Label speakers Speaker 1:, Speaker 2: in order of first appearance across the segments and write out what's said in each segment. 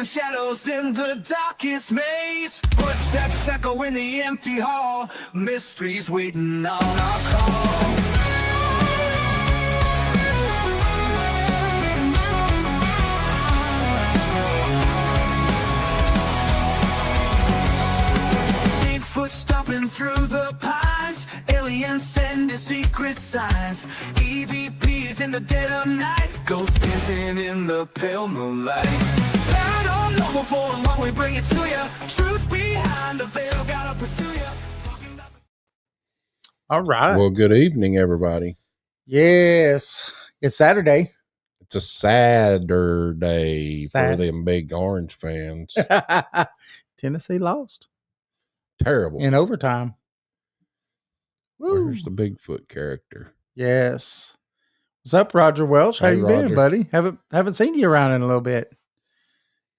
Speaker 1: and shadows in the darkest maze. Footsteps echo in the empty hall. Mysteries waiting on our call. Bigfoot stomping through the pines. Aliens sending secret signs. EVPs in the dead of night. Ghosts dancing in the pale moonlight. Paranormal for long, we bring it to you. Truth behind the veil, gotta pursue you.
Speaker 2: All right.
Speaker 3: Well, good evening, everybody.
Speaker 2: Yes. It's Saturday.
Speaker 3: It's a Saturday for
Speaker 2: Sad.
Speaker 3: them big Orange fans.
Speaker 2: Tennessee lost
Speaker 3: Terrible.
Speaker 2: in overtime. Woo.
Speaker 3: Where's the Bigfoot character?
Speaker 2: Yes. What's up, Roger Welch? How
Speaker 3: Hey,
Speaker 2: you
Speaker 3: Roger.
Speaker 2: been, buddy? Haven't seen you around in a little bit.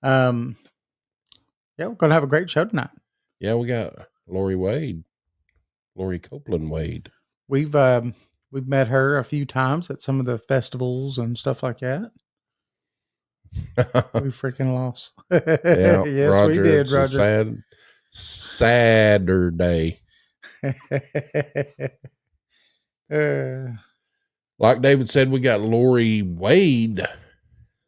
Speaker 2: Yeah, we're gonna have a great show tonight.
Speaker 3: Yeah, we got Lori Copeland Wade.
Speaker 2: We've met her a few times at some of the festivals and stuff like that. We freaking lost.
Speaker 3: Yeah,
Speaker 2: Yes,
Speaker 3: Roger,
Speaker 2: we did,
Speaker 3: it's a
Speaker 2: Roger.
Speaker 3: Saturday. Like David said, we got Lori Wade.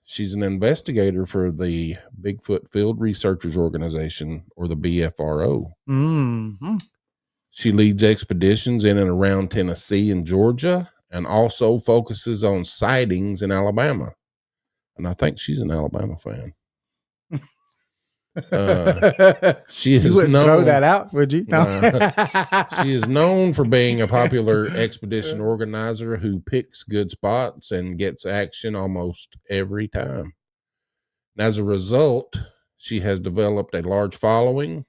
Speaker 3: She's an investigator for the Bigfoot Field Researchers Organization, or the BFRO.
Speaker 2: Mm-hmm.
Speaker 3: She leads expeditions in and around Tennessee and Georgia, and also focuses on sightings in Alabama. And I think she's an Alabama fan. She
Speaker 2: You
Speaker 3: is
Speaker 2: wouldn't
Speaker 3: known,
Speaker 2: throw that out, would you? No.
Speaker 3: She is known for being a popular expedition organizer who picks good spots and gets action almost every time. And as a result, she has developed a large following,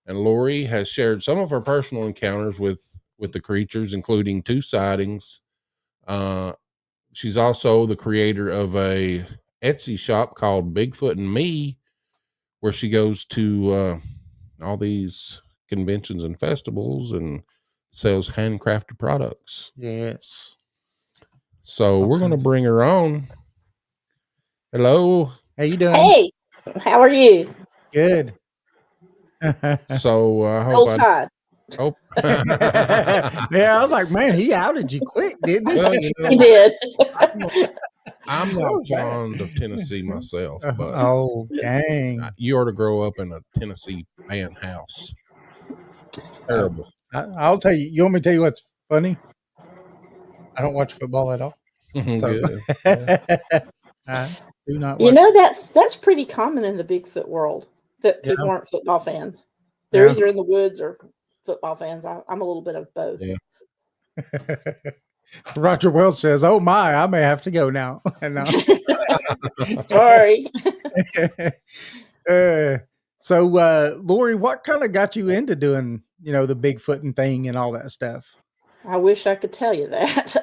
Speaker 3: and Lori has shared some of her personal encounters with the creatures, including 2 sightings. She's also the creator of a Etsy shop called Bigfoot Me, where she goes to all these conventions and festivals and sells handcrafted products.
Speaker 2: Yes.
Speaker 3: So we're going to bring her on. Hello.
Speaker 2: How you doing?
Speaker 4: Hey, how are you?
Speaker 2: Good.
Speaker 3: So I
Speaker 4: Old
Speaker 3: hope
Speaker 4: Tide.
Speaker 3: hope.
Speaker 2: Yeah, I was like, man, he outed you quick, didn't he?
Speaker 3: Well, you know,
Speaker 4: You did.
Speaker 3: I'm
Speaker 2: That
Speaker 3: not
Speaker 2: was bad.
Speaker 3: fond of Tennessee myself, but
Speaker 2: Oh, dang.
Speaker 3: you ought to grow up in a Tennessee fan house. It's terrible.
Speaker 2: I'll tell you. You want me to tell you what's funny? I don't watch football at all. So
Speaker 3: Good. Yeah.
Speaker 2: I do not watch.
Speaker 4: You know, that's pretty common in the Bigfoot world that people aren't football fans. They're
Speaker 2: Yeah.
Speaker 4: either in the woods or football fans. I'm a little bit of both.
Speaker 3: Yeah.
Speaker 2: Roger Wells says, "Oh my, I may have to go now." No.
Speaker 4: Sorry.
Speaker 2: So, Lori, what kind of got you into doing, the Bigfooting thing and all that stuff?
Speaker 4: I wish I could tell you that.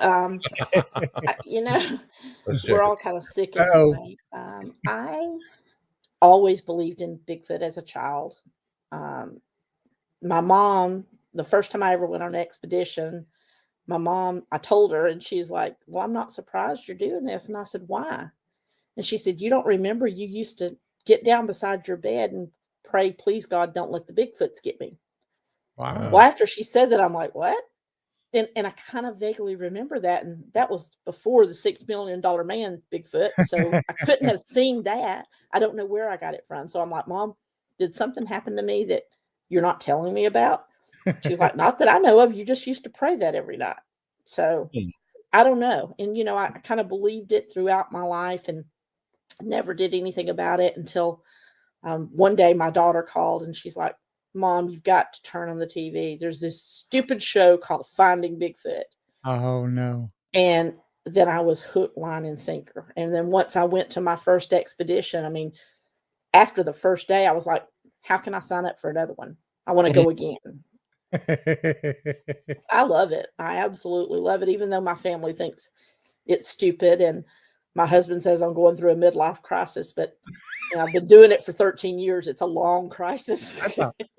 Speaker 3: Let's check
Speaker 4: We're
Speaker 3: it.
Speaker 4: all kind of sick
Speaker 2: Uh-oh.
Speaker 4: anyway. I always believed in Bigfoot as a child. My mom, the first time I ever went on an expedition, I told her, and she's like, "Well, I'm not surprised you're doing this." And I said, "Why?" And she said, "You don't remember you used to get down beside your bed and pray, please God, don't let the Bigfoots get me."
Speaker 2: Wow.
Speaker 4: Well, after she said that, I'm like, "What?" And I kind of vaguely remember that. And that was before the $6 million man Bigfoot. So I couldn't have seen that. I don't know where I got it from. So I'm like, "Mom, did something happen to me that you're not telling me about?" She's like, "Not that I know of. You just used to pray that every night." So I don't know. And, I kind of believed it throughout my life and never did anything about it until one day my daughter called and she's like, "Mom, you've got to turn on the TV. There's this stupid show called Finding Bigfoot."
Speaker 2: Oh no.
Speaker 4: And then I was hook, line, and sinker. And then once I went to my first expedition, after the first day, I was like, how can I sign up for another one? I want to go again. I love it. I absolutely love it, even though my family thinks it's stupid. And my husband says I'm going through a midlife crisis, but I've been doing it for 13 years. It's a long crisis.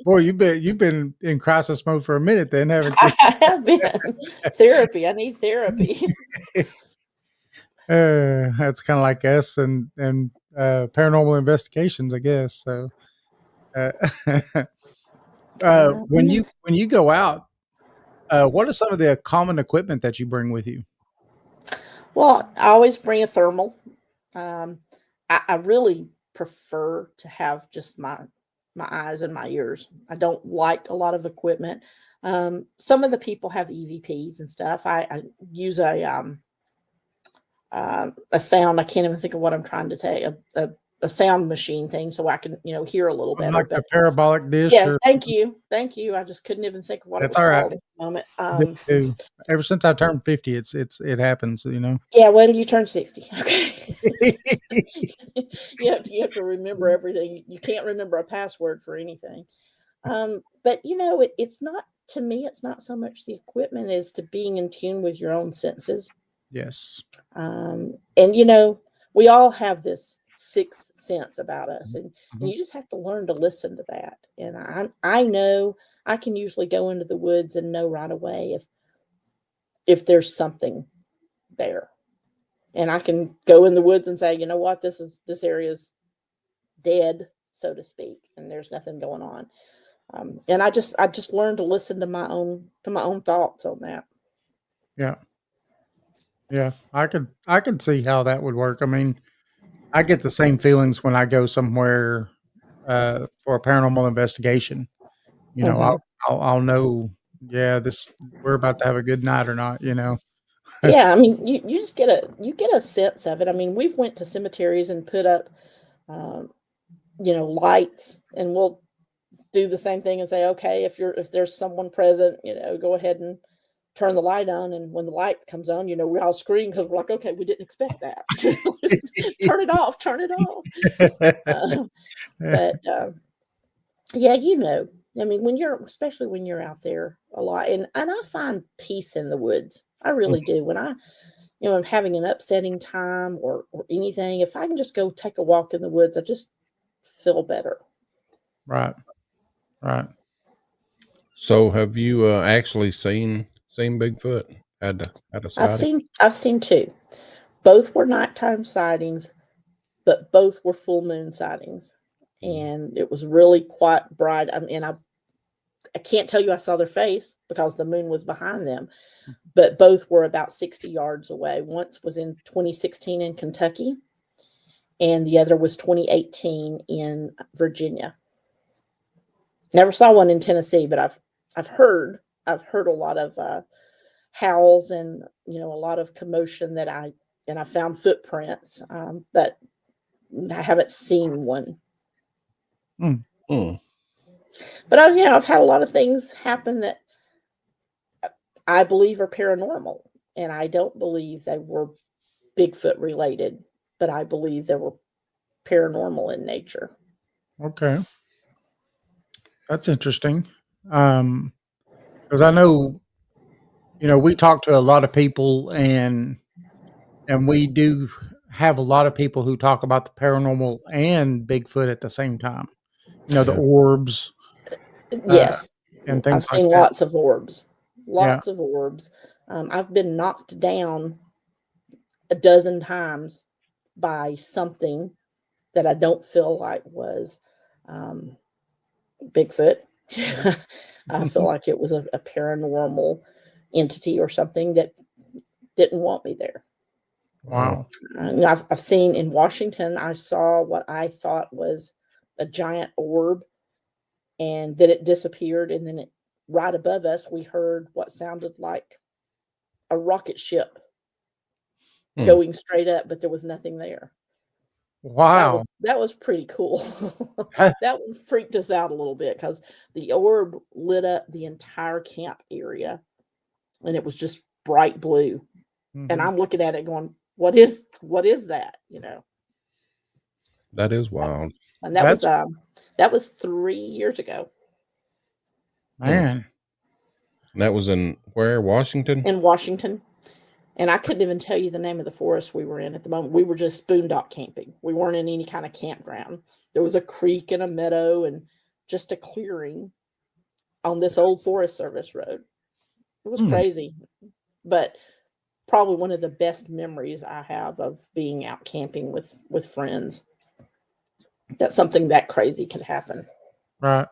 Speaker 2: Boy, you've been in crisis mode for a minute then, haven't you?
Speaker 4: I have been. Therapy. I need therapy.
Speaker 2: That's kind of like us and paranormal investigations, I guess. So, uh,
Speaker 4: Yeah.
Speaker 2: when you go out, what are some of the common equipment that you bring with you?
Speaker 4: Well, I always bring a thermal. Um, I really prefer to have just my eyes and my ears. I don't like a lot of equipment. Some of the people have EVPs and stuff. I use a sound. I can't even think of what I'm trying to say. A sound machine thing, so I can hear a little better.
Speaker 2: Like the
Speaker 4: But
Speaker 2: parabolic dish,
Speaker 4: yes,
Speaker 2: or
Speaker 4: thank you. I just couldn't even think of what it
Speaker 2: that's
Speaker 4: was
Speaker 2: all right.
Speaker 4: called at the moment.
Speaker 2: Me too. Ever since I turned 50, it happens, you know.
Speaker 4: Yeah, when you turn 60, okay. You have to remember everything. You can't remember a password for anything. But it's not, to me, it's not so much the equipment as to being in tune with your own senses.
Speaker 2: Yes.
Speaker 4: And we all have this sixth sense about us, and
Speaker 2: Mhm.
Speaker 4: you just have to learn to listen to that. And I know I can usually go into the woods and know right away if there's something there. And I can go in the woods and say, you know what, this area's dead, so to speak, and there's nothing going on. And I just learned to listen to my own thoughts on that.
Speaker 2: Yeah. Yeah. I could see how that would work. I mean, I get the same feelings when I go somewhere for a paranormal investigation. You know,
Speaker 4: Hmm.
Speaker 2: I'll know, yeah, this we're about to have a good night or not, you know.
Speaker 4: Yeah, I mean, you just get a sense of it. I mean, we've went to cemeteries and put up, um, lights, and we'll do the same thing and say, okay, if there's someone present, go ahead and turn the light on. And when the light comes on, we all scream because we're like, okay, we didn't expect that. Turn it off, turn it off. Uh, but yeah, I mean, especially when you're out there a lot, and I find peace in the woods. I really do. When I'm having an upsetting time or anything, if I can just go take a walk in the woods, I just feel better.
Speaker 2: Right. Right.
Speaker 3: So have you actually seen Bigfoot? Had a
Speaker 4: I've
Speaker 3: sighting?
Speaker 4: seen I've seen two. Both were nighttime sightings, but both were full moon sightings.
Speaker 3: Mm.
Speaker 4: And it was really quite bright. I can't tell you I saw their face because the moon was behind them, but both were about 60 yards away. Once was in 2016 in Kentucky, and the other was 2018 in Virginia. Never saw one in Tennessee, but I've heard a lot of howls, and a lot of commotion, and I found footprints, but I haven't seen one.
Speaker 2: Mm.
Speaker 3: Mm.
Speaker 4: But I've had a lot of things happen that I believe are paranormal, and I don't believe they were Bigfoot related, but I believe they were paranormal in nature.
Speaker 2: Okay. That's interesting. Because I know, you know, we talk to a lot of people, and we do have a lot of people who talk about the paranormal and Bigfoot at the same time. You know, the
Speaker 3: Yeah.
Speaker 2: orbs, uh,
Speaker 4: Yes,
Speaker 2: and
Speaker 4: I've
Speaker 2: things like
Speaker 4: seen
Speaker 2: that.
Speaker 4: lots of orbs,
Speaker 2: Yeah.
Speaker 4: lots of orbs. I've been knocked down a dozen times by something that I don't feel like was um, Bigfoot. I feel like it was a paranormal entity or something that didn't want me there.
Speaker 3: Wow.
Speaker 2: Wow.
Speaker 4: I've seen in Washington, I saw what I thought was a giant orb, and then it disappeared. And then right above us, we heard what sounded like a rocket ship
Speaker 3: Hmm.
Speaker 4: going straight up, but there was nothing there. That was
Speaker 2: Wow.
Speaker 4: that was pretty cool.
Speaker 2: That-
Speaker 4: That one freaked us out a little bit because the orb lit up the entire camp area, and it was just bright blue. And
Speaker 2: Mhm.
Speaker 4: I'm looking at it going, what is that?
Speaker 3: That is wild.
Speaker 4: And
Speaker 2: That's
Speaker 4: that was 3 years ago
Speaker 3: Hmm.
Speaker 2: man.
Speaker 3: And that was in where? Washington?
Speaker 4: in Washington. And I couldn't even tell you the name of the forest we were in at the moment. We were just boondock camping. We weren't in any kind of campground. There was a creek and a meadow and just a clearing on this old Forest Service road. It was
Speaker 2: Hmm.
Speaker 4: crazy, but probably one of the best memories I have of being out camping with friends. that something that crazy could happen.
Speaker 2: Right.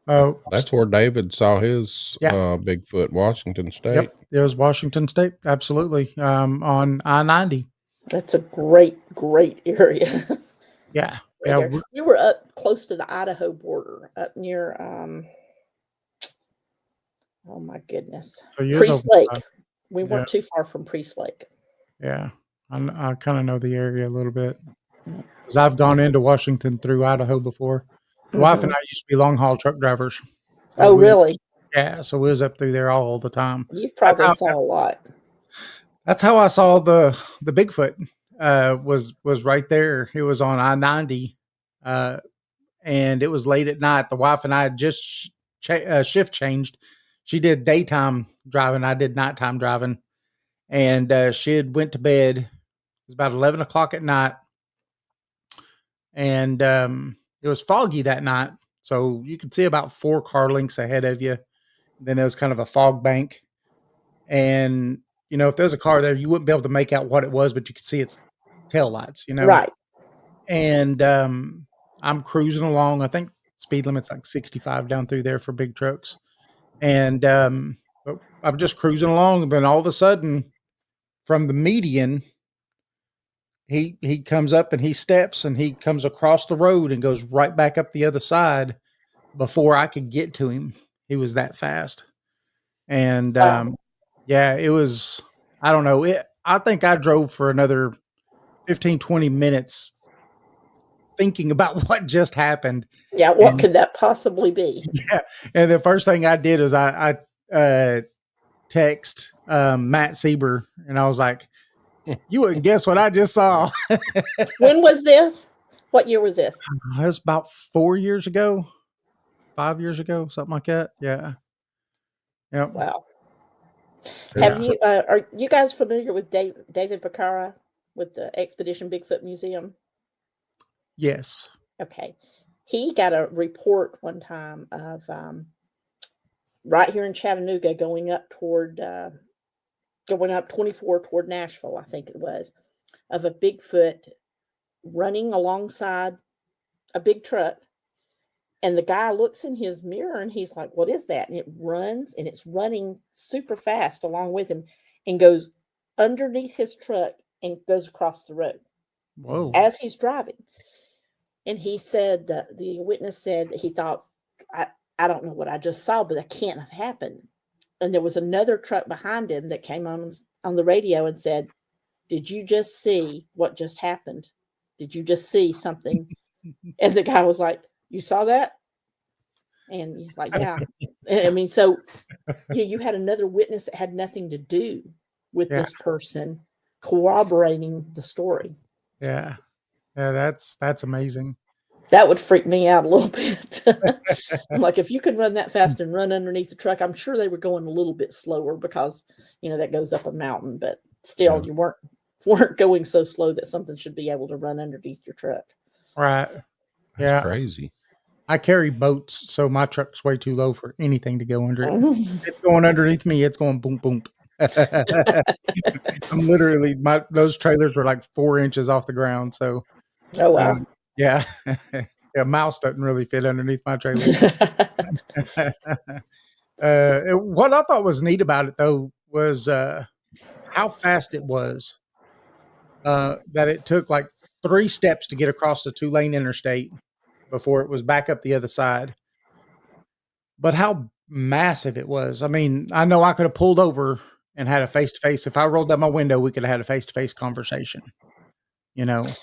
Speaker 2: Oh,
Speaker 3: That's where David saw his
Speaker 2: Yeah.
Speaker 3: Bigfoot, Washington State.
Speaker 2: yep. It was Washington State. Absolutely. On I-90.
Speaker 4: That's a great area.
Speaker 2: Yeah.
Speaker 4: Right
Speaker 2: Yeah.
Speaker 4: there. We were up close to the Idaho border, up near oh my goodness,
Speaker 2: So years
Speaker 4: Priest
Speaker 2: over.
Speaker 4: Lake. We weren't too far from Priest Lake.
Speaker 2: Yeah. I kind of know the area a little bit
Speaker 4: Yeah.
Speaker 2: because I've gone into Washington through Idaho before. My wife and I used to be long haul truck drivers. So
Speaker 4: Oh, really?
Speaker 2: Yeah. So we was up through there all the time.
Speaker 4: You've probably saw a lot.
Speaker 2: That's how I saw the Bigfoot. Was right there. It was on I-90, and it was late at night. The wife and I had just shift changed. She did daytime driving. I did nighttime driving, and she had went to bed. It was about 11 o'clock at night, and it was foggy that night, so you could see about 4 car lengths ahead of you. Then there was kind of a fog bank, and if there's a car there, you wouldn't be able to make out what it was, but you could see its tail lights.
Speaker 4: Right.
Speaker 2: And I'm cruising along. I think speed limit's like 65 down through there for big trucks. And but I'm just cruising along, and then all of a sudden, from the median, he comes up and he steps and he comes across the road and goes right back up the other side before I could get to him. He was that fast. And yeah, it was, I don't know. I think I drove for another 15, 20 minutes thinking about what just happened.
Speaker 4: Yeah. What could that possibly be?
Speaker 2: Yeah. And the first thing I did is I text Matt Sieber, and I was like, you wouldn't guess what I just saw.
Speaker 4: When was this? What year was this?
Speaker 2: It was about 4 years ago, 5 years ago, something like that. Yeah. Yep.
Speaker 4: Wow.
Speaker 2: Yeah.
Speaker 4: Have you are you guys familiar with David Picara with the Expedition Bigfoot Museum?
Speaker 2: Yes.
Speaker 4: Okay. He got a report one time of right here in Chattanooga going up 24 toward Nashville, I think it was, of a Bigfoot running alongside a big truck. And the guy looks in his mirror and he's like, what is that? And it runs, and it's running super fast along with him and goes underneath his truck and goes across the road.
Speaker 2: Whoa.
Speaker 4: As he's driving. And he said that the witness said that he thought, I don't know what I just saw, but that can't have happened. And there was another truck behind him that came on the radio and said, did you just see what just happened? Did you just see something? And the guy was like, you saw that? And he's like, yeah. I mean, so you had another witness that had nothing to do with this person corroborating the story.
Speaker 2: Yeah. Yeah, that's amazing.
Speaker 4: That would freak me out a little bit. I'm like, if you could run that fast and run underneath the truck, I'm sure they were going a little bit slower because, that goes up a mountain, but still you weren't going so slow that something should be able to run underneath your truck.
Speaker 2: Right.
Speaker 3: That's crazy.
Speaker 2: I carry boats, so my truck's way too low for anything to go under it. It's going underneath me. It's going boom, boom. I'm literally, those trailers were like 4 inches off the ground. So,
Speaker 4: oh, wow.
Speaker 2: Yeah. A mouse doesn't really fit underneath my trailer. What I thought was neat about it, though, was how fast it was. That it took like 3 steps to get across the 2-lane interstate before it was back up the other side. But how massive it was. I mean, I know I could have pulled over and had a face-to-face. If I rolled down my window, we could have had a face-to-face conversation. Well,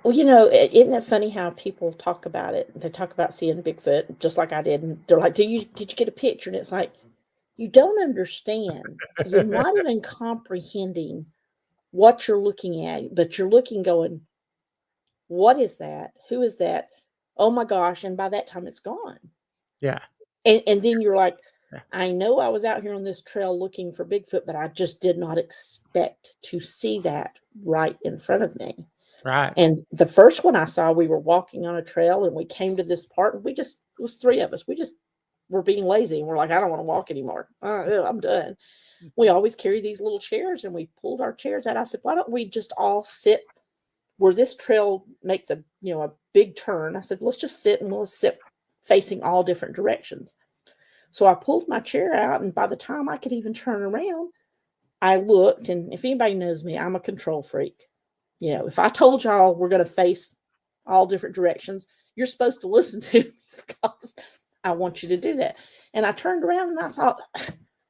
Speaker 4: isn't it funny how people talk about it? They talk about seeing Bigfoot just like I did. And they're like, did you get a picture? And it's like, you don't understand. You're not even comprehending what you're looking at, but you're looking going, what is that? Who is that? Oh my gosh. And by that time it's gone.
Speaker 2: Yeah.
Speaker 4: And then you're like, I know I was out here on this trail looking for Bigfoot, but I just did not expect to see that right in front of me.
Speaker 2: Right.
Speaker 4: And the first one I saw, we were walking on a trail and we came to this part and it was 3 of us. We just were being lazy and we're like, I don't want to walk anymore. I'm done. We always carry these little chairs and we pulled our chairs out. I said, why don't we just all sit where this trail makes a big turn. I said, let's just sit and we'll sit facing all different directions. So I pulled my chair out, and by the time I could even turn around, I looked, and if anybody knows me, I'm a control freak. If I told y'all we're going to face all different directions, you're supposed to listen to me because I want you to do that. And I turned around and I thought,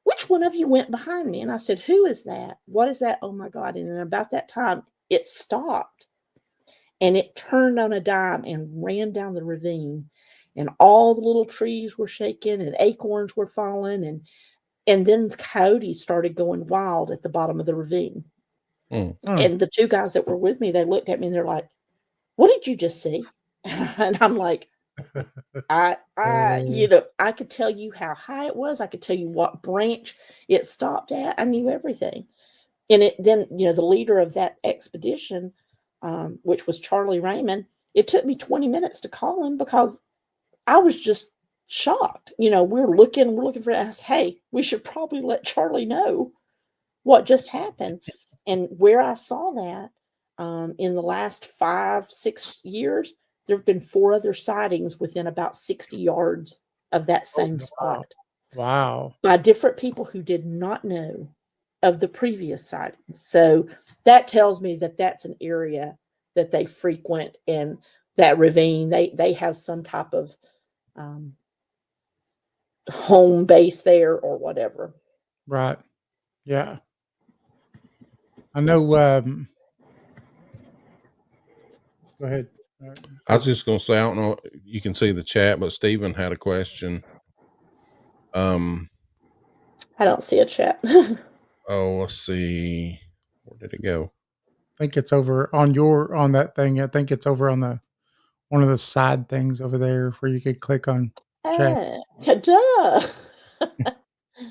Speaker 4: which one of you went behind me? And I said, who is that? What is that? Oh my God. And about that time, it stopped and it turned on a dime and ran down the ravine. And all the little trees were shaking and acorns were falling. And then the coyotes started going wild at the bottom of the ravine. And the two guys that were with me, they looked at me and they're like, what did you just see? And I'm like, I could tell you how high it was. I could tell you what branch it stopped at. I knew everything. And then the leader of that expedition, which was Charlie Raymond, it took me 20 minutes to call him because I was just shocked. We're looking for us. Hey, we should probably let Charlie know what just happened. And where I saw that in the last 5-6 years, there have been 4 other sightings within about 60 yards of that same spot.
Speaker 2: Wow.
Speaker 4: By different people who did not know of the previous sightings. So that tells me that that's an area that they frequent, and that ravine, they have some type of home base there or whatever.
Speaker 2: Right. Yeah. I know. Go ahead.
Speaker 3: I was just going to say, I don't know, you can see the chat, but Stephen had a question.
Speaker 4: I don't see a chat.
Speaker 3: Let's see. Where did it go?
Speaker 2: I think it's over on that thing. I think it's over on one of the side things over there where you could click on chat.
Speaker 4: Ta-da!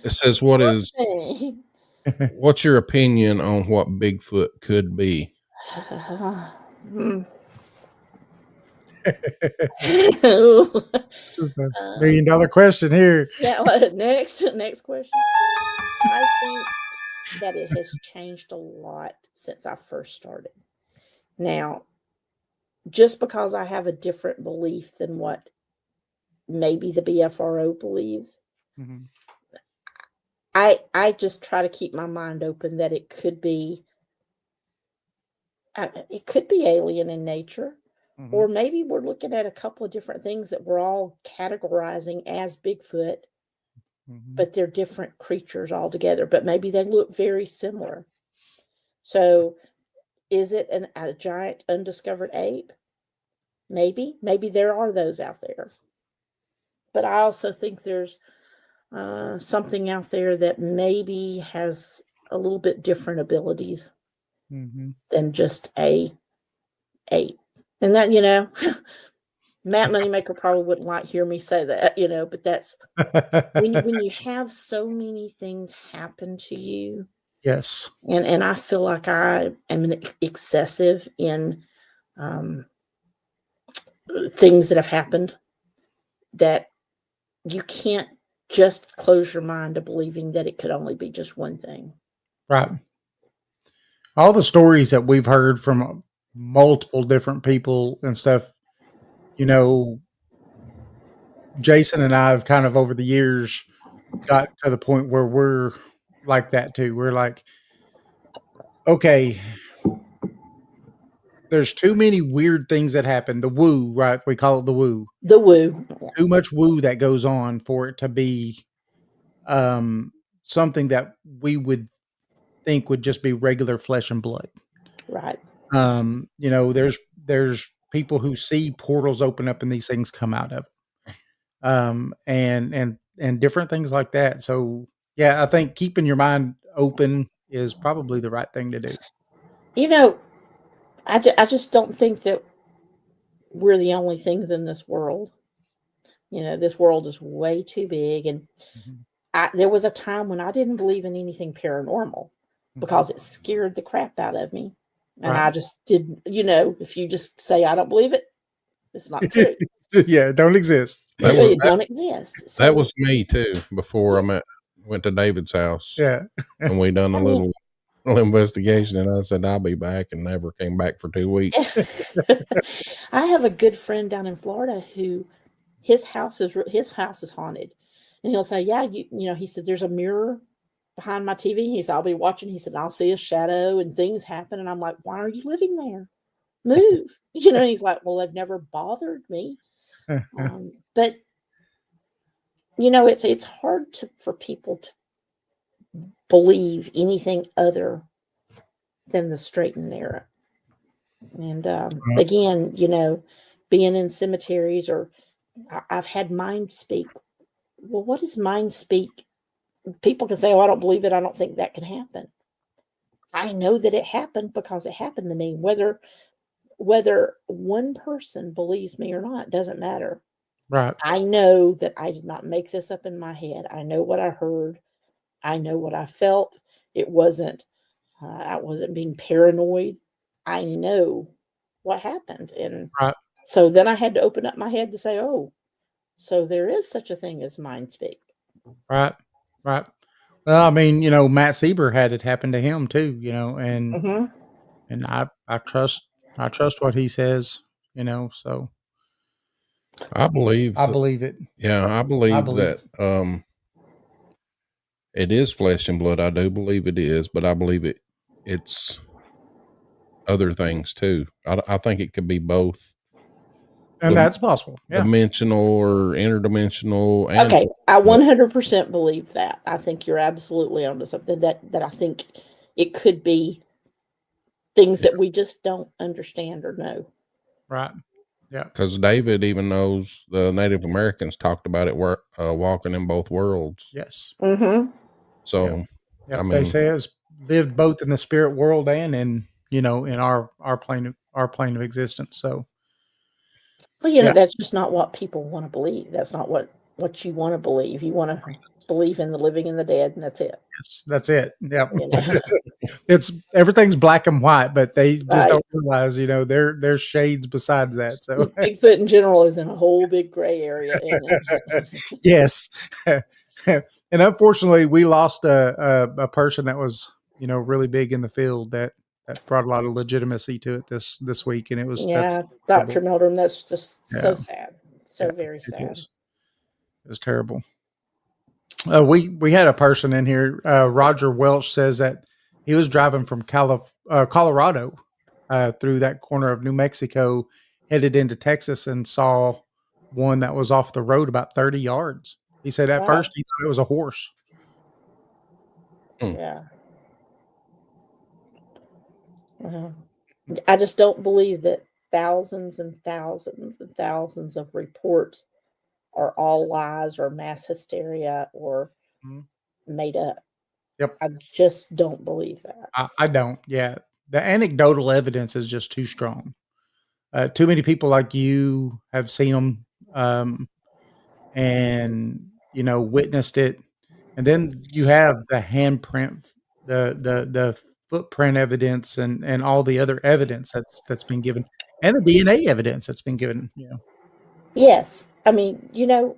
Speaker 3: It says, what's your opinion on what Bigfoot could be?
Speaker 2: This is the $1 million question here.
Speaker 4: Yeah. Next question. I think that it has changed a lot since I first started. Now, just because I have a different belief than what maybe the BFRO believes,
Speaker 2: Mm-hmm.
Speaker 4: I just try to keep my mind open that it could be alien in nature.
Speaker 2: Mm-hmm.
Speaker 4: Or maybe we're looking at a couple of different things that we're all categorizing as Bigfoot,
Speaker 2: Mm-hmm.
Speaker 4: but they're different creatures altogether. But maybe they look very similar. So is it a giant undiscovered ape? Maybe there are those out there. But I also think there's something out there that maybe has a little bit different abilities
Speaker 2: Mm-hmm.
Speaker 4: than just a ape. And that, Matt Moneymaker probably wouldn't like hear me say that, but that's when you have so many things happen to you.
Speaker 2: Yes.
Speaker 4: And I feel like I am excessive in things that have happened, that you can't just close your mind to believing that it could only be just one thing.
Speaker 2: Right. All the stories that we've heard from multiple different people and stuff, Jason and I have kind of over the years got to the point where we're like that too. We're like, okay, there's too many weird things that happen. The woo, right? We call it the woo.
Speaker 4: The woo.
Speaker 2: Too much woo that goes on for it to be something that we would think would just be regular flesh and blood.
Speaker 4: Right.
Speaker 2: There's people who see portals open up and these things come out of and different things like that. So yeah, I think keeping your mind open is probably the right thing to do.
Speaker 4: I just don't think that we're the only things in this world. This world is way too big. And there was a time when I didn't believe in anything paranormal because it scared the crap out of me. And I just didn't, if you just say, I don't believe it, it's not true.
Speaker 2: Yeah, it don't exist.
Speaker 4: It don't exist.
Speaker 3: That was me too, before I went to David's house.
Speaker 2: Yeah.
Speaker 3: And we done a little investigation, and I said I'll be back, and never came back for 2 weeks.
Speaker 4: I have a good friend down in Florida who his house is haunted, and he'll say, "Yeah, he said there's a mirror behind my TV." He said, "I'll be watching." He said, "I'll see a shadow and things happen," and I'm like, "Why are you living there? Move!" And he's like, "Well, they've never bothered me." But it's hard for people to believe anything other than the straight and narrow. And again, being in cemeteries, or I've had mind speak. Well, what is mind speak? People can say, "Oh, I don't believe it. I don't think that can happen." I know that it happened because it happened to me. Whether one person believes me or not doesn't matter.
Speaker 2: Right.
Speaker 4: I know that I did not make this up in my head. I know what I heard. I know what I felt. It wasn't. I wasn't being paranoid. I know what happened, and
Speaker 2: Right.
Speaker 4: so then I had to open up my head to say, "Oh, so there is such a thing as mind speak."
Speaker 2: Right. Right. Well, I mean, Matt Sieber had it happen to him too, and
Speaker 4: Mhm.
Speaker 2: and I trust what he says, so
Speaker 3: I believe,
Speaker 2: I believe it.
Speaker 3: yeah, I
Speaker 2: I
Speaker 3: believe
Speaker 2: believe
Speaker 3: that it is flesh and blood. I do believe it is, but I believe it's other things too. I think it could be both
Speaker 2: and that's possible. Yeah.
Speaker 3: dimensional or interdimensional. And
Speaker 4: Okay, I 100% believe that. I think you're absolutely onto something, that I think it could be things that we just don't understand or know.
Speaker 2: Right. Yeah.
Speaker 3: because David even knows the Native Americans talked about it, walking in both worlds.
Speaker 2: Yes.
Speaker 4: Mm-hmm.
Speaker 3: So,
Speaker 2: Yep.
Speaker 3: I mean,
Speaker 2: They say it's lived both in the spirit world and in our plane of existence. So
Speaker 4: Well,
Speaker 2: yeah.
Speaker 4: that's just not what people want to believe. That's not what you want to believe. You want to believe in the living and the dead, and that's it.
Speaker 2: Yes, that's it. Yep.
Speaker 4: You know?
Speaker 2: It's everything's black and white, but they just
Speaker 4: Right.
Speaker 2: don't realize, there's shades besides that. So
Speaker 4: Bigfoot in general is in a whole big gray area. Isn't it?
Speaker 2: yes. And unfortunately we lost a person that was, really big in the field that brought a lot of legitimacy to it this week. And
Speaker 4: Yeah,
Speaker 2: that's
Speaker 4: Dr.
Speaker 2: terrible.
Speaker 4: Meldrum, that's just so
Speaker 2: Yeah.
Speaker 4: sad. So
Speaker 2: Yeah,
Speaker 4: very
Speaker 2: it
Speaker 4: sad.
Speaker 2: is. It's terrible. We had a person in here. Roger Welch says that he was driving from Colorado through that corner of New Mexico, headed into Texas, and saw one that was off the road about 30 yards. He said at
Speaker 4: Wow.
Speaker 2: first he thought it was a horse.
Speaker 4: Yeah. Well, I just don't believe that thousands and thousands and thousands of reports are all lies or mass hysteria or
Speaker 2: Mhm.
Speaker 4: made up.
Speaker 2: Yep.
Speaker 4: I just don't believe that.
Speaker 2: I don't. Yeah. The anecdotal evidence is just too strong. Too many people like you have seen them and, witnessed it. And then you have the handprint, the footprint evidence and all the other evidence that's been given, and the DNA evidence that's been given,
Speaker 4: Yes. I mean, you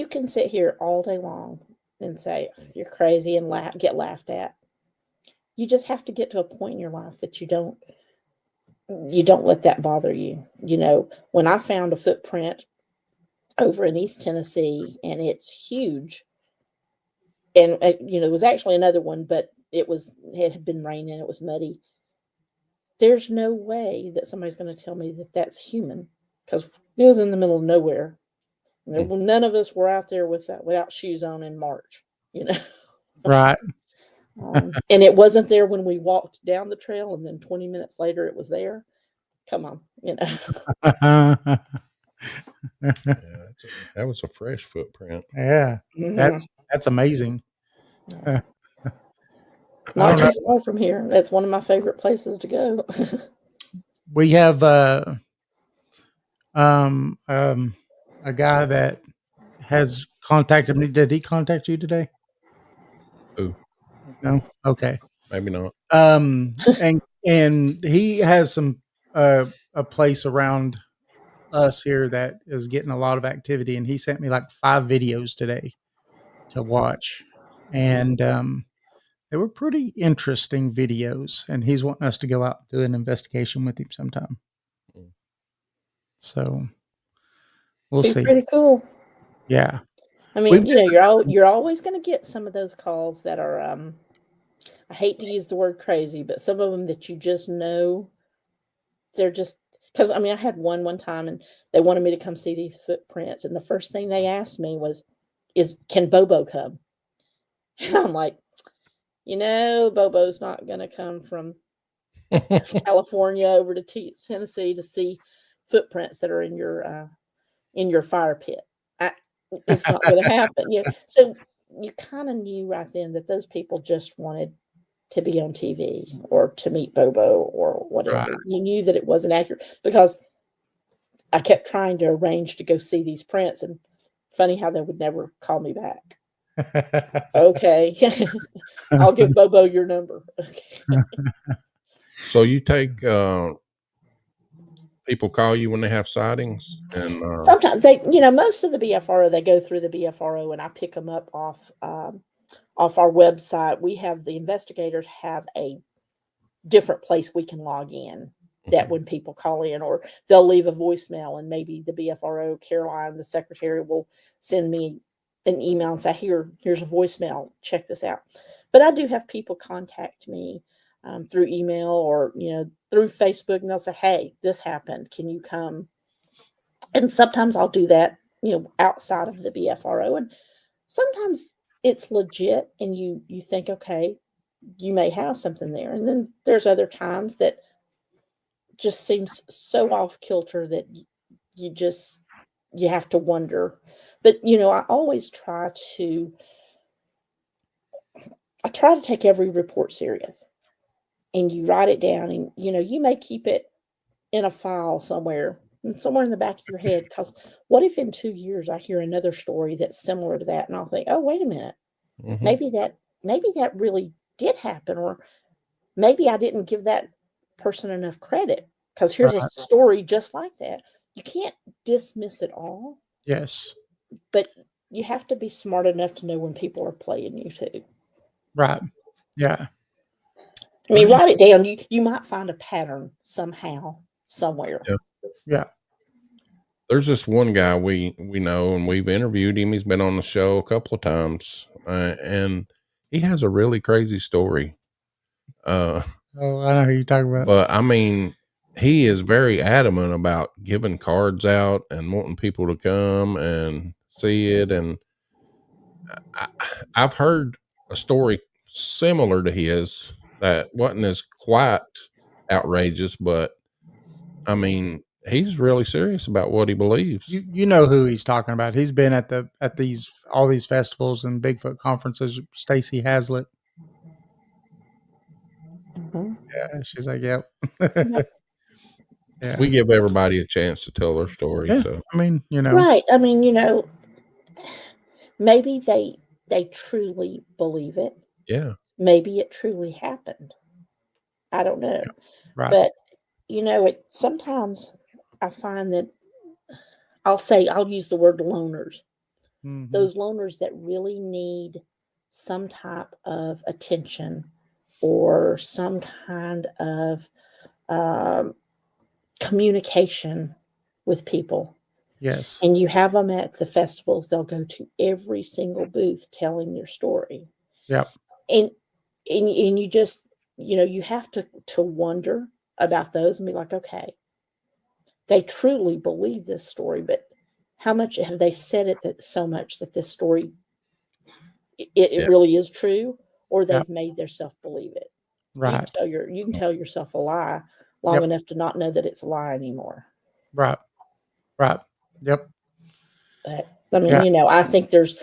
Speaker 4: can sit here all day long and say you're crazy and get laughed at. You just have to get to a point in your life that you don't let that bother you. When I found a footprint over in East Tennessee, and it's huge, and it was actually another one, but it had been raining, it was muddy. There's no way that somebody's going to tell me that that's human, because it was in the middle of nowhere. None of us were out there without shoes on in March,
Speaker 2: right?
Speaker 4: And it wasn't there when we walked down the trail, and then 20 minutes later it was there. Come on,
Speaker 3: yeah, that was a fresh footprint.
Speaker 2: Yeah, that's amazing.
Speaker 4: Not too far from here. That's one of my favorite places to go.
Speaker 2: We have a guy that has contacted me. Did he contact you today?
Speaker 3: Who?
Speaker 2: No. Okay.
Speaker 3: Maybe not.
Speaker 2: And he has some a place around us here that is getting a lot of activity, and he sent me like 5 videos today to watch, and they were pretty interesting videos, and he's wanting us to go out and do an investigation with him sometime.
Speaker 3: Mm.
Speaker 2: So we'll
Speaker 4: Be
Speaker 2: see.
Speaker 4: pretty cool.
Speaker 2: Yeah.
Speaker 4: I mean,
Speaker 2: We've
Speaker 4: you're always going to get some of those calls that are I hate to use the word crazy, but some of them that you just know they're just because I mean I had one time and they wanted me to come see these footprints, and the first thing they asked me was, can Bobo come? And I'm like, Bobo's not going to come from California over to Tennessee to see footprints that are in your fire pit. It's not going to happen. So you kind of knew right then that those people just wanted to be on TV or to meet Bobo or whatever.
Speaker 2: Right.
Speaker 4: You knew that it wasn't accurate because I kept trying to arrange to go see these prints, and funny how they would never call me back. Okay. I'll give Bobo your number. Okay.
Speaker 3: So you take people call you when they have sightings, and
Speaker 4: Sometimes most of the BFRO, they go through the BFRO, and I pick them up off our website. We have the investigators have a different place we can log in that when people call in, or they'll leave a voicemail, and maybe the BFRO, Caroline, the secretary, will send me an email and say, here's a voicemail, check this out. But I do have people contact me through email or, through Facebook, and they'll say, hey, this happened. Can you come? And sometimes I'll do that, outside of the BFRO. And sometimes it's legit and you think, okay, you may have something there. And then there's other times that just seems so off kilter that you have to wonder. But, I always try to take every report serious, and you write it down, and, you may keep it in a file somewhere in the back of your head, because what if in 2 years I hear another story that's similar to that, and I'll think, oh, wait a minute, maybe that really did happen, or maybe I didn't give that person enough credit, because here's a story just like that. You can't dismiss it all.
Speaker 2: Yes.
Speaker 4: But you have to be smart enough to know when people are playing you too.
Speaker 2: Right. Yeah.
Speaker 4: I mean, write it down. You might find a pattern somehow, somewhere.
Speaker 2: Yeah.
Speaker 3: There's this one guy we know, and we've interviewed him. He's been on the show a couple of times, and he has a really crazy story.
Speaker 2: Oh, I know who you're talking about.
Speaker 3: But I mean, he is very adamant about giving cards out and wanting people to come and see it. And I've heard a story similar to his that wasn't as quite outrageous, but I mean, he's really serious about what he believes.
Speaker 2: You know who he's talking about. He's been at all these festivals and Bigfoot conferences. Stacy Hazlitt. Yeah, she's like, yep. Yeah.
Speaker 3: We give everybody a chance to tell their story.
Speaker 2: Yeah,
Speaker 3: So
Speaker 2: I mean,
Speaker 4: right. I mean, maybe they truly believe it.
Speaker 3: yeah,
Speaker 4: Maybe it truly happened. I don't know.
Speaker 2: Yeah, right.
Speaker 4: But sometimes I find that I'll use the word loners.
Speaker 2: Mhm.
Speaker 4: Those loners that really need some type of attention or some kind of communication with people.
Speaker 2: Yes.
Speaker 4: And you have them at the festivals. They'll go to every single booth telling their story.
Speaker 2: Yep.
Speaker 4: And you just, you have to wonder about those and be like, okay, they truly believe this story, but how much have they said it that so much that this story, it really is true, or they've made themselves believe it.
Speaker 2: Right.
Speaker 4: You can tell yourself a lie long enough to not know that it's a lie anymore.
Speaker 2: Right. Right. Yep.
Speaker 4: But I mean, I think there's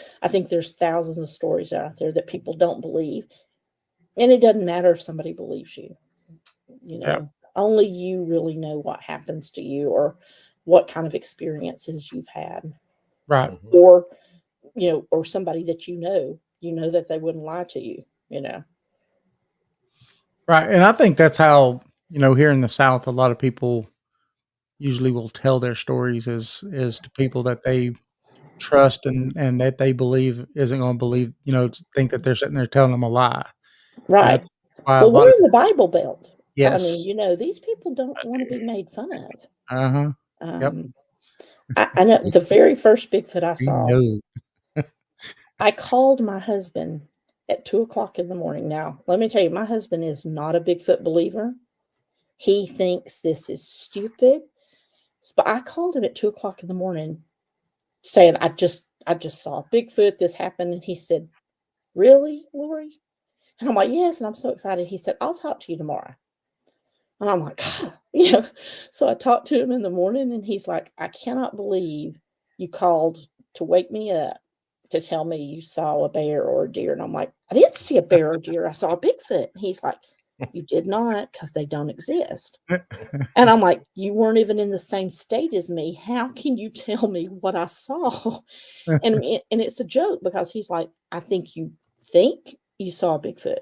Speaker 4: thousands of stories out there that people don't believe, and it doesn't matter if somebody believes you. Only you really know what happens to you or what kind of experiences you've had.
Speaker 2: Right.
Speaker 4: Or, or somebody that that they wouldn't lie to you,
Speaker 2: Right. And I think that's how, here in the South, a lot of people usually will tell their stories is to people that they trust and that they believe isn't going to believe, think that they're sitting there telling them a lie.
Speaker 4: Right.
Speaker 2: Why a
Speaker 4: Well,
Speaker 2: lot
Speaker 4: we're
Speaker 2: of
Speaker 4: in the Bible Belt. I mean,
Speaker 2: yes.
Speaker 4: these people don't want to be made fun of.
Speaker 2: Uh-huh. Yep.
Speaker 4: Um, I know the very first Bigfoot I
Speaker 2: We
Speaker 4: saw,
Speaker 2: know.
Speaker 4: I called my husband at 2 o'clock in the morning. Now, let me tell you, my husband is not a Bigfoot believer. He thinks this is stupid. But I called him at 2 o'clock in the morning saying, I just saw Bigfoot, this happened. And he said, really, Lori? And I'm like, yes. And I'm so excited. He said, I'll talk to you tomorrow. And I'm like, So I talked to him in the morning and he's like, I cannot believe you called to wake me up to tell me you saw a bear or a deer. And I'm like, I didn't see a bear or deer. I saw a Bigfoot. And he's like, you did not, because they don't exist. And I'm like, you weren't even in the same state as me. How can you tell me what I saw? And it's a joke because he's like, I think you saw a Bigfoot,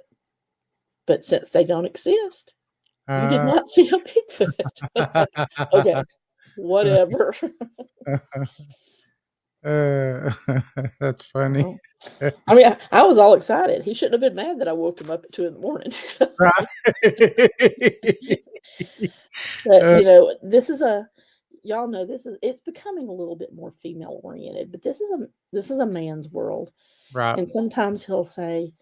Speaker 4: but since they don't exist, you did not see a Bigfoot. Okay, whatever.
Speaker 2: That's funny.
Speaker 4: I mean, I was all excited. He shouldn't have been mad that I woke him up at 2 in the morning.
Speaker 2: Right.
Speaker 4: But this is y'all know it's becoming a little bit more female oriented, but this is a man's world.
Speaker 2: Right.
Speaker 4: And sometimes he'll say,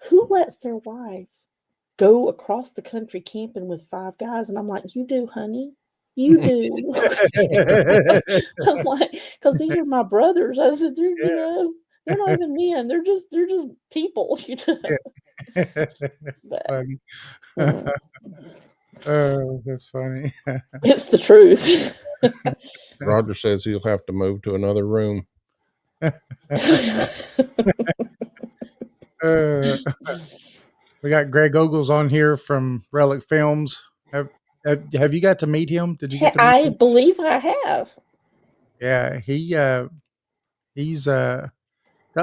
Speaker 4: who lets their wife go across the country camping with 5 guys? And I'm like, you do, honey. You do. I'm like, because these are my brothers. I said, they're not even men. They're just people.
Speaker 2: That's funny. Oh, that's funny.
Speaker 4: It's the truth.
Speaker 3: Roger says he'll have to move to another room.
Speaker 2: We got Greg Ogles on here from Relic Films. Have you got to meet him? Did you get to meet him?
Speaker 4: I believe I have.
Speaker 2: Yeah, he's got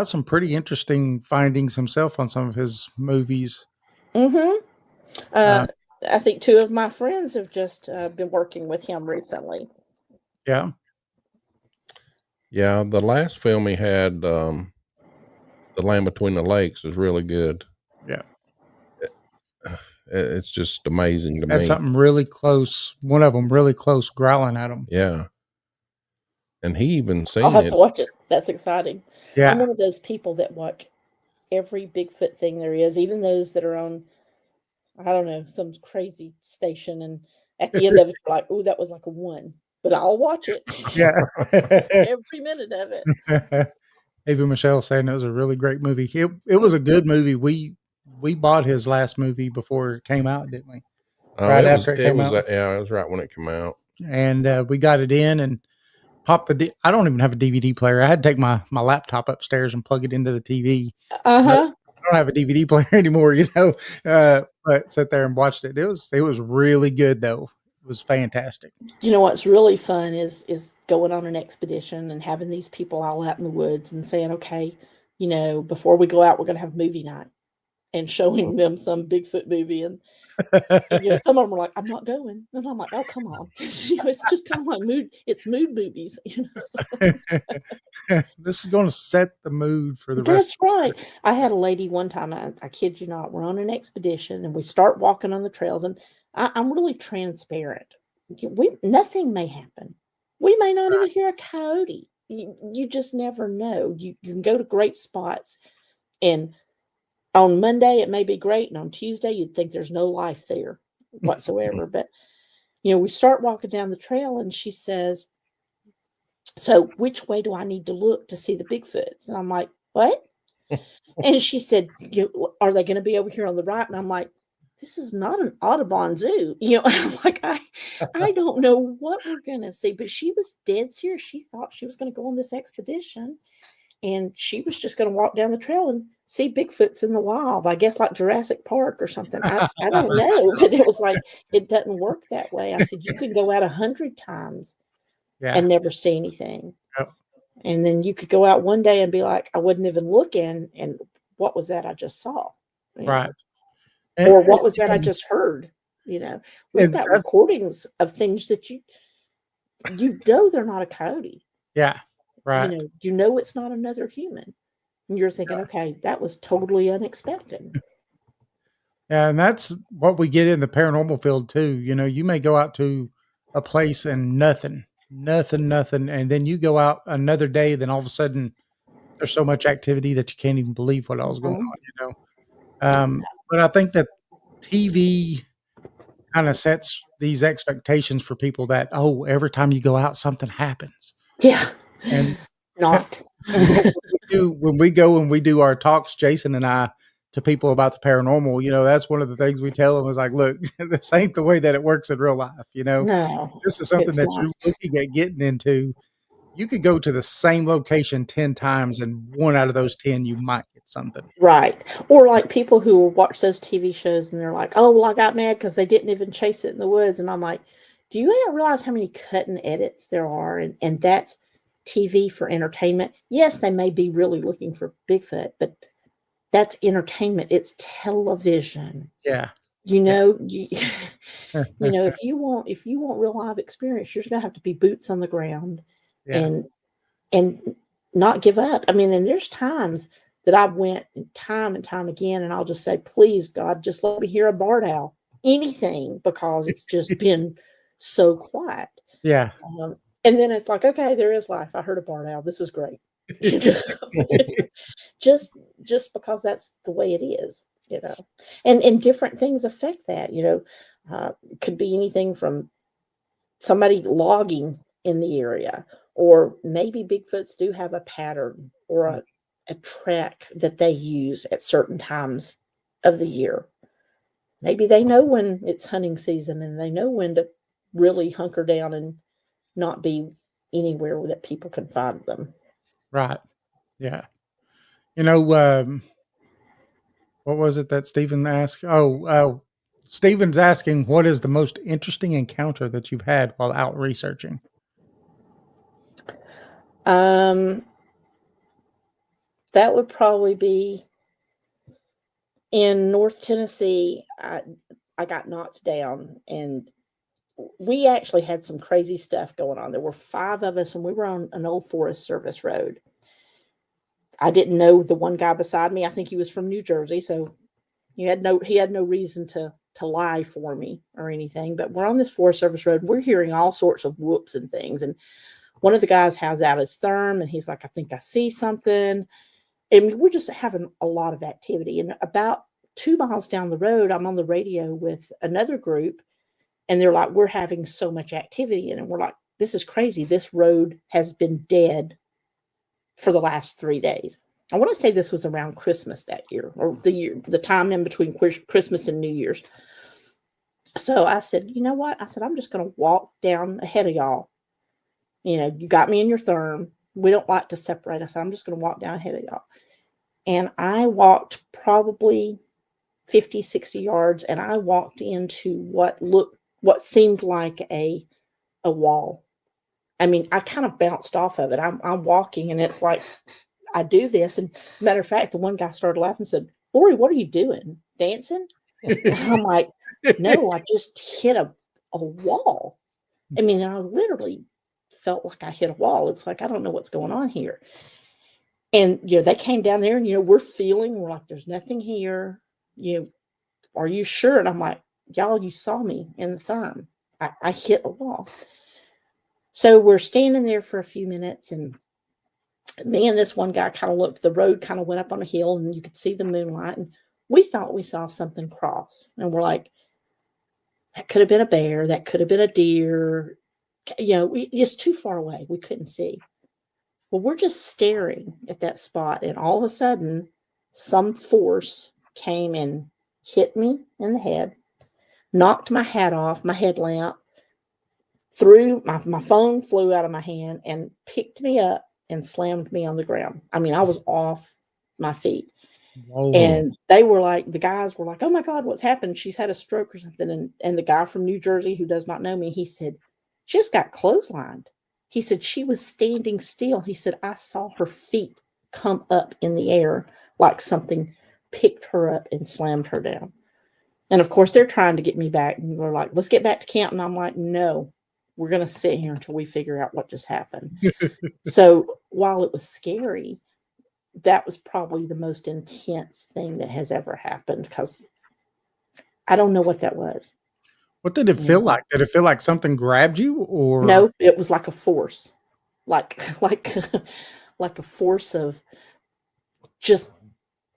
Speaker 2: some pretty interesting findings himself on some of his movies.
Speaker 4: Mm-hmm. I think 2 of my friends have just been working with him recently.
Speaker 2: Yeah.
Speaker 3: Yeah, the last film he had, The Land Between the Lakes, is really good.
Speaker 2: Yeah.
Speaker 3: It's just amazing to me.
Speaker 2: Had something really close. One of them really close, growling at him.
Speaker 3: Yeah. And he even seen
Speaker 4: I'll have
Speaker 3: it.
Speaker 4: to watch it. That's exciting.
Speaker 2: Yeah.
Speaker 4: I'm one of those people that watch every Bigfoot thing there is, even those that are on, I don't know, some crazy station. And at the end of it, you're like, oh, that was like a 1. But I'll watch it.
Speaker 2: Yeah.
Speaker 4: Every minute of it.
Speaker 2: Ava Michelle saying it was a really great movie. It was a good movie. We bought his last movie before it came out, didn't we? Right after it came out.
Speaker 3: Yeah, it was right when it came out.
Speaker 2: And we got it in and popped I don't even have a DVD player. I had to take my laptop upstairs and plug it into the TV.
Speaker 4: Uh-huh.
Speaker 2: I don't have a DVD player anymore, but sat there and watched it. It was really good though. It was fantastic.
Speaker 4: You know what's really fun is going on an expedition and having these people all out in the woods and saying, okay, before we go out, we're going to have movie night, and showing them some Bigfoot movie. And some of them are like, I'm not going. And I'm like, oh, come on. It's just kind of like it's mood movies.
Speaker 2: This is going to set the mood for the
Speaker 4: That's
Speaker 2: rest.
Speaker 4: right. I had a lady one time, I kid you not, we're on an expedition and we start walking on the trails, and I'm really transparent. Nothing may happen. We may not even hear a coyote. You just never know. You can go to great spots, and on Monday it may be great, and on Tuesday you'd think there's no life there whatsoever. But we start walking down the trail, and she says, so which way do I need to look to see the Bigfoots? And I'm like, what? And she said, are they going to be over here on the right? And I'm like, this is not an Audubon zoo. I'm like, I don't know what we're going to see. But she was dead serious. She thought she was going to go on this expedition, and she was just going to walk down the trail and see Bigfoots in the wild, I guess like Jurassic Park or something. I don't know. But it was like, it doesn't work that way. I said, you can go out 100 times and never see anything.
Speaker 2: Yep.
Speaker 4: And then you could go out one day and be like, I wasn't even looking, and what was that I just saw?
Speaker 2: Right.
Speaker 4: Or what was that I just heard? We've got recordings of things that they're not a coyote.
Speaker 2: Yeah, right.
Speaker 4: It's not another human. And you're thinking, okay, that was totally unexpected.
Speaker 2: Yeah, and that's what we get in the paranormal field too. You know, you may go out to a place and nothing, and then you go out another day, then all of a sudden there's so much activity that you can't even believe what else going
Speaker 4: Mhm.
Speaker 2: on, you know. But I think that TV kind of sets these expectations for people that, oh, every time you go out, something happens.
Speaker 4: Yeah.
Speaker 2: And
Speaker 4: Not.
Speaker 2: when we go and we do our talks, Jason and I, to people about the paranormal, you know, that's one of the things we tell them is like, look, this ain't the way that it works in real life. You know,
Speaker 4: No,
Speaker 2: this is something
Speaker 4: it's
Speaker 2: that
Speaker 4: not.
Speaker 2: you're looking at getting into. You could go to the same location 10 times, and one out of those 10, you might get something.
Speaker 4: Right. Or like people who will watch those TV shows and they're like, oh, well, I got mad because they didn't even chase it in the woods. And I'm like, do you realize how many cut and edits there are? And that's TV for entertainment. Yes, they may be really looking for Bigfoot, but that's entertainment. It's television.
Speaker 2: Yeah.
Speaker 4: You
Speaker 2: Yeah.
Speaker 4: know, you know, if you want real live experience, you're gonna have to be boots on the ground
Speaker 2: Yeah.
Speaker 4: and not give up. I mean, and there's times that I've went time and time again, and I'll just say, please, God, just let me hear a barred owl, anything, because it's just been so quiet.
Speaker 2: Yeah.
Speaker 4: And then it's like, okay, there is life. I heard a barred owl. This is great. just because that's the way it is, you know. And different things affect that, you know. Could be anything from somebody logging in the area, or maybe Bigfoots do have a pattern or a track that they use at certain times of the year. Maybe they know when it's hunting season and they know when to really hunker down and not be anywhere that people can find them.
Speaker 2: Right. Yeah. You know, what was it that Stephen asked? Stephen's asking, what is the most interesting encounter that you've had while out researching?
Speaker 4: That would probably be in North Tennessee. I got knocked down, and we actually had some crazy stuff going on. There were 5 of us, and we were on an old Forest Service road. I didn't know the one guy beside me. I think he was from New Jersey, so he had no reason to lie for me or anything. But we're on this Forest Service road. We're hearing all sorts of whoops and things. And one of the guys has out his therm, and he's like, I think I see something. And we're just having a lot of activity. And about 2 miles down the road, I'm on the radio with another group, and they're like, we're having so much activity. And we're like, this is crazy. This road has been dead for the last 3 days. I want to say this was around Christmas that year, or the time in between Christmas and New Year's. So I said, you know what? I said, I'm just going to walk down ahead of y'all. You know, you got me in your therm. We don't like to separate. I said, I'm just going to walk down ahead of y'all. And I walked probably 50, 60 yards, and I walked into what seemed like a wall. I mean, I kind of bounced off of it. I'm walking, and it's like, I do this. And as a matter of fact, the one guy started laughing and said, Lori, what are you doing? Dancing? And I'm like, no, I just hit a wall. I mean, I literally felt like I hit a wall. It was like, I don't know what's going on here. And, you know, they came down there, and, you know, we're like, there's nothing here. You know, are you sure? And I'm like, y'all, you saw me in the therm. I hit a wall. So we're standing there for a few minutes, and me and this one guy kind of looked, the road kind of went up on a hill, and you could see the moonlight, and we thought we saw something cross. And we're like, that could have been a bear. That could have been a deer. You know, it's too far away. We couldn't see. Well, we're just staring at that spot, and all of a sudden, some force came and hit me in the head, knocked my hat off, my headlamp, my phone flew out of my hand, and picked me up and slammed me on the ground. I mean, I was off my feet.
Speaker 2: Whoa.
Speaker 4: And they were like, the guys were like, oh my God, what's happened? She's had a stroke or something. And the guy from New Jersey who does not know me, he said, she just got clotheslined. He said, she was standing still. He said, I saw her feet come up in the air like something picked her up and slammed her down. And of course, they're trying to get me back. And they're like, let's get back to camp. And I'm like, no, we're going to sit here until we figure out what just happened. So while it was scary, that was probably the most intense thing that has ever happened, because I don't know what that was.
Speaker 2: What did it feel like? Did it feel like something grabbed you, or
Speaker 4: No, it was like a force, like like a force of just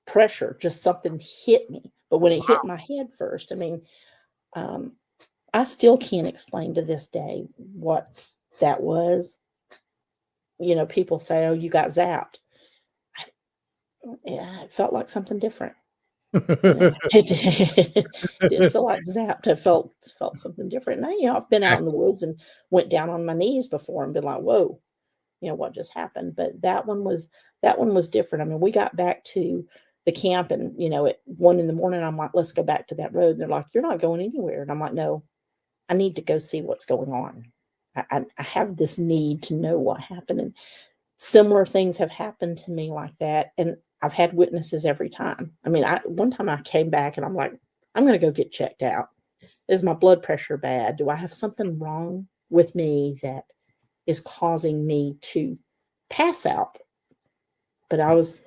Speaker 4: pressure, just something hit me. But when it hit my head first, I mean, I still can't explain to this day what that was. People say, "Oh, you got zapped." Yeah, it felt like something different. It didn't feel like zapped. It felt something different. And I've been out in the woods and went down on my knees before and been like, "Whoa, what just happened?" But that one was different. I mean, we got back to the camp, and at 1 a.m, I'm like, "Let's go back to that road." And they're like, "You're not going anywhere." And I'm like, "No, I need to go see what's going on. I have this need to know what happened." And similar things have happened to me like that, and I've had witnesses every time. I mean, one time I came back and I'm like, "I'm going to go get checked out. Is my blood pressure bad? Do I have something wrong with me that is causing me to pass out?" But I was,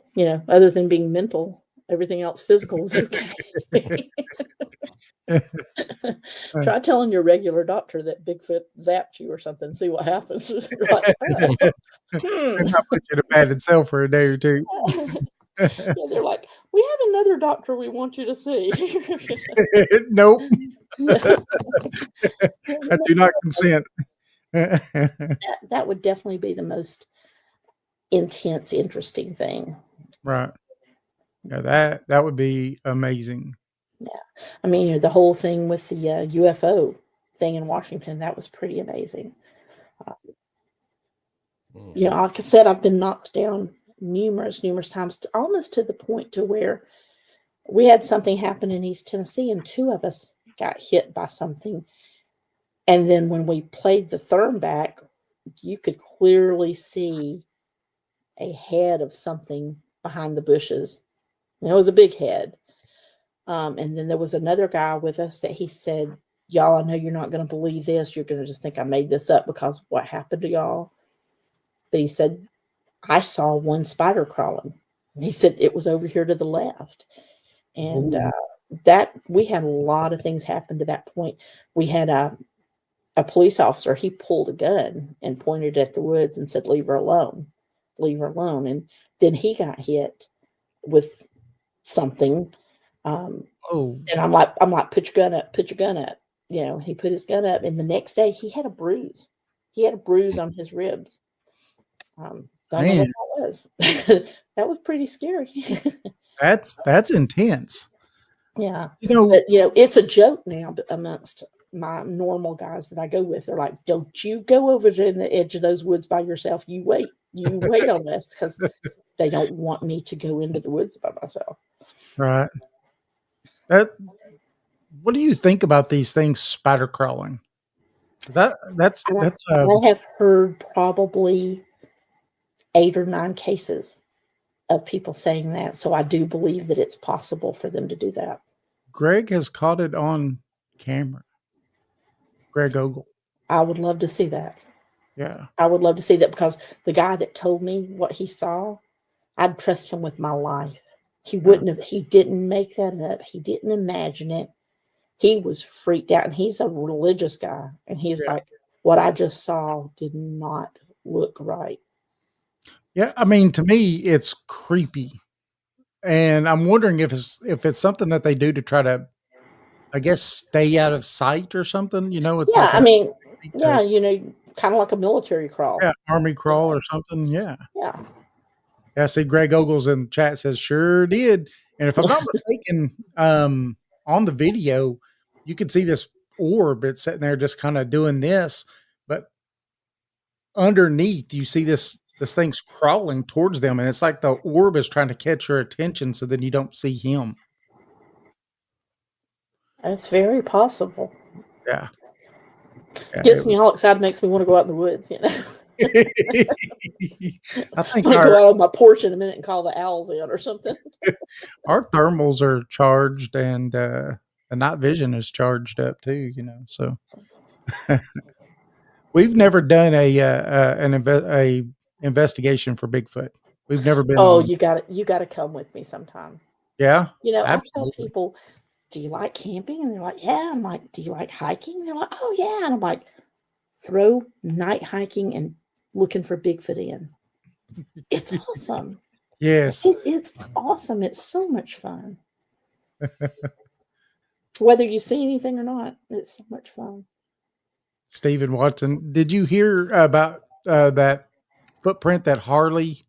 Speaker 4: other than being mental, everything else physical was okay. Try telling your regular doctor that Bigfoot zapped you or something. See what happens. You're like, "Oh,
Speaker 2: maybe I put you in a padded cell for a day or two?
Speaker 4: Yeah, they're like, "We have another doctor we want you to see."
Speaker 2: Nope,
Speaker 4: Yeah.
Speaker 2: I do not consent.
Speaker 4: That would definitely be the most intense, interesting thing.
Speaker 2: Right. Yeah, that would be amazing.
Speaker 4: I mean, the whole thing with the UFO thing in Washington, that was pretty amazing. Like I said, I've been knocked down numerous times, almost to the point to where we had something happen in East Tennessee, and 2 of us got hit by something. And then when we played the therm back, you could clearly see a head of something behind the bushes. And it was a big head. And then there was another guy with us that he said, "Y'all, I know you're not going to believe this. You're going to just think I made this up because of what happened to y'all." But he said, "I saw one spider crawling." And he said it was over here to the left. And that we had a lot of things happen to that point. We had a police officer, he pulled a gun and pointed at the woods and said, "Leave her alone, leave her alone." And then he got hit with something.
Speaker 2: Oh,
Speaker 4: And I'm like, "Put your gun up, put your gun up." He put his gun up, and the next day he had a bruise. He had a bruise on his ribs. Don't know what
Speaker 2: man,
Speaker 4: that was. That was pretty scary.
Speaker 2: that's intense.
Speaker 4: Yeah.
Speaker 2: You know,
Speaker 4: But, it's a joke now amongst my normal guys that I go with. They're like, "Don't you go over to the edge of those woods by yourself. You wait on this," because they don't want me to go into the woods by myself.
Speaker 2: right. What do you think about these things spider crawling? 'Cause that's
Speaker 4: I have heard probably 8 or 9 cases of people saying that. So I do believe that it's possible for them to do that.
Speaker 2: Greg has caught it on camera. Greg Ogle.
Speaker 4: I would love to see that.
Speaker 2: Yeah.
Speaker 4: I would love to see that, because the guy that told me what he saw, I'd trust him with my life. He didn't make that up. He didn't imagine it. He was freaked out, and he's a religious guy. And he's
Speaker 2: Yeah.
Speaker 4: like, "What I just saw did not look right."
Speaker 2: Yeah. I mean, to me, it's creepy. And I'm wondering if it's something that they do to try to, I guess, stay out of sight or something. It's
Speaker 4: Yeah,
Speaker 2: like
Speaker 4: I
Speaker 2: a
Speaker 4: mean,
Speaker 2: technique
Speaker 4: yeah,
Speaker 2: to,
Speaker 4: kind of like a military crawl.
Speaker 2: yeah, army crawl or something. Yeah.
Speaker 4: Yeah.
Speaker 2: Yeah. I see Greg Ogles in the chat says sure did. And if I'm not mistaken, on the video, you could see this orb. It's sitting there just kind of doing this, but underneath you see this thing's crawling towards them, and it's like the orb is trying to catch your attention so then you don't see him.
Speaker 4: It's very possible.
Speaker 2: Yeah.
Speaker 4: Gets me all excited, makes me want to go out in the woods,
Speaker 2: I think
Speaker 4: I'm gonna go out on my porch in a minute and call the owls in or something.
Speaker 2: our thermals are charged, and the night vision is charged up too, so we've never done a investigation for Bigfoot. We've never been
Speaker 4: Oh,
Speaker 2: on.
Speaker 4: you got to come with me sometime.
Speaker 2: Yeah,
Speaker 4: I tell
Speaker 2: absolutely.
Speaker 4: people, do you like camping? And they're like, yeah. I'm like, do you like hiking? They're like, oh yeah. And I'm like, throw night hiking and looking for Bigfoot in. It's awesome.
Speaker 2: Yes.
Speaker 4: It's awesome. It's so much fun. Whether you see anything or not, it's so much fun.
Speaker 2: Stephen Watson, did you hear about that footprint that Harley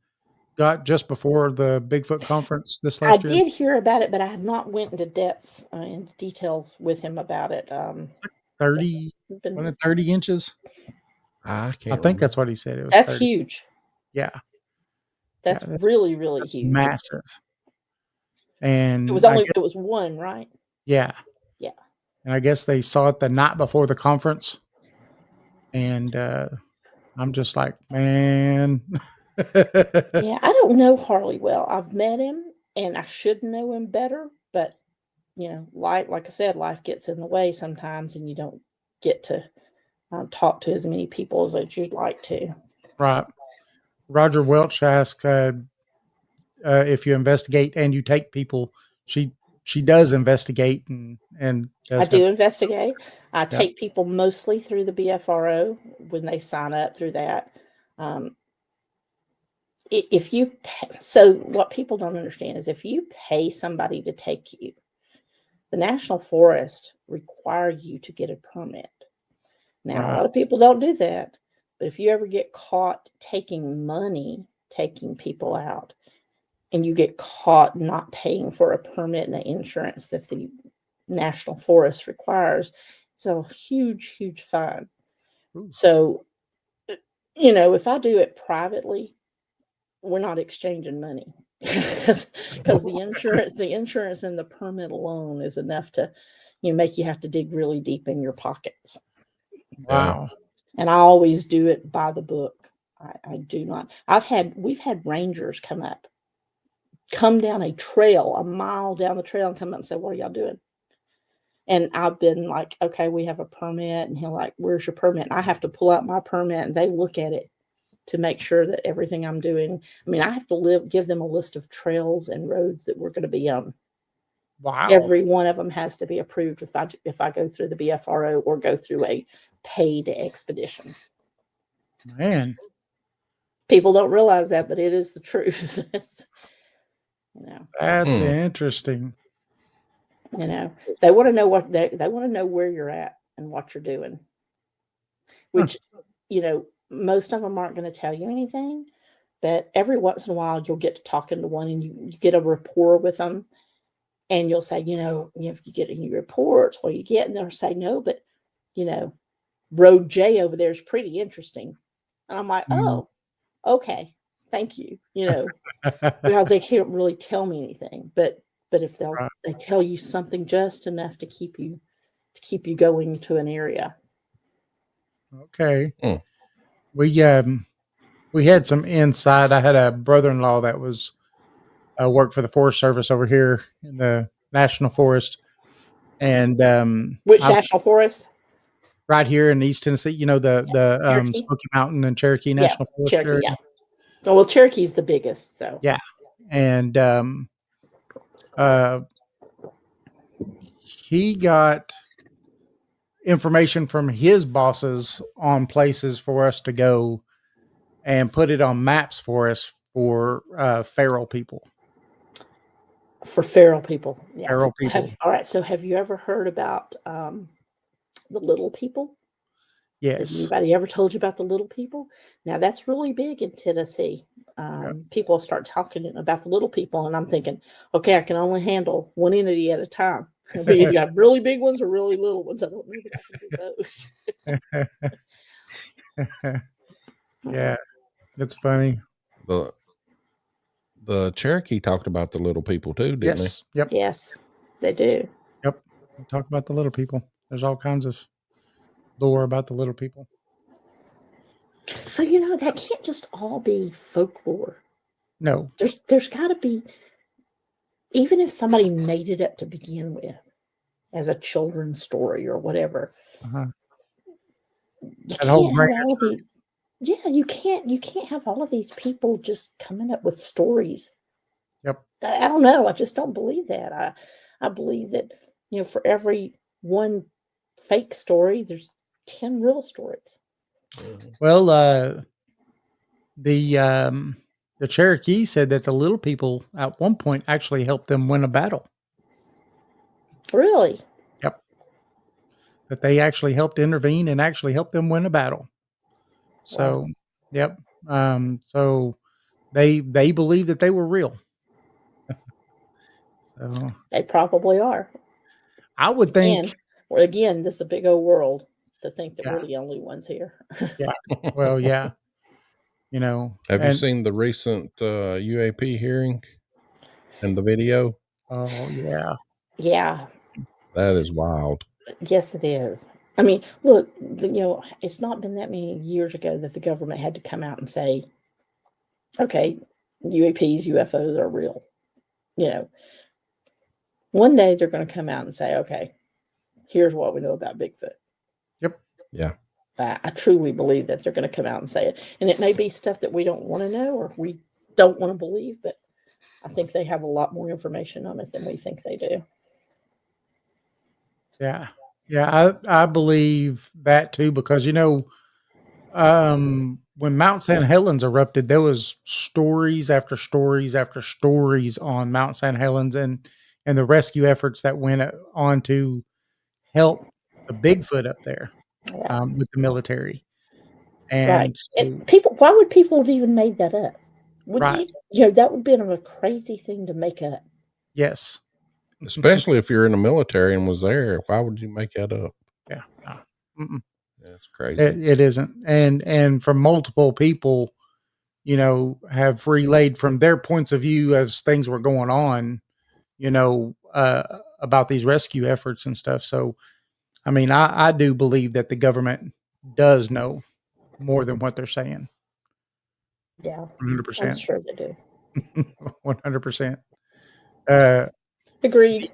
Speaker 2: got just before the Bigfoot conference this
Speaker 4: I
Speaker 2: last year?
Speaker 4: did hear about it, but I have not went into depth in details with him about it.
Speaker 2: 30,
Speaker 4: Been-
Speaker 2: wasn't it 30 inches?
Speaker 3: I
Speaker 2: I
Speaker 3: can't.
Speaker 2: think that's what he said. It was
Speaker 4: that's
Speaker 2: 30.
Speaker 4: huge.
Speaker 2: Yeah.
Speaker 4: That's
Speaker 2: Yeah,
Speaker 4: really, really
Speaker 2: that's
Speaker 4: huge.
Speaker 2: massive. And
Speaker 4: It was one, right?
Speaker 2: yeah.
Speaker 4: Yeah.
Speaker 2: And I guess they saw it the night before the conference. And I'm just like, man.
Speaker 4: Yeah, I don't know Harley well. I've met him and I should know him better, but like I said, life gets in the way sometimes and you don't get to talk to as many people as you'd like to.
Speaker 2: Right. Roger Welch asked if you investigate and you take people. She does investigate and does
Speaker 4: I do
Speaker 2: have,
Speaker 4: investigate. I
Speaker 2: yeah.
Speaker 4: take people mostly through the BFRO when they sign up through that. If you so what people don't understand is if you pay somebody to take you, the National Forest require you to get a permit. Now,
Speaker 2: Right.
Speaker 4: a lot of people don't do that, but if you ever get caught taking money, taking people out, and you get caught not paying for a permit and the insurance that the National Forest requires, it's a huge, huge fine.
Speaker 2: Ooh.
Speaker 4: So, if I do it privately, we're not exchanging money because the insurance and the permit alone is enough to make you have to dig really deep in your pockets.
Speaker 2: Wow.
Speaker 4: And I always do it by the book. I do not. We've had rangers come down a trail, a mile down the trail, and come up and say, "What are y'all doing?" And I've been like, "Okay, we have a permit," and he'll like, "Where's your permit?" And I have to pull out my permit, and they look at it to make sure that everything I'm doing. I mean, I have to give them a list of trails and roads that we're going to be on.
Speaker 2: Wow.
Speaker 4: Every one of them has to be approved if I go through the BFRO or go through a paid expedition.
Speaker 2: Man.
Speaker 4: People don't realize that, but it is the truth.
Speaker 2: That's interesting.
Speaker 4: They want to know what they want to know where you're at and what you're doing. Which, most of them aren't going to tell you anything, but every once in a while you'll get to talking to one and you get a rapport with them, and you'll say, if you get any reports, what you get, and they'll say no, but Road J over there is pretty interesting, and I'm like, oh, okay, thank you, because they can't really tell me anything, but if they tell you something just enough to keep you going to an area.
Speaker 2: Okay. We had some insight. I had a brother-in-law that was worked for the Forest Service over here in the National Forest, and
Speaker 4: which National Forest?
Speaker 2: Right here in East Tennessee. The Smoky Mountain and Cherokee National Forest
Speaker 4: Cherokee,
Speaker 2: area.
Speaker 4: yeah. Oh, well, Cherokee's the biggest, so
Speaker 2: yeah, and he got information from his bosses on places for us to go and put it on maps for us for feral people.
Speaker 4: For feral people. Yeah.
Speaker 2: Feral people.
Speaker 4: All right. So have you ever heard about the little people?
Speaker 2: Yes.
Speaker 4: Has anybody ever told you about the little people? Now that's really big in Tennessee. People start talking about the little people, and I'm thinking, okay, I can only handle one entity at a time. You got really big ones or really little ones. I don't know that I can do those.
Speaker 2: Yeah, it's funny.
Speaker 3: The Cherokee talked about the little people too, didn't they?
Speaker 2: Yep.
Speaker 4: Yes, they do.
Speaker 2: Yep. They talk about the little people. There's all kinds of lore about the little people.
Speaker 4: So that can't just all be folklore.
Speaker 2: No.
Speaker 4: There's got to be, even if somebody made it up to begin with as a children's story or whatever. You can't have all of these people just coming up with stories.
Speaker 2: Yep.
Speaker 4: I don't know. I just don't believe that. I believe that For every one fake story, there's 10 real stories.
Speaker 2: Well, the Cherokee said that the little people at one point actually helped them win a battle.
Speaker 4: Really?
Speaker 2: Yep. That they actually helped intervene and actually helped them win a battle. So,
Speaker 4: Wow.
Speaker 2: yep. So they believe that they were real. So
Speaker 4: They probably are.
Speaker 2: I would think,
Speaker 4: Again, this is a big old world to think that
Speaker 2: yeah,
Speaker 4: we're the only ones here.
Speaker 2: yeah. Well, yeah.
Speaker 3: Have you
Speaker 2: and
Speaker 3: seen the recent UAP hearing and the video?
Speaker 2: oh yeah,
Speaker 4: Yeah.
Speaker 3: That is wild.
Speaker 4: Yes, it is. I mean, look, it's not been that many years ago that the government had to come out and say, okay, UAPs, UFOs are real. One day they're going to come out and say, okay, here's what we know about Bigfoot.
Speaker 2: yep,
Speaker 3: Yeah.
Speaker 4: I truly believe that they're going to come out and say it. And it may be stuff that we don't want to know or we don't want to believe, but I think they have a lot more information on it than we think they do.
Speaker 2: yeah, yeah. I believe that too because when Mount St. Helens erupted, there was stories after stories after stories on Mount St. Helens and the rescue efforts that went on to help the Bigfoot up there
Speaker 4: Yeah.
Speaker 2: with the military.
Speaker 4: Right.
Speaker 2: And
Speaker 4: It's
Speaker 2: so,
Speaker 4: people. Why would people have even made that up? Wouldn't
Speaker 2: right,
Speaker 4: that would be a crazy thing to make up.
Speaker 2: yes,
Speaker 3: Especially if you're in the military and was there. Why would you make that up?
Speaker 2: yeah, no, mm-mm.
Speaker 3: That's crazy.
Speaker 2: It isn't, and from multiple people, have relayed from their points of view as things were going on, about these rescue efforts and stuff. So, I mean, I do believe that the government does know more than what they're saying.
Speaker 4: Yeah, I'm
Speaker 2: 100%.
Speaker 4: sure they do.
Speaker 2: 100%.
Speaker 4: Agreed.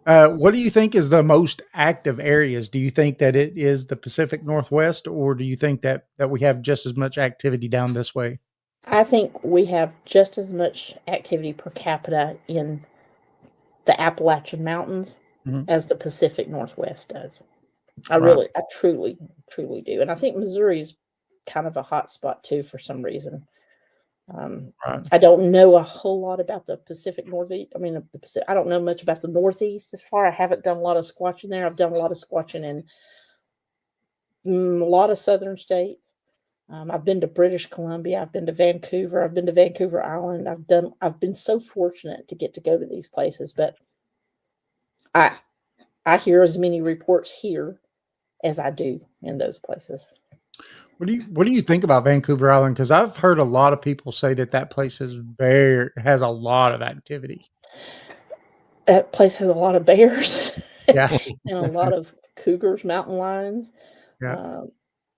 Speaker 2: What do you think is the most active areas? Do you think that it is the Pacific Northwest, or do you think that we have just as much activity down this way?
Speaker 4: I think we have just as much activity per capita in the Appalachian Mountains
Speaker 2: Mhm.
Speaker 4: as the Pacific Northwest does.
Speaker 2: Right.
Speaker 4: I truly, truly do. And I think Missouri's kind of a hot spot too for some reason.
Speaker 2: Right.
Speaker 4: I don't know a whole lot about the Pacific Northeast. I mean, I don't know much about the Northeast as far. I haven't done a lot of squatching there. I've done a lot of squatching in a lot of southern states. I've been to British Columbia. I've been to Vancouver. I've been to Vancouver Island. I've been so fortunate to get to go to these places, but I hear as many reports here as I do in those places.
Speaker 2: What do you think about Vancouver Island? Because I've heard a lot of people say that place has a lot of activity.
Speaker 4: That place has a lot of bears
Speaker 2: Yeah.
Speaker 4: and a lot of cougars, mountain lions.
Speaker 2: Yeah.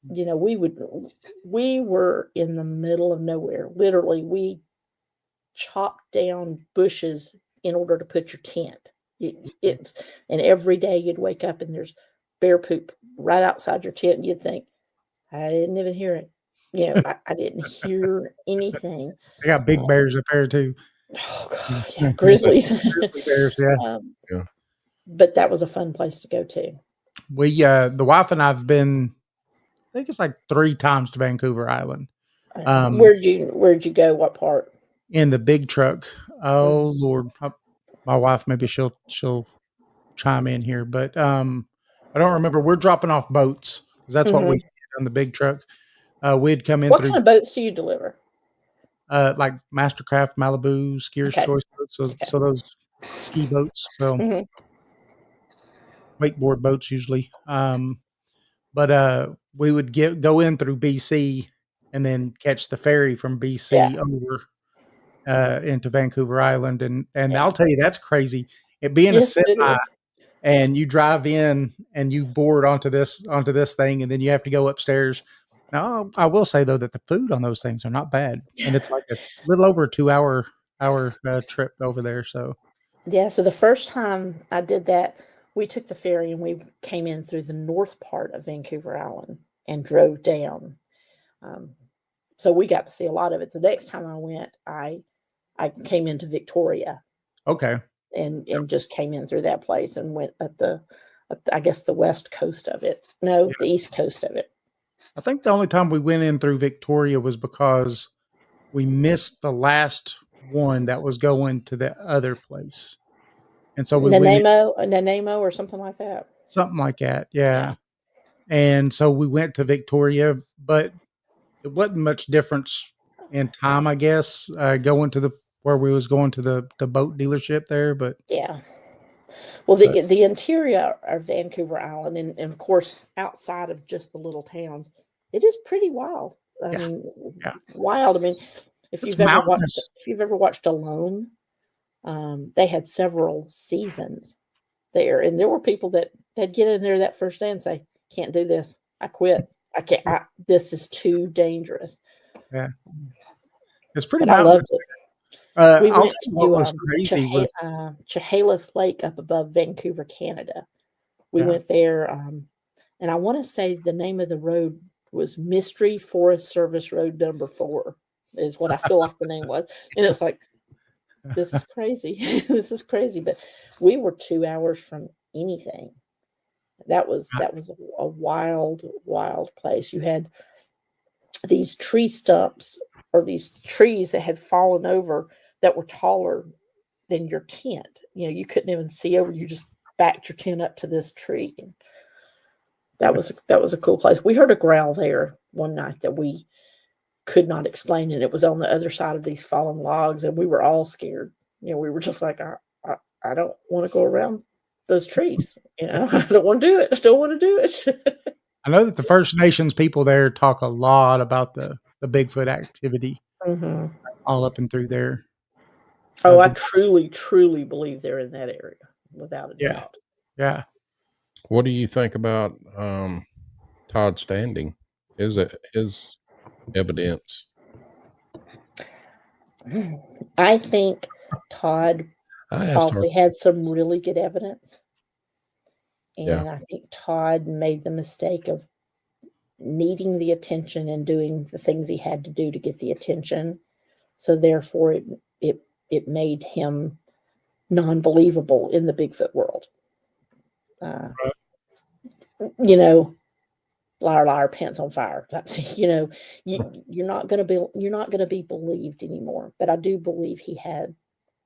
Speaker 4: We were in the middle of nowhere. Literally, we chopped down bushes in order to put your tent. And every day you'd wake up and there's bear poop right outside your tent, and you'd think, I didn't even hear it. I didn't hear anything.
Speaker 2: They got big bears up there too.
Speaker 4: Oh God, yeah, grizzlies.
Speaker 2: Grizzly bears, yeah.
Speaker 3: Yeah.
Speaker 4: But that was a fun place to go to.
Speaker 2: The wife and I've been, I think it's like 3 times to Vancouver Island.
Speaker 4: Where'd you go? What part?
Speaker 2: In the big truck. Oh Lord, my wife, maybe she'll chime in here, but I don't remember. We're dropping off boats because that's what we did on the big truck. We'd come in
Speaker 4: What
Speaker 2: through
Speaker 4: kind of boats do you deliver?
Speaker 2: like Mastercraft, Malibu, Skier's
Speaker 4: Okay.
Speaker 2: Choice boats. So those ski boats, so
Speaker 4: Mhm.
Speaker 2: wakeboard boats usually. But we would go in through BC and then catch the ferry from BC
Speaker 4: Yeah.
Speaker 2: over into Vancouver Island, and
Speaker 4: Yeah.
Speaker 2: I'll tell you that's crazy. It being a
Speaker 4: Yes, it
Speaker 2: semi,
Speaker 4: is.
Speaker 2: and you drive in and you board onto this thing, and then you have to go upstairs. Now, I will say though that the food on those things are not bad, and it's like a little over a 2 hour trip over there. So
Speaker 4: Yeah. So the first time I did that, we took the ferry and we came in through the north part of Vancouver Island and drove down. So we got to see a lot of it. The next time I went, I came into Victoria.
Speaker 2: okay,
Speaker 4: and just came in through that place and went I guess the west coast of it. No, the east coast of it.
Speaker 2: I think the only time we went in through Victoria was because we missed the last one that was going to the other place. And so we went in,
Speaker 4: Nanaimo or something like that.
Speaker 2: something like that. Yeah. And so we went to Victoria, but it wasn't much difference in time, I guess, going to where we was going to the boat dealership there. But
Speaker 4: yeah. Well, the interior of Vancouver Island, and of course, outside of just the little towns, it is pretty wild. I mean, wild. I mean, if you've ever watched Alone, they had several seasons there, and there were people that they'd get in there that first day and say, "Can't do this. I quit. I can't. This is too dangerous."
Speaker 2: Yeah, it's pretty.
Speaker 4: But I loved it. We
Speaker 2: I'll
Speaker 4: went
Speaker 2: tell you what was
Speaker 4: to
Speaker 2: crazy
Speaker 4: Chehalis Lake up above Vancouver, Canada. We went there, and I want to say the name of the road was Mystery Forest Service Road Number 4 is what I feel like the name was. And it's like, this is crazy. This is crazy. But we were 2 hours from anything. That was a wild, wild place. You had these tree stumps or these trees that had fallen over that were taller than your tent. You know, you couldn't even see over. You just backed your tent up to this tree. And that was a cool place. We heard a growl there one night that we could not explain, and it was on the other side of these fallen logs, and we were all scared. You know, we were just like, I don't want to go around those trees. You know, I don't want to do it. I don't want to do it.
Speaker 2: I know that the First Nations people there talk a lot about the Bigfoot activity all up and through there.
Speaker 4: Oh, I truly, truly believe they're in that area, without a doubt.
Speaker 2: Yeah.
Speaker 3: What do you think about Todd Standing? His evidence?
Speaker 4: I think Todd probably had some really good evidence. And I think Todd made the mistake of needing the attention and doing the things he had to do to get the attention. So therefore it made him non-believable in the Bigfoot world. You know, liar, liar, pants on fire. You know, you're not going to be believed anymore. But I do believe he had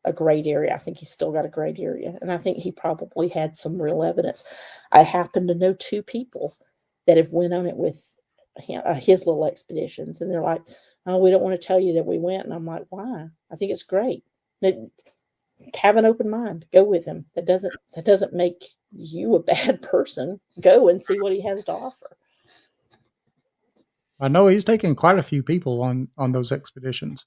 Speaker 4: a great area. I think he's still got a great area, and I think he probably had some real evidence. I happen to know 2 people that have went on it with his little expeditions, and they're like, "Oh, we don't want to tell you that we went." And I'm like, "Why? I think it's great. Have an open mind. Go with him. That doesn't make you a bad person. Go and see what he has to offer."
Speaker 2: I know he's taken quite a few people on those expeditions.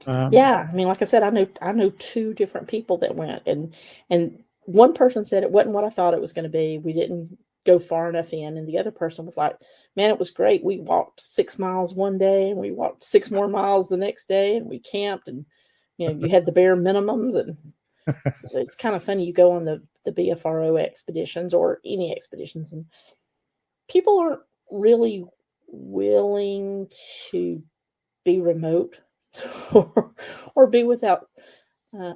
Speaker 4: Yeah, I mean, like I said, I know 2 different people that went, and one person said it wasn't what I thought it was going to be. We didn't go far enough in, and the other person was like, "Man, it was great. We walked 6 miles one day, and we walked 6 more miles the next day, and we camped, and you know, you had the bare minimums." And it's kind of funny. You go on the BFRO expeditions or any expeditions, and people aren't really willing to be remote or be without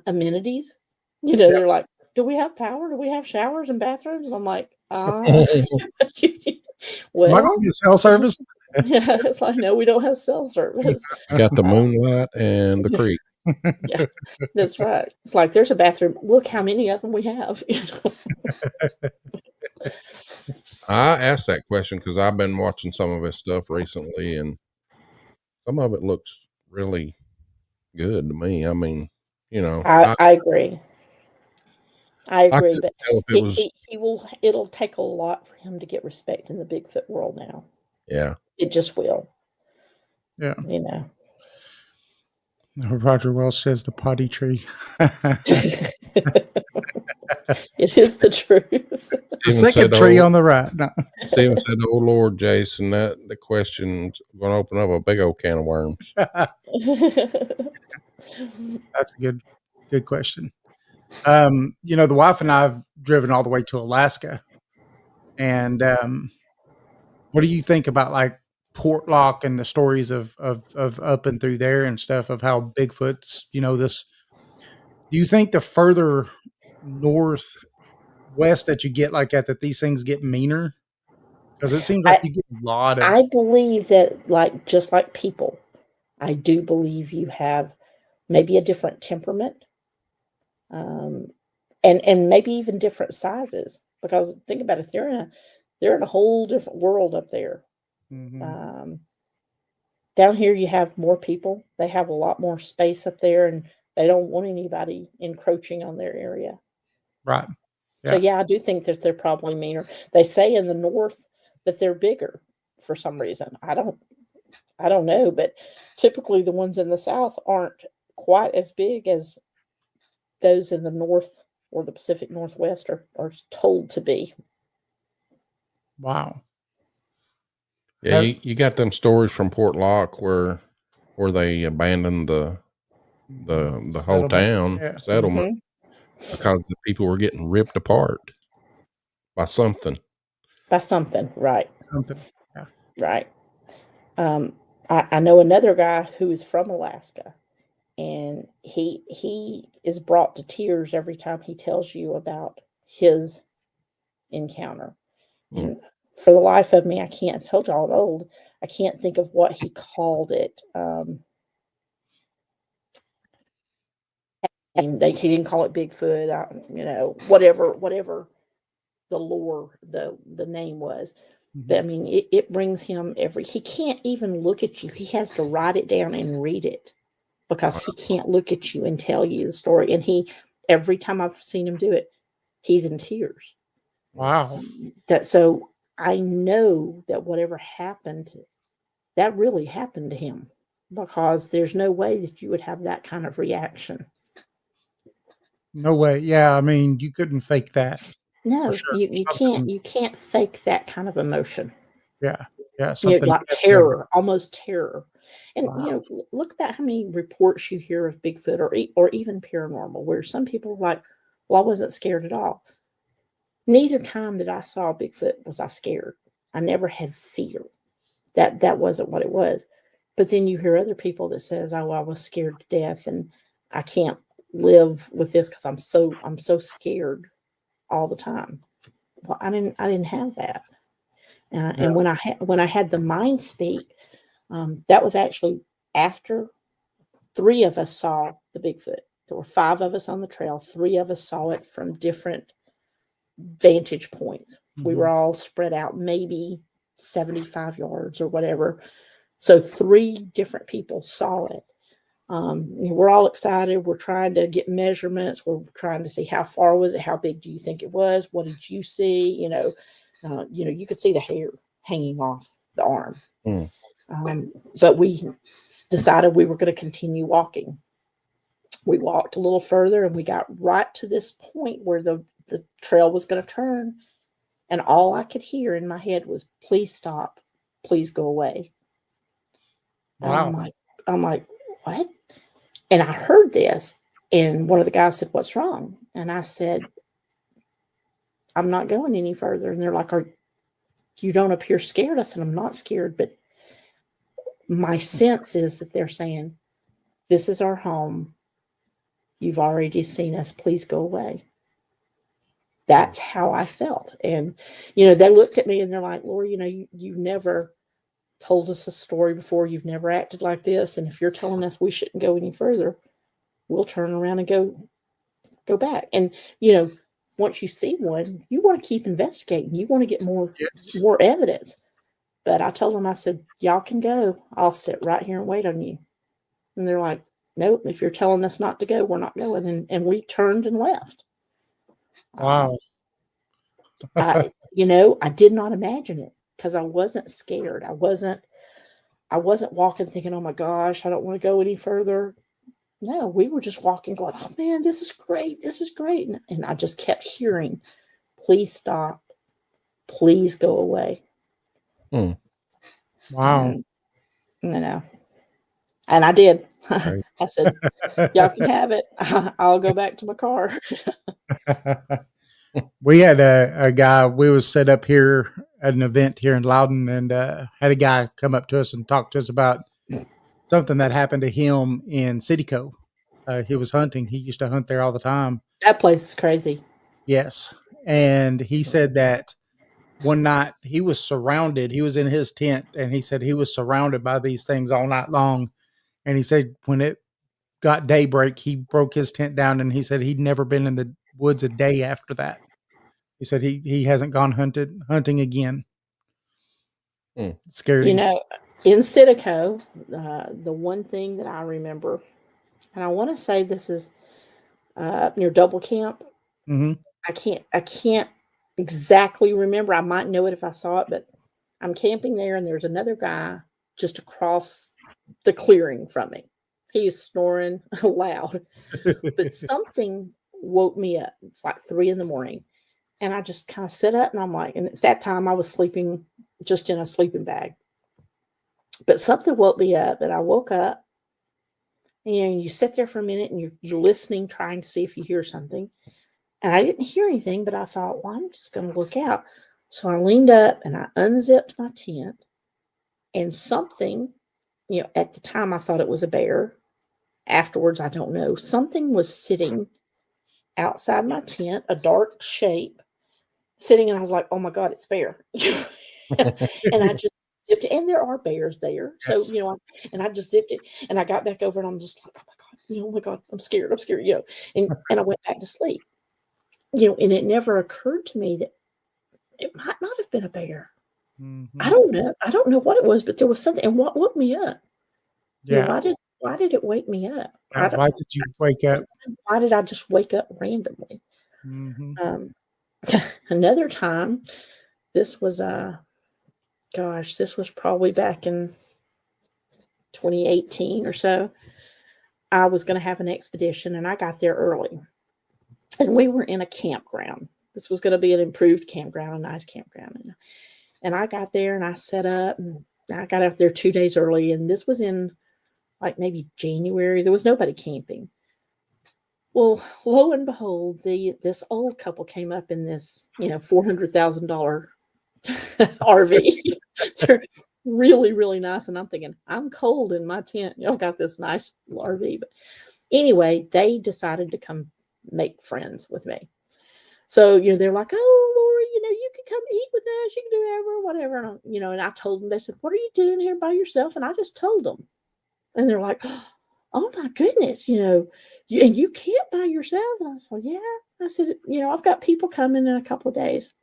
Speaker 4: amenities. You know, they're like, "Do we have power? Do we have showers and bathrooms?" And I'm like,
Speaker 2: Am I going to get cell service?
Speaker 4: Yeah, it's like, no, we don't have cell service.
Speaker 3: Got the moonlight and the creek.
Speaker 4: Yeah, that's right. It's like, there's a bathroom. Look how many of them we have.
Speaker 3: I asked that question because I've been watching some of his stuff recently, and some of it looks really good to me. I mean, you know,
Speaker 4: I agree. I agree, but
Speaker 3: it
Speaker 4: it'll take a lot for him to get respect in the Bigfoot world now.
Speaker 3: Yeah.
Speaker 4: It just will.
Speaker 2: Yeah.
Speaker 4: You know.
Speaker 2: Roger Welsh says the potty tree.
Speaker 4: It is the truth.
Speaker 2: The second tree on the right. No.
Speaker 3: Stephen said, "Oh Lord, Jason, the question's going to open up a big old can of worms."
Speaker 2: That's a good question. You know, the wife and I have driven all the way to Alaska, and what do you think about like Portlock and the stories of up and through there and stuff, of how Bigfoot's, you know, this Do you think the further northwest that you get like that these things get meaner? Because it seems like
Speaker 4: I
Speaker 2: you get a lot of
Speaker 4: I believe that, like, just like people, I do believe you have maybe a different temperament, um, and maybe even different sizes. Because think about it, they're in a whole different world up there.
Speaker 2: Mhm.
Speaker 4: Um, Down here, you have more people. They have a lot more space up there, and they don't want anybody encroaching on their area.
Speaker 2: Right.
Speaker 4: So
Speaker 2: Yeah.
Speaker 4: yeah, I do think that they're probably meaner. They say in the north that they're bigger for some reason. I don't know, but typically the ones in the south aren't quite as big as those in the north or the Pacific Northwest are told to be.
Speaker 2: Wow.
Speaker 3: Yeah,
Speaker 2: Have
Speaker 3: you got them stories from Port Lock where they abandoned the whole
Speaker 2: settlement.
Speaker 3: town
Speaker 2: Yeah.
Speaker 3: settlement
Speaker 4: Mhm.
Speaker 3: because the people were getting ripped apart by something.
Speaker 4: By something, right?
Speaker 2: Something. Yeah.
Speaker 4: Right. Um, I know another guy who is from Alaska, and he is brought to tears every time he tells you about his encounter.
Speaker 3: Mm.
Speaker 4: And for the life of me, I can't. I told y'all I'm old. I can't think of what he called it. And he didn't call it Bigfoot. Whatever the lore, the name was. But I
Speaker 2: Mhm.
Speaker 4: mean, it brings him every. He can't even look at you. He has to write it down and read it because he can't look at you and tell you the story. And every time I've seen him do it, he's in tears.
Speaker 2: Wow.
Speaker 4: So I know that whatever happened, that really happened to him, because there's no way that you would have that kind of reaction.
Speaker 2: No way. Yeah. I mean, you couldn't fake that for
Speaker 4: No,
Speaker 2: sure. Something.
Speaker 4: you can't fake that kind of emotion.
Speaker 2: Yeah. Yeah. Something
Speaker 4: Like
Speaker 2: definitely happened.
Speaker 4: terror, almost terror. And
Speaker 2: Wow.
Speaker 4: look about how many reports you hear of Bigfoot or even paranormal, where some people are like, "Well, I wasn't scared at all." Neither time that I saw Bigfoot was I scared. I never had fear. That wasn't what it was. But then you hear other people that says, "Oh, I was scared to death, and I can't live with this because I'm so scared all the time." Well, I didn't have that.
Speaker 2: Yeah.
Speaker 4: And when I had the mind speak, that was actually after three of us saw the Bigfoot. There were five of us on the trail. Three of us saw it from different vantage points. We were
Speaker 2: Mhm.
Speaker 4: all spread out maybe 75 yards or whatever. So three different people saw it. We're all excited. We're trying to get measurements. We're trying to see how far was it? How big do you think it was? What did you see? You could see the hair hanging off the arm.
Speaker 3: Mm.
Speaker 4: But we decided we were going to continue walking. We walked a little further and we got right to this point where the trail was going to turn. And all I could hear in my head was, "Please stop. Please go away." And
Speaker 2: Wow.
Speaker 4: I'm like, "What?" And I heard this, and one of the guys said, "What's wrong?" And I said, "I'm not going any further." And they're like, "You don't appear scared." I said, "I'm not scared, but my sense is that they're saying, 'This is our home. You've already seen us. Please go away.'" That's how I felt. And, they looked at me and they're like, "Lori, you've never told us a story before. You've never acted like this. And if you're telling us we shouldn't go any further, we'll turn around and go back." And, once you see one, you want to keep investigating. You want to get
Speaker 2: Yes.
Speaker 4: more evidence. But I told them, I said, "Y'all can go. I'll sit right here and wait on you." And they're like, "Nope, if you're telling us not to go, we're not going." And we turned and left. Um,
Speaker 2: Wow.
Speaker 4: I did not imagine it because I wasn't scared. I wasn't walking thinking, "Oh my gosh, I don't want to go any further." No, we were just walking, going, "Oh man, this is great. This is great." And I just kept hearing, "Please stop. Please go away."
Speaker 3: Mm.
Speaker 2: Wow.
Speaker 4: And, and I did.
Speaker 3: Right.
Speaker 4: I said, "Y'all can have it. I'll go back to my car."
Speaker 2: We had a guy, we was set up here at an event here in Loudon, and had a guy come up to us and talk to us about something that happened to him in Cityco. He was hunting. He used to hunt there all the time.
Speaker 4: That place is crazy.
Speaker 2: Yes. And he said that one night he was surrounded. He was in his tent, and he said he was surrounded by these things all night long. And he said when it got daybreak, he broke his tent down, and he said he'd never been in the woods a day after that. He said he hasn't gone hunting again. Scary.
Speaker 4: You know, in Citico, the one thing that I remember, and I want to say this is near Double Camp.
Speaker 2: Mm-hmm.
Speaker 4: I can't exactly remember. I might know it if I saw it, but I'm camping there, and there's another guy just across the clearing from me. He is snoring loud, but something woke me up. It's like 3 a.m. And I just kind of sit up, and I'm like, and at that time I was sleeping just in a sleeping bag. But something woke me up, and I woke up, and you sit there for a minute, and you're listening, trying to see if you hear something. And I didn't hear anything, but I thought, well, I'm just going to look out. So I leaned up, and I unzipped my tent, and something, at the time I thought it was a bear. Afterwards, I don't know. Something was sitting outside my tent, a dark shape, sitting, and I was like, oh my God, it's bear. And I just zipped it, and there are bears there. So,
Speaker 2: Yes.
Speaker 4: And I just zipped it, and I got back over, and I'm just like, oh my God, I'm scared, and I went back to sleep. And it never occurred to me that it might not have been a bear.
Speaker 2: Mm-hmm.
Speaker 4: I don't know what it was, but there was something, and what woke me up?
Speaker 2: Yeah.
Speaker 4: Why did it wake me up?
Speaker 2: Why did you wake up?
Speaker 4: Why did I just wake up randomly?
Speaker 2: Mm-hmm.
Speaker 4: Another time, this was this was probably back in 2018 or so. I was going to have an expedition, and I got there early, and we were in a campground. This was going to be an improved campground, a nice campground, and I got there, and I set up, and I got out there 2 days early, and this was in like maybe January. There was nobody camping. Well, lo and behold, this old couple came up in this, $400,000 RV. They're really, really nice. And I'm thinking, I'm cold in my tent. I've got this nice RV. But anyway, they decided to come make friends with me. So, they're like, oh, Lori, you can come eat with us. You can do whatever. And I told them, they said, what are you doing here by yourself? And I just told them. And they're like, oh my goodness, and you can't by yourself. And I said, yeah. I said, I've got people coming in a couple of days.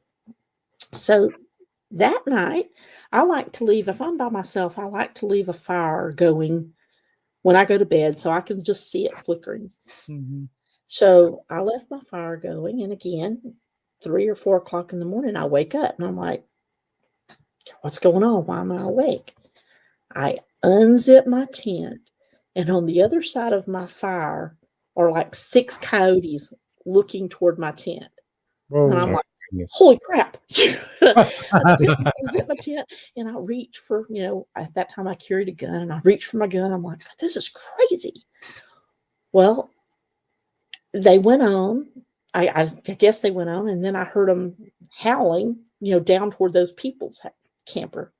Speaker 4: So that night, I like to leave, if I'm by myself, I like to leave a fire going when I go to bed so I can just see it flickering.
Speaker 2: Mm-hmm.
Speaker 4: So I left my fire going. And again, 3 or 4 o'clock in the morning, I wake up and I'm like, what's going on? Why am I awake? I unzip my tent, and on the other side of my fire are like 6 coyotes looking toward my tent.
Speaker 2: Whoa.
Speaker 4: And I'm like, holy crap. I zip my tent, and I reach for, at that time I carried a gun, and I reached for my gun. I'm like, this is crazy. Well, they went on. I guess they went on, and then I heard them howling, down toward those people's camper.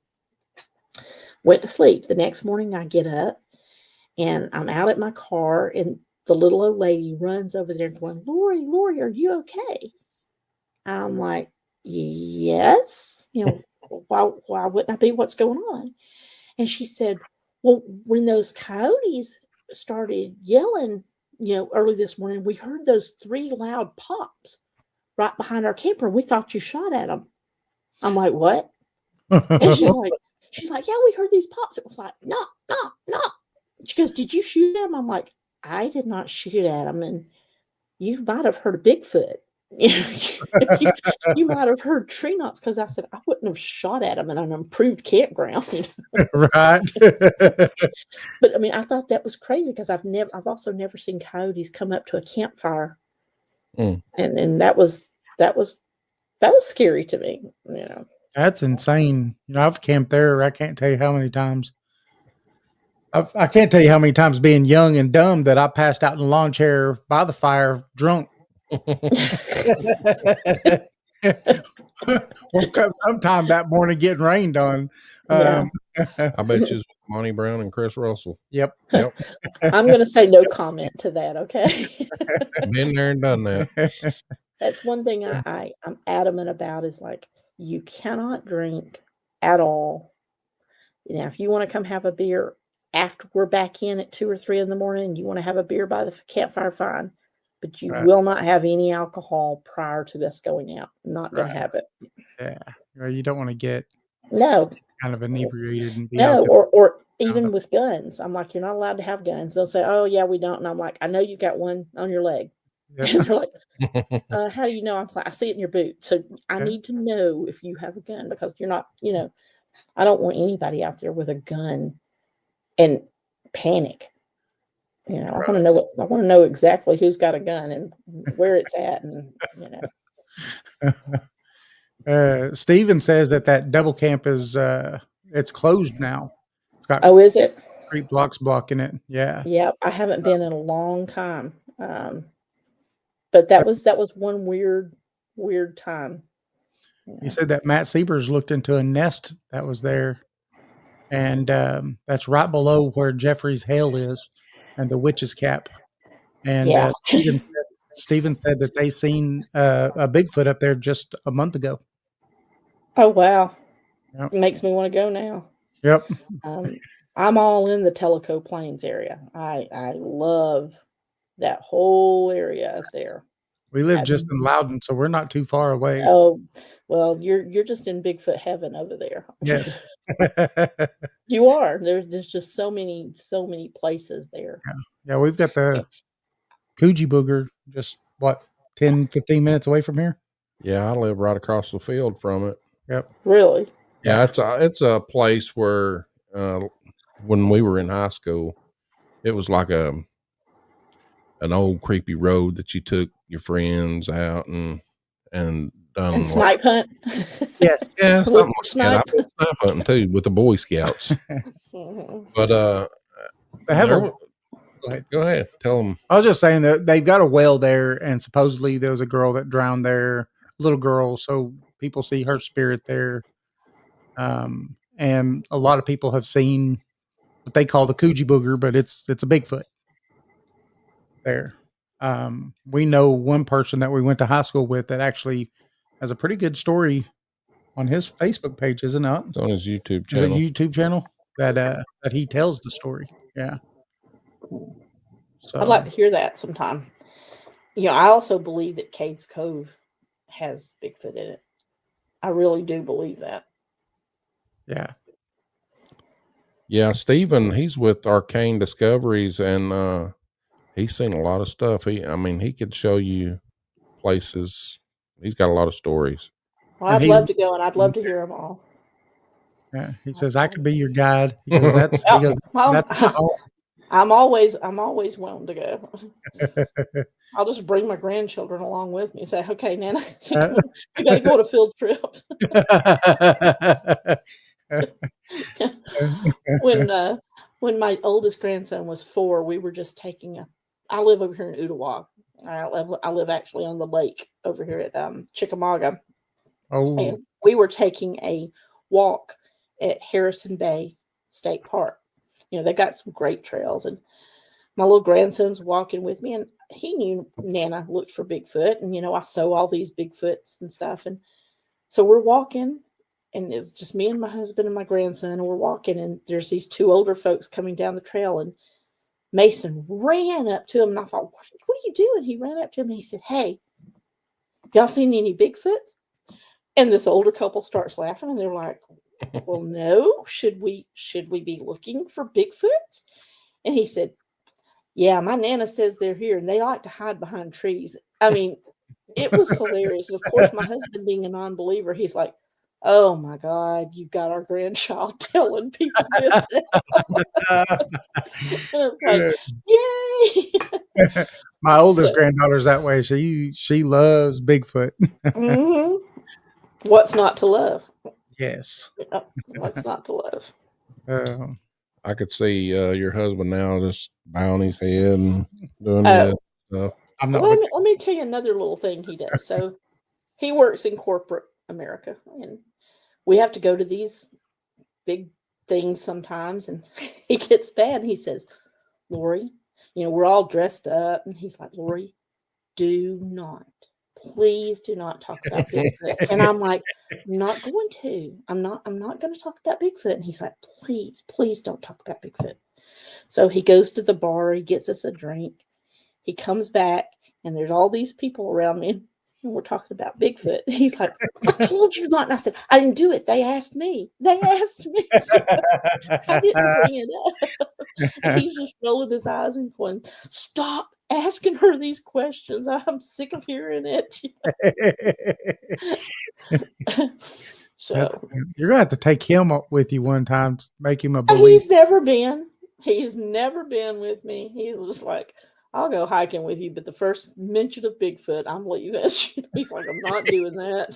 Speaker 4: Went to sleep. The next morning I get up, and I'm out at my car, and the little old lady runs over there going, Lori, are you okay? And I'm like, yes. Why wouldn't I be? What's going on? And she said, well, when those coyotes started yelling, early this morning, we heard those 3 loud pops right behind our camper. We thought you shot at them. I'm like, what? And she's like, yeah, we heard these pops. It was like, no. She goes, did you shoot at them? I'm like, I did not shoot at them. And you might have heard a Bigfoot. You might have heard tree knots, because I said I wouldn't have shot at them in an improved campground.
Speaker 2: Right.
Speaker 4: But I mean, I thought that was crazy, because I've also never seen coyotes come up to a campfire, and that was scary to me.
Speaker 2: That's insane. I've camped there. I can't tell you how many times. I can't tell you how many times, being young and dumb, that I passed out in a lawn chair by the fire drunk. Woke up sometime that morning getting rained on.
Speaker 3: I bet you was Monty Brown and Chris Russell.
Speaker 2: Yep.
Speaker 3: Yep.
Speaker 4: I'm going to say no comment to that. Okay.
Speaker 3: Been there and done that.
Speaker 4: That's one thing I'm adamant about is like, you cannot drink at all. You know, if you want to come have a beer after we're back in at 2 or 3 in the morning, you want to have a beer by the campfire, fine. But you will not have any alcohol prior to us going out. Not going to have it.
Speaker 2: Yeah. Well, you don't want to get
Speaker 4: No.
Speaker 2: kind of inebriated and be
Speaker 4: No,
Speaker 2: out there.
Speaker 4: or even with guns. I'm like, you're not allowed to have guns. They'll say, oh, yeah, we don't. And I'm like, I know you got one on your leg.
Speaker 2: Yep.
Speaker 4: And they're like, how do you know? I'm like, I see it in your boot. So I need to know if you have a gun, because you're not, you know, I don't want anybody out there with a gun and panic. You know, I want to know exactly who's got a gun and where it's at, and you
Speaker 2: know. Steven says that double camp is it's closed now. It's got
Speaker 4: is it?
Speaker 2: 3 blocks blocking it. Yeah.
Speaker 4: Yep. I haven't been in a long time. But that was one weird time.
Speaker 2: He said that Matt Siebers looked into a nest that was there, and that's right below where Jeffrey's Hale is and the witch's cap. And
Speaker 4: yeah.
Speaker 2: Steven said that they seen a Bigfoot up there just a month ago.
Speaker 4: Oh, wow.
Speaker 2: Yep.
Speaker 4: It makes me want to go now.
Speaker 2: Yep.
Speaker 4: I'm all in the Tellico Plains area. I love that whole area up there.
Speaker 2: We live just in Loudon, so we're not too far away.
Speaker 4: Oh, well, you're just in Bigfoot heaven over there.
Speaker 2: Yes.
Speaker 4: You are. There's just so many places there.
Speaker 2: Yeah, we've got the Coogee Booger just 10, 15 minutes away from here.
Speaker 3: Yeah, I live right across the field from it.
Speaker 2: Yep.
Speaker 4: Really?
Speaker 3: Yeah, it's a place where when we were in high school, it was like an old creepy road that you took your friends out and done
Speaker 4: and snipe hunt.
Speaker 2: Yes,
Speaker 3: yeah, something like
Speaker 4: snipe.
Speaker 3: that. I went snipe hunting too with the Boy Scouts. But
Speaker 2: they have
Speaker 3: go ahead, tell them.
Speaker 2: I was just saying that they've got a well there, and supposedly there was a girl that drowned there, a little girl. So people see her spirit there. And a lot of people have seen what they call the Coogee Booger, but it's a Bigfoot there. We know one person that we went to high school with that actually has a pretty good story on his Facebook page, isn't it?
Speaker 3: It's on his YouTube channel.
Speaker 2: It's a YouTube channel that he tells the story. Yeah. So
Speaker 4: I'd like to hear that sometime. You know, I also believe that Cades Cove has Bigfoot in it. I really do believe that.
Speaker 2: Yeah.
Speaker 3: Yeah, Stephen, he's with Arcane Discoveries, and he's seen a lot of stuff. He could show you places. He's got a lot of stories.
Speaker 4: Well, I'd love to go, and I'd love to hear them all.
Speaker 2: Yeah, he says I could be your guide. He goes, that's my home.
Speaker 4: I'm always willing to go. I'll just bring my grandchildren along with me. Say, okay, Nana, we got to go on a field trip. When my oldest grandson was 4, we were just taking I live over here in Ooltewah. I live actually on the lake over here at Chickamauga.
Speaker 2: Oh.
Speaker 4: And we were taking a walk at Harrison Bay State Park. You know, they got some great trails, and my little grandson's walking with me, and he knew Nana looked for Bigfoot, and, you know, I saw all these Bigfoots and stuff. And so we're walking, and it's just me and my husband and my grandson, and we're walking, and there's these 2 older folks coming down the trail, and Mason ran up to him, and I thought, what are you doing? He ran up to him, and he said, hey, y'all seen any Bigfoots? And this older couple starts laughing, and they're like, well, no, should we be looking for Bigfoot? And he said, yeah, my Nana says they're here, and they like to hide behind trees. I mean, it was hilarious. And of course, my husband being a non-believer, he's like, oh my God, you've got our grandchild telling people this. And it's like, yay.
Speaker 2: My oldest granddaughter's that way. She loves Bigfoot.
Speaker 4: Mm-hmm. What's not to love?
Speaker 2: Yes.
Speaker 4: What's not to love?
Speaker 3: I could see your husband now just bowing his head and doing that stuff.
Speaker 4: Let me tell you another little thing he does. So he works in corporate America, and we have to go to these big things sometimes, and he gets bad. And he says, Lori, we're all dressed up, and he's like, Lori, please do not talk about Bigfoot. And I'm like, I'm not going to. I'm not going to talk about Bigfoot. And he's like, please don't talk about Bigfoot. So he goes to the bar, he gets us a drink, he comes back, and there's all these people around me, and we're talking about Bigfoot. He's like, I told you not. And I said, I didn't do it. They asked me. I didn't bring it up. And he's just rolling his eyes and going, stop asking her these questions. I'm sick of hearing it. So
Speaker 2: you're gonna have to take him up with you one time to make him a believer.
Speaker 4: He's never been with me. He's just like, I'll go hiking with you, but the first mention of Bigfoot, I'm leaving. He's like, I'm not doing that.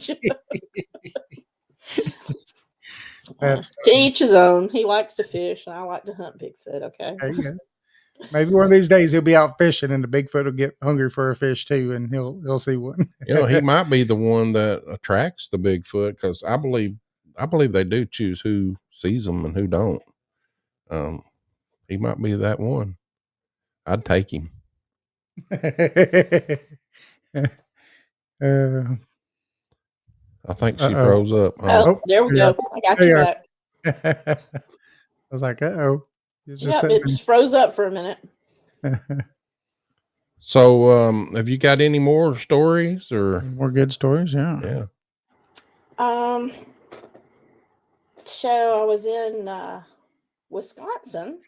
Speaker 4: To each his own. He likes to fish, and I like to hunt Bigfoot. Okay.
Speaker 2: Maybe one of these days he'll be out fishing, and the Bigfoot will get hungry for a fish too, and he'll see one.
Speaker 3: He might be the one that attracts the Bigfoot, because I believe they do choose who sees them and who don't. He might be that one. I'd take him. I think she froze up.
Speaker 4: Oh, there we go. I got you back.
Speaker 2: I was like, it
Speaker 4: just froze up for a minute.
Speaker 3: So, have you got any more stories or
Speaker 2: more good stories? Yeah.
Speaker 4: So I was in Wisconsin.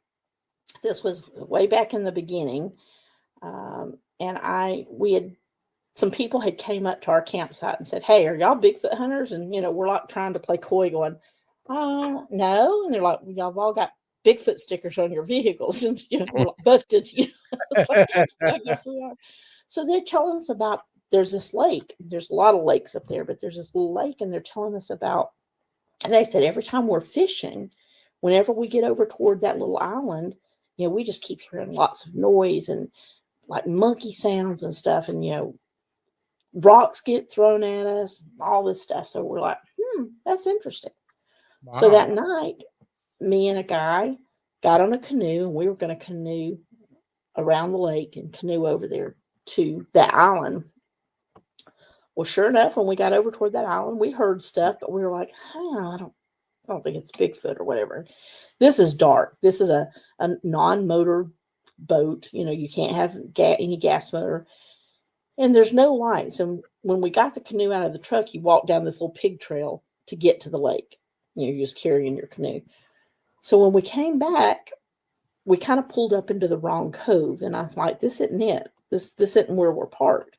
Speaker 4: This was way back in the beginning, and some people had came up to our campsite and said, "Hey, are y'all Bigfoot hunters?" And we're like trying to play coy, going, "No," and they're like, "Y'all all got Bigfoot stickers on your vehicles," and we're like, busted. Like, I guess we are. So they're telling us about there's this lake. There's a lot of lakes up there, but there's this little lake, and they're telling us about. And they said every time we're fishing, whenever we get over toward that little island, we just keep hearing lots of noise and like monkey sounds and stuff, and rocks get thrown at us, all this stuff. So we're like, that's interesting. Wow. So that night, me and a guy got on a canoe, and we were going to canoe around the lake and canoe over there to that island. Well, sure enough, when we got over toward that island, we heard stuff, but we were like, I don't think it's Bigfoot or whatever. This is dark. This is a non-motor boat. You can't have any gas motor. And there's no lights. And when we got the canoe out of the truck, you walk down this little pig trail to get to the lake. You're just carrying your canoe. So when we came back, we kind of pulled up into the wrong cove. And I'm like, this isn't it. This isn't where we're parked.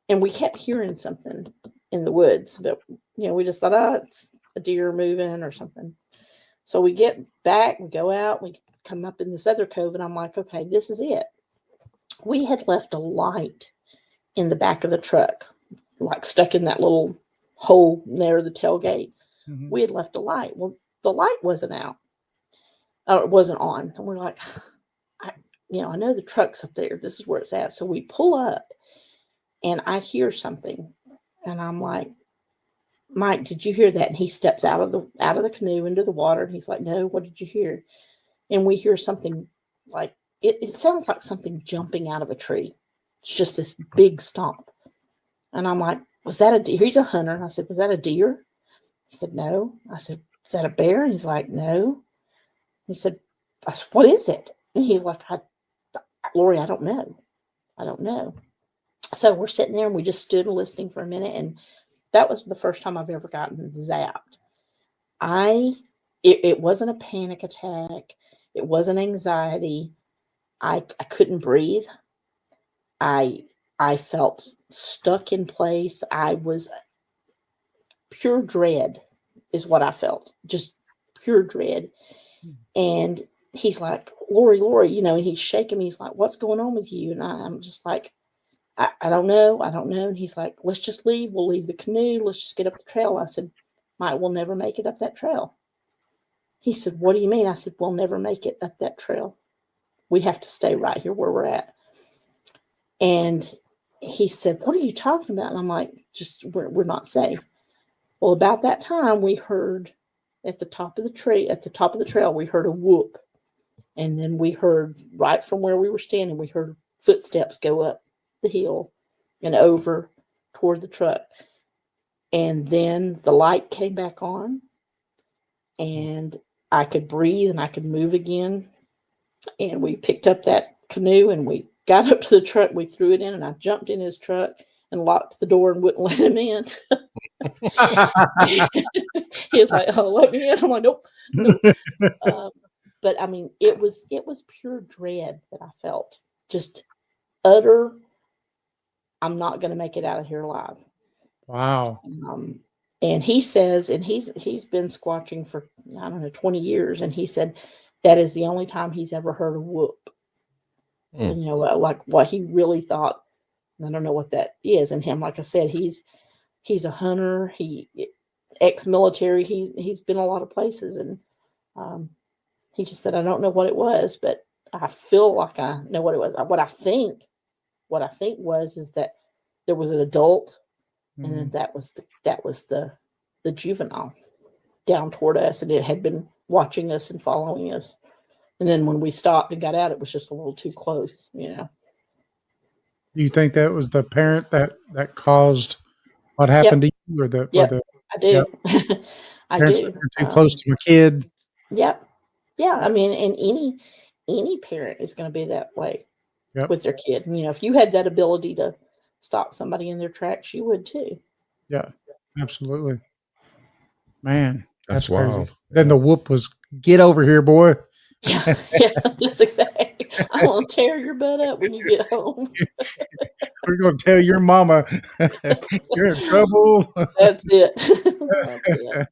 Speaker 4: And we kept hearing something in the woods. But, we just thought, it's a deer moving or something. So we get back, we go out, we come up in this other cove. And I'm like, okay, this is it. We had left a light in the back of the truck, like stuck in that little hole near the tailgate. Mm-hmm. We had left a light. Well, the light wasn't out. Or it wasn't on. And we're like, I know the truck's up there. This is where it's at. So we pull up, and I hear something. And I'm like, Mike, did you hear that? And he steps out of the canoe into the water. And he's like, no, what did you hear? And we hear something like, it sounds like something jumping out of a tree. It's just this big stomp. And I'm like, was that a deer? He's a hunter. And I said, was that a deer? He said, no. I said, is that a bear? And he's like, no. I said, what is it? And he's like, Lori, I don't know. So we're sitting there, and we just stood listening for a minute. And that was the first time I've ever gotten zapped. It wasn't a panic attack. It wasn't anxiety. I couldn't breathe. I felt stuck in place. I was pure dread is what I felt. Just pure dread. And he's like, Lori, and he's shaking me. He's like, what's going on with you? And I'm just like, I don't know. And he's like, let's just leave. We'll leave the canoe. Let's just get up the trail. I said, Mike, we'll never make it up that trail. He said, what do you mean? I said, we'll never make it up that trail. We have to stay right here where we're at. And he said, what are you talking about? And I'm like, we're not safe. Well, about that time, we heard at the top of the trail, we heard a whoop. And then we heard, right from where we were standing, we heard footsteps go up the hill and over toward the truck. And then the light came back on, and I could breathe and I could move again. And we picked up that canoe and we got up to the truck. We threw it in, and I jumped in his truck and locked the door and wouldn't let him in. He was like, "Oh, let me in." I'm like, "Nope, nope." But I mean, it was pure dread that I felt, just utter. I'm not going to make it out of here alive.
Speaker 2: Wow.
Speaker 4: And he says, and he's been squatching for, I don't know, 20 years, and he said that is the only time he's ever heard a whoop. You know, like what he really thought. I don't know what that is in him. Like I said, he's a hunter. He ex-military. He's been a lot of places, and he just said, I don't know what it was, but I feel like I know what it was. What I think is that there was an adult, and then that was the juvenile down toward us, and it had been watching us and following us. And then when we stopped and got out, it was just a little too close, you know.
Speaker 2: Do you think that was the parent that caused what happened to you, or the?
Speaker 4: Yep, I do.
Speaker 2: Yep.
Speaker 4: I
Speaker 2: Parents
Speaker 4: do.
Speaker 2: that are too close to my kid.
Speaker 4: Yep. Yeah. I mean, and any parent is going to be that way with their kid. You know, if you had that ability to stop somebody in their tracks, you would too.
Speaker 2: Yeah, absolutely. Man, that's
Speaker 3: wild.
Speaker 2: crazy. Then the whoop was, "Get over here, boy."
Speaker 4: Yeah, that's exactly. I want to tear your butt up when you get home.
Speaker 2: We're going to tell your mama you're in trouble.
Speaker 4: That's it. That's it.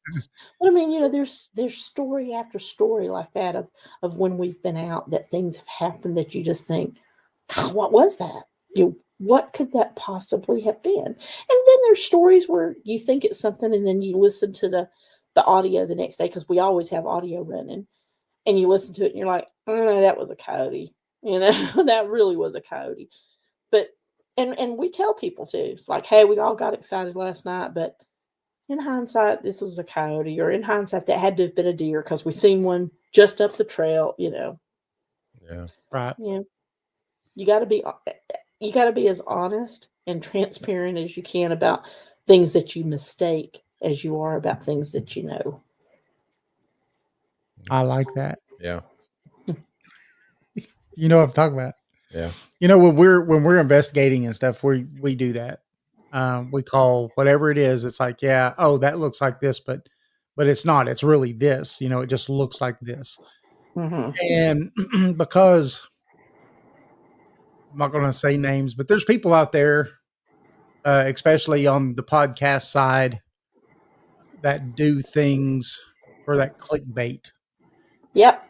Speaker 4: But I mean, you know, there's story after story like that of when we've been out, that things have happened that you just think, God, what was that? What could that possibly have been? And then there's stories where you think it's something, and then you listen to the audio the next day, because we always have audio running. And you listen to it and you're like, oh, that was a coyote. You know, that really was a coyote. But, and we tell people too, it's like, hey, we all got excited last night, but in hindsight, this was a coyote, or in hindsight, that had to have been a deer because we seen one just up the trail, you know.
Speaker 3: Yeah.
Speaker 2: Right.
Speaker 4: Yeah. You got to be as honest and transparent as you can about things that you mistake as you are about things that you know.
Speaker 2: I like that.
Speaker 3: Yeah.
Speaker 2: You know what I'm talking about.
Speaker 3: Yeah.
Speaker 2: You know, when we're investigating and stuff, we do that. We call whatever it is. It's like, yeah, oh, that looks like this, but it's not. It's really this. You know, it just looks like this.
Speaker 4: Mm-hmm.
Speaker 2: And because I'm not going to say names, but there's people out there, especially on the podcast side, that do things for that clickbait.
Speaker 4: Yep.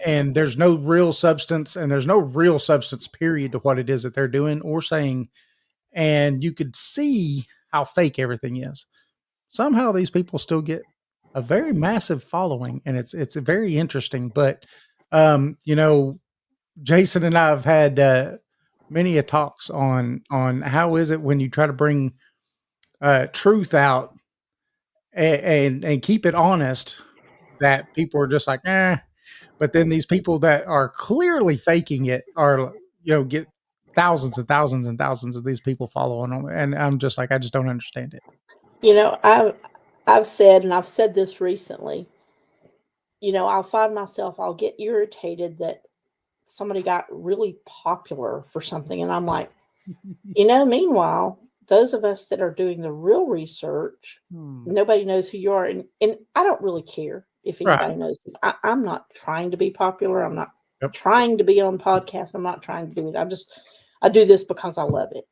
Speaker 2: And there's no real substance, and there's no real substance, period, to what it is that they're doing or saying. And you could see how fake everything is. Somehow these people still get a very massive following, and it's very interesting. But you know, Jason and I have had many a talks on how is it when you try to bring truth out and keep it honest, that people are just like, eh. But then these people that are clearly faking it are, you know, get thousands and thousands and thousands of these people following them. And I'm just like, I just don't understand it.
Speaker 4: You know, I've said, and I've said this recently, you know, I'll get irritated that somebody got really popular for something. And I'm like, you know, meanwhile, those of us that are doing the real research, nobody knows who you are. And I don't really care if anybody knows. I'm not trying to be popular. I'm not trying to be on podcasts. I'm not trying to do it. I do this because I love it.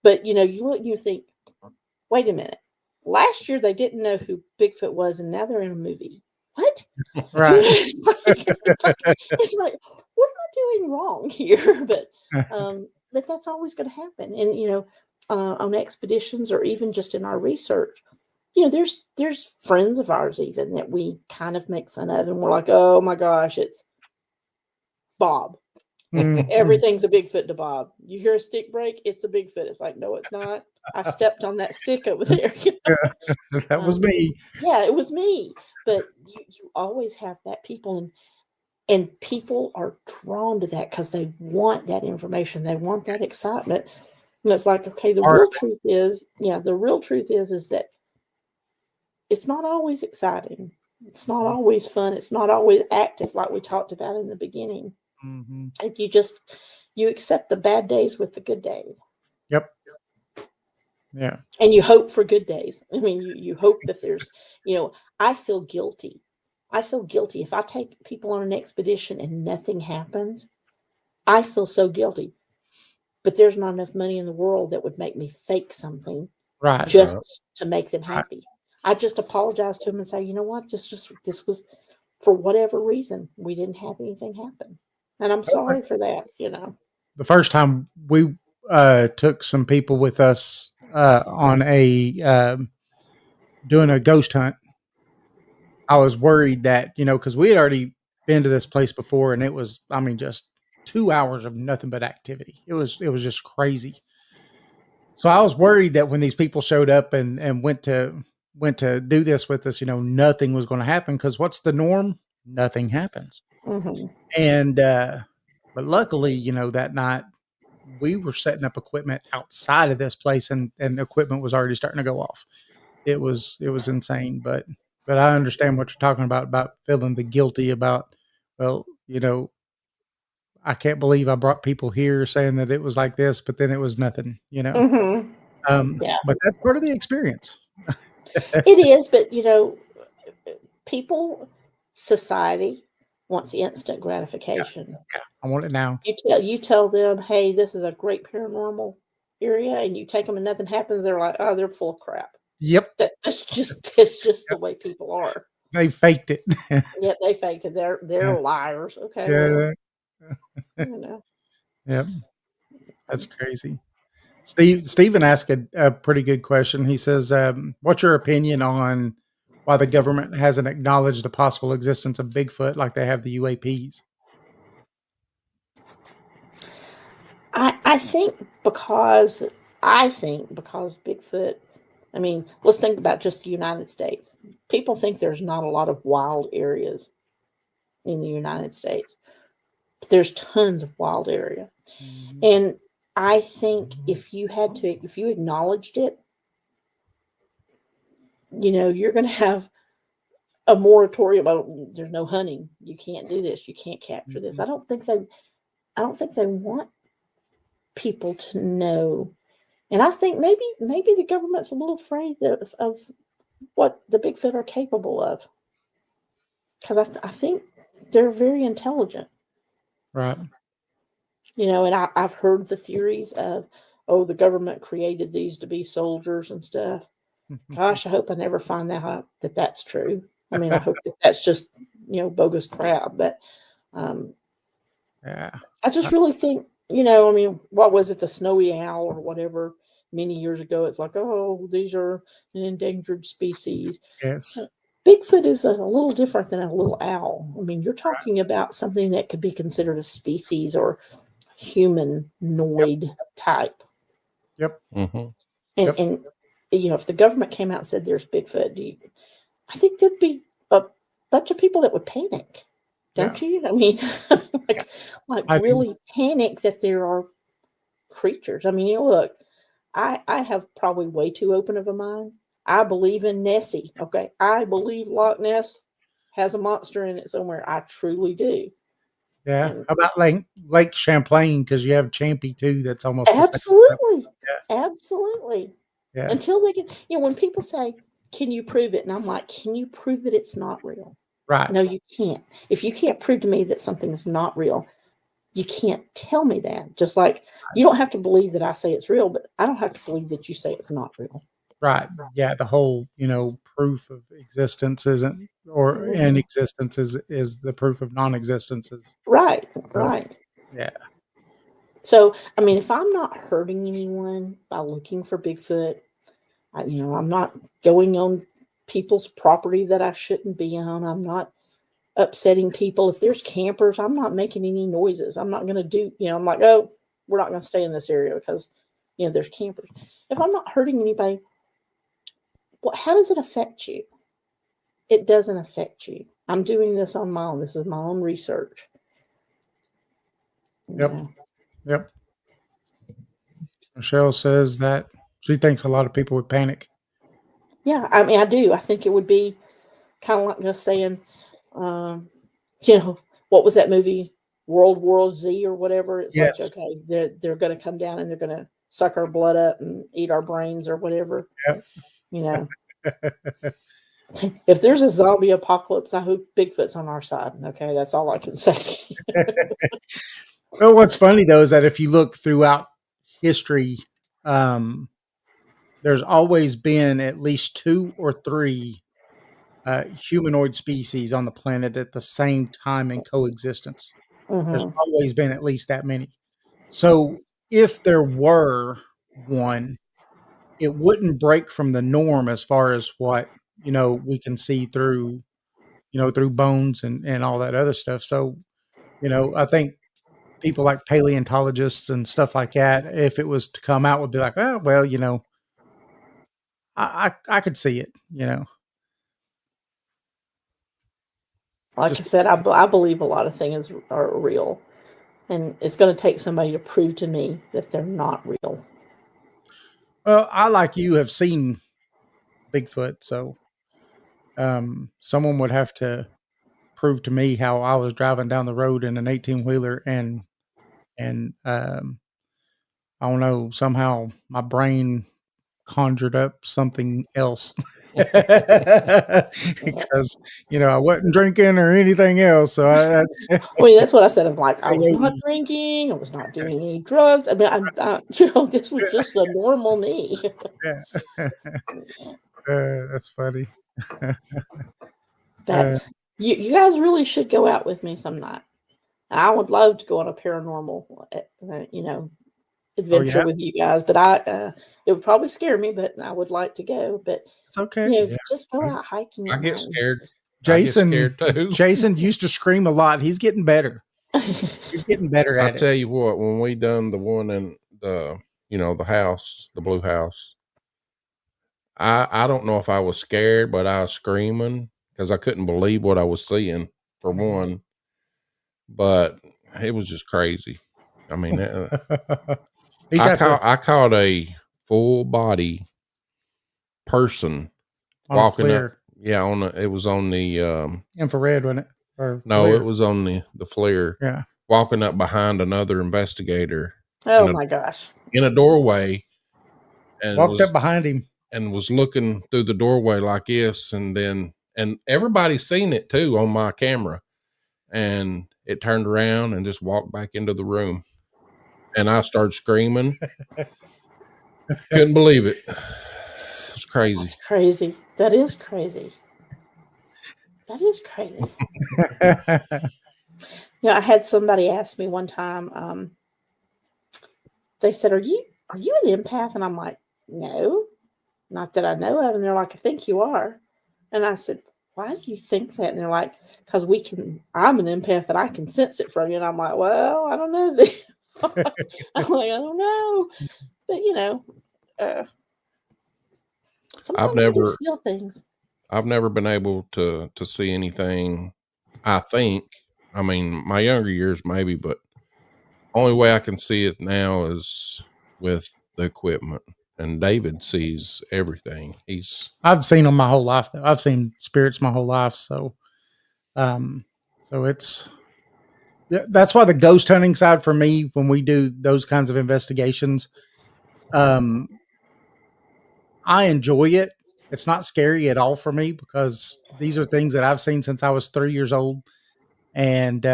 Speaker 4: But, you know, you look and you think, wait a minute. Last year, they didn't know who Bigfoot was, and now they're in a movie. What?
Speaker 2: Right.
Speaker 4: It's like, what am I doing wrong here? But that's always going to happen. And, you know, on expeditions, or even just in our research, you know, there's friends of ours even that we kind of make fun of, and we're like, oh my gosh, it's Bob. Everything's a Bigfoot to Bob. You hear a stick break, it's a Bigfoot. It's like, no, it's not. I stepped on that stick over there. You know?
Speaker 2: That was me.
Speaker 4: Yeah, it was me. But you always have that people, and people are drawn to that because they want that information. They want that excitement. And it's like, okay, the real truth is that it's not always exciting. It's not always fun. It's not always active like we talked about in the beginning.
Speaker 2: Mm-hmm.
Speaker 4: And you accept the bad days with the good days.
Speaker 2: Yep. Yeah.
Speaker 4: And you hope for good days. I mean, you hope that there's, I feel guilty. I feel guilty if I take people on an expedition and nothing happens. I feel so guilty. But there's not enough money in the world that would make me fake something just to make them happy. I just apologize to them and say, you know what, this was for whatever reason, we didn't have anything happen. And I'm sorry for that,
Speaker 2: The first time we took some people with us on a doing a ghost hunt, I was worried that, because we had already been to this place before, and it was, just 2 hours of nothing but activity. It was just crazy. So I was worried that when these people showed up and went to do this with us, nothing was going to happen, because what's the norm? Nothing happens.
Speaker 4: Mm-hmm.
Speaker 2: And but luckily, that night we were setting up equipment outside of this place, and the equipment was already starting to go off. It was insane, but I understand what you're talking about feeling the guilty about, well, I can't believe I brought people here saying that it was like this, but then it was nothing,
Speaker 4: Mm-hmm.
Speaker 2: But that's part of the experience.
Speaker 4: It is, but society wants instant gratification.
Speaker 2: Yeah, I want it now.
Speaker 4: You tell them, hey, this is a great paranormal area, and you take them and nothing happens. They're like, oh, they're full of crap.
Speaker 2: Yep.
Speaker 4: It's just the way people are.
Speaker 2: They faked it.
Speaker 4: Yeah, they faked it. They're liars. Okay.
Speaker 2: Yeah. Yep. That's crazy. Stephen asked a pretty good question. He says, what's your opinion on why the government hasn't acknowledged the possible existence of Bigfoot like they have the UAPs?
Speaker 4: I think because Bigfoot, let's think about just the United States. People think there's not a lot of wild areas in the United States. There's tons of wild area. Mm-hmm. And I think if you acknowledged it, you're going to have a moratorium about there's no hunting. You can't do this. You can't capture this. I don't think they want people to know. And I think maybe the government's a little afraid of what the Bigfoot are capable of. Because I think they're very intelligent.
Speaker 2: Right.
Speaker 4: And I've heard the theories of, the government created these to be soldiers and stuff. Gosh, I hope I never find out that that's true. I hope that that's just, bogus crap. But
Speaker 2: yeah,
Speaker 4: I just really think, what was it, the snowy owl or whatever, many years ago? It's like, these are an endangered species.
Speaker 2: Yes.
Speaker 4: Bigfoot is a little different than a little owl. You're talking about something that could be considered a species or humanoid type.
Speaker 2: Yep.
Speaker 3: Mm-hmm.
Speaker 4: And if the government came out and said there's Bigfoot, I think there'd be a bunch of people that would panic. Don't you? Really panic that there are creatures. Look, I have probably way too open of a mind. I believe in Nessie. Okay. I believe Loch Ness has a monster in it somewhere. I truly do.
Speaker 2: Yeah. How about Lake Champlain? Because you have Champy too. That's almost
Speaker 4: absolutely.
Speaker 2: Yeah.
Speaker 4: Absolutely.
Speaker 2: Yeah.
Speaker 4: Until they get, when people say, can you prove it? And I'm like, can you prove that it's not real?
Speaker 2: Right.
Speaker 4: No, you can't. If you can't prove to me that something is not real, you can't tell me that. Just like you don't have to believe that I say it's real, but I don't have to believe that you say it's not real.
Speaker 2: Right. Yeah. The whole, proof of existence isn't, or in existence is the proof of non-existence.
Speaker 4: Right. Right.
Speaker 2: Yeah.
Speaker 4: So, if I'm not hurting anyone by looking for Bigfoot, I'm not going on people's property that I shouldn't be on. I'm not upsetting people. If there's campers, I'm not making any noises. I'm not going to do, I'm like, we're not going to stay in this area because, there's campers. If I'm not hurting anybody, how does it affect you? It doesn't affect you. I'm doing this on my own. This is my own research.
Speaker 2: Yep. Yep. Michelle says that she thinks a lot of people would panic.
Speaker 4: Yeah, I mean, I do. I think it would be kind of like just saying, what was that movie, World War Z or whatever? It's
Speaker 2: Yes.
Speaker 4: like, okay, they're going to come down and they're going to suck our blood up and eat our brains or whatever.
Speaker 2: Yep.
Speaker 4: If there's a zombie apocalypse, I hope Bigfoot's on our side. Okay, that's all I can say.
Speaker 2: Well, what's funny though is that if you look throughout history, there's always been at least 2 or 3 humanoid species on the planet at the same time in coexistence. There's always been at least that many. So if there were one, it wouldn't break from the norm as far as what, we can see through, through bones and all that other stuff. So, I think people like paleontologists and stuff like that, if it was to come out, would be like, oh, well, I could see it,
Speaker 4: Like I said, I believe a lot of things are real, and it's going to take somebody to prove to me that they're not real.
Speaker 2: Well, I, like you, have seen Bigfoot, so someone would have to prove to me how I was driving down the road in an 18-wheeler and I don't know, somehow my brain conjured up something else because I wasn't drinking or anything else. So
Speaker 4: that's what I said. I'm like, I was not drinking. I was not doing any drugs. I mean, this was just a normal me.
Speaker 2: Yeah. That's funny.
Speaker 4: You guys really should go out with me some night. I would love to go on a paranormal, adventure with you guys, but it would probably scare me, but I would like to go. But
Speaker 2: it's okay.
Speaker 4: Just go out hiking.
Speaker 3: I get scared.
Speaker 2: Jason,
Speaker 3: I get scared too.
Speaker 2: Jason used to scream a lot. He's getting better. He's getting better at it.
Speaker 3: I tell you what, when we done the one in the house, the blue house, I don't know if I was scared, but I was screaming because I couldn't believe what I was seeing, for one. But it was just crazy. I mean, I caught a full body person walking up. Yeah, it was on the
Speaker 2: infrared, wasn't it? Or
Speaker 3: no,
Speaker 2: FLIR?
Speaker 3: It was on the FLIR.
Speaker 2: Yeah,
Speaker 3: walking up behind another investigator.
Speaker 4: Oh my gosh!
Speaker 3: In a doorway, and
Speaker 2: walked up behind him
Speaker 3: and was looking through the doorway like this, and everybody seen it too on my camera, and it turned around and just walked back into the room, and I started screaming. Couldn't believe it. It's crazy.
Speaker 4: That's crazy. That is crazy. That is crazy. I had somebody ask me one time. They said, "Are you an empath?" And I'm like, "No, not that I know of." And they're like, "I think you are." And I said, "Why do you think that?" And they're like, "Because I'm an empath and I can sense it from you." And I'm like, "Well, I don't know." I'm like, "I don't know," but sometimes I just feel things.
Speaker 3: I've never been able to see anything. I think, I mean, my younger years maybe, but only way I can see it now is with the equipment. And David sees everything.
Speaker 2: I've seen them my whole life, though. I've seen spirits my whole life, so it's that's why the ghost hunting side for me, when we do those kinds of investigations, I enjoy it. It's not scary at all for me because these are things that I've seen since I was 3 years old, and